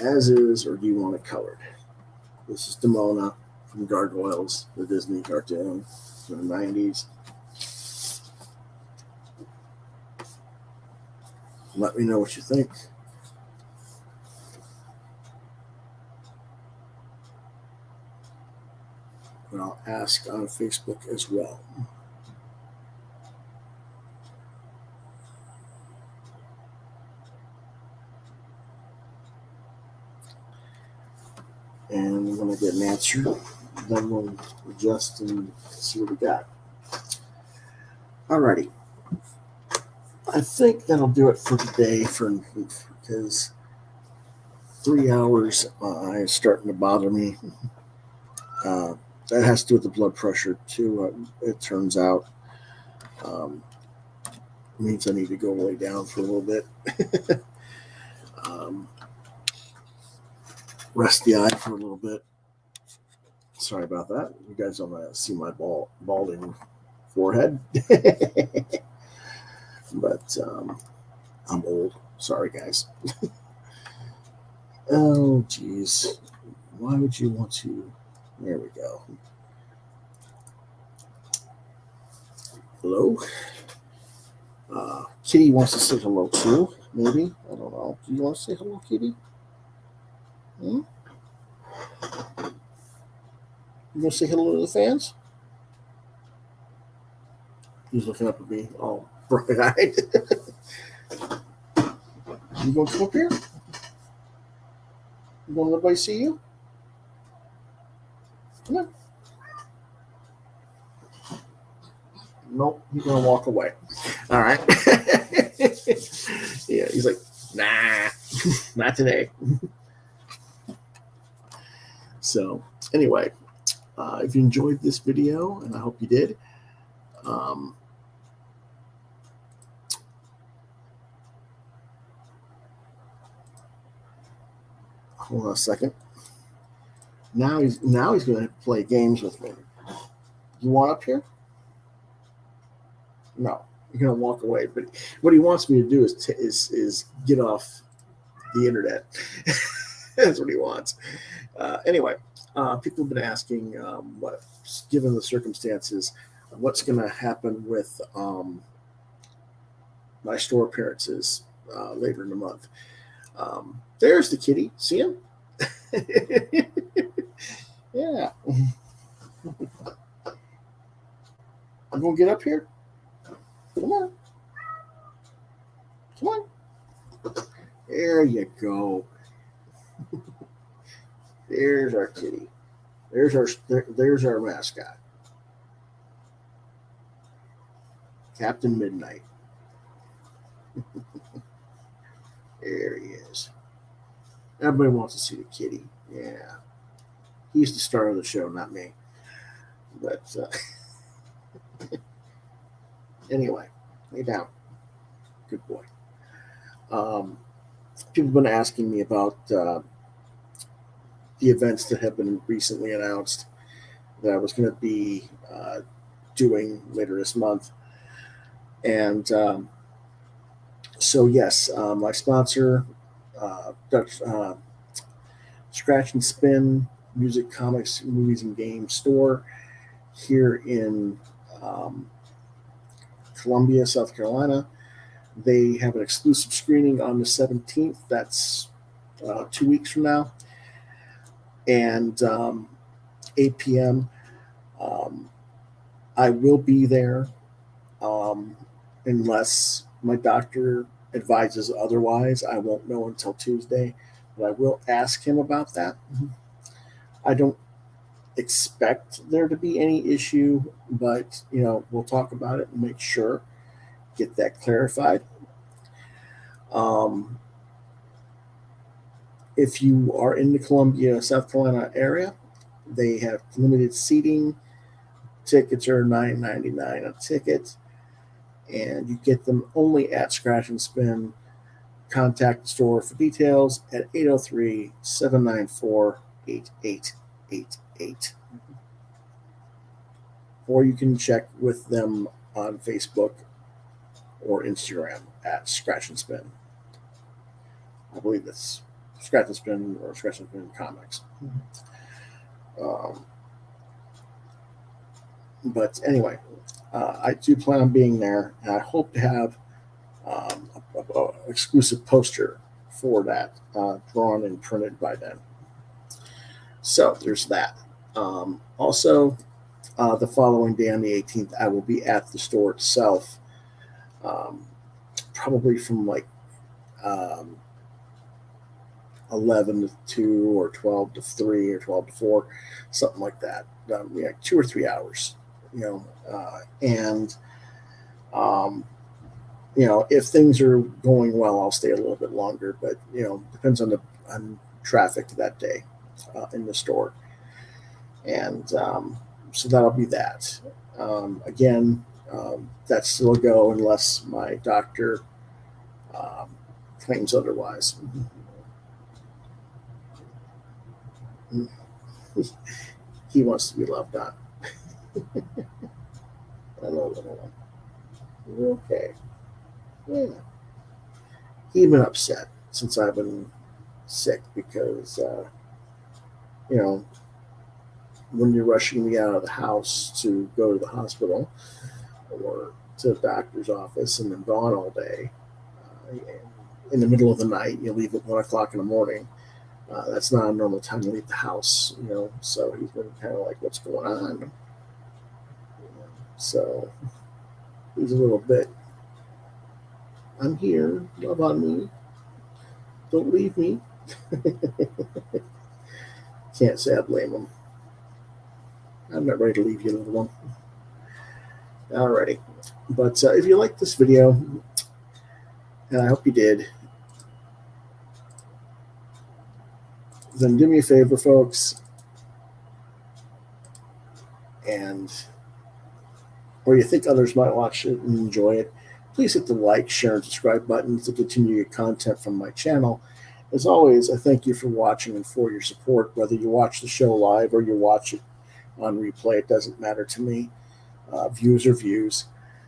Speaker 1: as is, or do you want it colored? This is Demona from Gargoyles, the Disney cartoon from the 90s. Let me know what you think. And I'll ask on Facebook as well. And when I get an answer, then we'll adjust and see what we got. Alrighty. I think that'll do it for today because 3 hours is starting to bother me. That has to do with the blood pressure too. It turns out means I need to go lay down for a little bit. Rest the eye for a little bit. Sorry about that. You guys don't see my balding forehead. But I'm old. Sorry, guys. Oh, geez. Why would you want to? There we go. Hello. Kitty wants to say hello too. Maybe. I don't know. Do you want to say hello, Kitty? You want to say hello to the fans? He's looking up at me. Oh, bright-eyed. You going to come up here? You want to let everybody see you? Come on. Nope, he's going to walk away. All right. Yeah, he's like, nah, not today. So anyway, if you enjoyed this video, and I hope you did, hold on a second. Now he's going to play games with me. You want up here? No, you're going to walk away. But what he wants me to do is get off the internet. That's what he wants. Anyway, people have been asking, given the circumstances, what's going to happen with my store appearances later in the month. There's the kitty. See him? Yeah. I'm going to get up here. Come on. Come on. There you go. There's our kitty. There's our mascot. Captain Midnight. There he is. Everybody wants to see the kitty. Yeah. He's the star of the show, not me. But anyway, lay down. Good boy. People have been asking me about the events that have been recently announced that I was going to be doing later this month. And so, yes, my sponsor, Scratch and Spin Music, Comics, Movies, and Games store here in Columbia, South Carolina. They have an exclusive screening on the 17th. That's 2 weeks from now. And 8 p.m. I will be there unless my doctor advises otherwise. I won't know until Tuesday, but I will ask him about that. I don't expect there to be any issue, but we'll talk about it and make sure, get that clarified. If you are in the Columbia, South Carolina area, they have limited seating. Tickets are $9.99 a ticket, and you get them only at Scratch and Spin. Contact the store for details at 803-794-8888. Or you can check with them on Facebook or Instagram at Scratch and Spin. I believe it's Scratch and Spin or Scratch and Spin Comics. But anyway, I do plan on being there, and I hope to have an exclusive poster for that drawn and printed by then. So there's that. Also, the following day on the 18th, I will be at the store itself, probably from like 11 to 2 or 12 to 3 or 12 to 4, something like that. 2 or 3 hours, and if things are going well, I'll stay a little bit longer, but depends on traffic that day in the store. And so that'll be that. Again, that's still a go unless my doctor claims otherwise. He wants to be loved on. Hello, little one. You're okay. Yeah. He's been upset since I've been sick because, when you're rushing me out of the house to go to the hospital or to the doctor's office and then gone all day, in the middle of the night, you leave at 1 o'clock in the morning. That's not a normal time to leave the house, so he's been kind of like, what's going on? So he's a little bit, I'm here, love on me, don't leave me. Can't say I blame him. I'm not ready to leave you, little one. Alrighty. But if you liked this video, and I hope you did, then do me a favor, folks. and or you think others might watch it and enjoy it, please hit the like, share, and subscribe buttons to continue your content from my channel. As always, I thank you for watching and for your support. Whether you watch the show live or you watch it on replay, it doesn't matter to me. Views are views.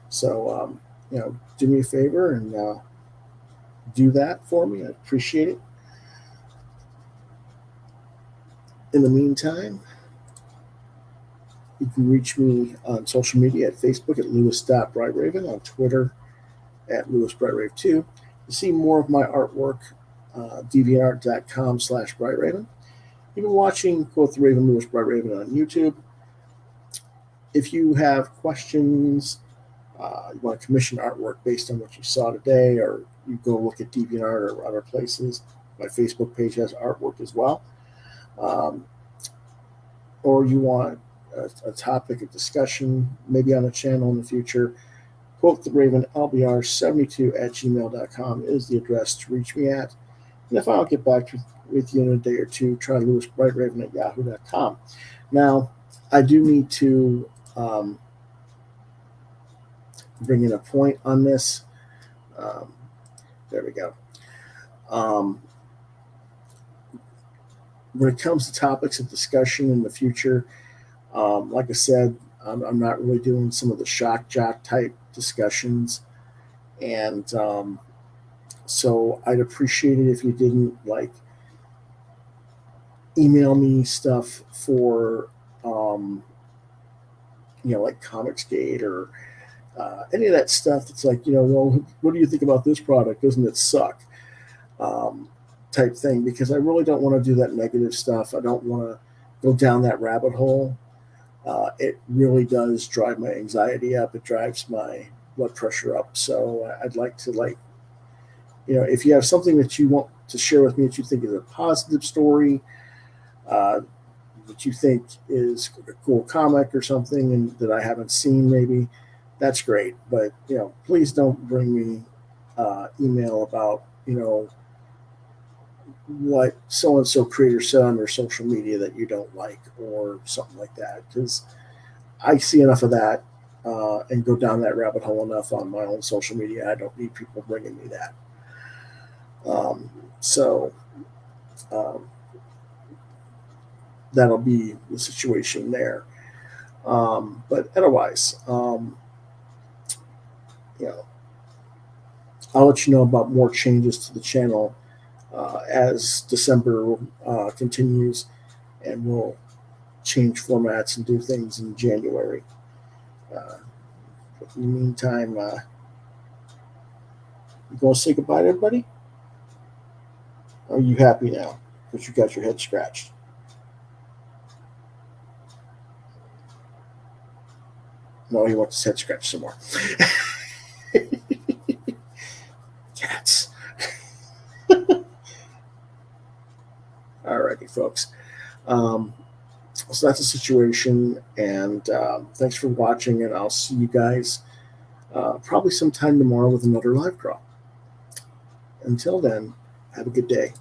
Speaker 1: So, do me a favor and do that for me. I appreciate it. In the meantime, you can reach me on social media at Facebook at Lewis.BrightRaven, on Twitter at LewisBrightRave2. To see more of my artwork, deviantart.com/BrightRaven. You've been watching Quoth the Raven, Lewis BrightRaven on YouTube. If you have questions, you want to commission artwork based on what you saw today, or you go look at DeviantArt or other places, my Facebook page has artwork as well. Or you want a topic of discussion, maybe on a channel in the future, Quoth the Raven LBR72@gmail.com is the address to reach me at. And if I don't get back with you in a day or two, try LewisBrightRaven@yahoo.com. Now, I do need to bring in a point on this. There we go. When it comes to topics of discussion in the future, like I said, I'm not really doing some of the shock jock type discussions. And so I'd appreciate it if you didn't email me stuff for, like Comicsgate or any of that stuff that's well, what do you think about this product? Doesn't it suck? Type thing, because I really don't want to do that negative stuff. I don't want to go down that rabbit hole. It really does drive my anxiety up. It drives my blood pressure up. So I'd like to if you have something that you want to share with me that you think is a positive story, that you think is a cool comic or something and that I haven't seen, maybe, that's great. But please don't bring me email about what so-and-so creator said on their social media that you don't like or something like that, because I see enough of that and go down that rabbit hole enough on my own social media. I don't need people bringing me that. That'll be the situation there. But otherwise, I'll let you know about more changes to the channel as December continues, and we'll change formats and do things in January. But in the meantime, you going to say goodbye to everybody? Are you happy now because you got your head scratched? No, he wants his head scratched some more. Cats. Alrighty, folks. So that's the situation, and thanks for watching, and I'll see you guys probably sometime tomorrow with another live draw. Until then, have a good day.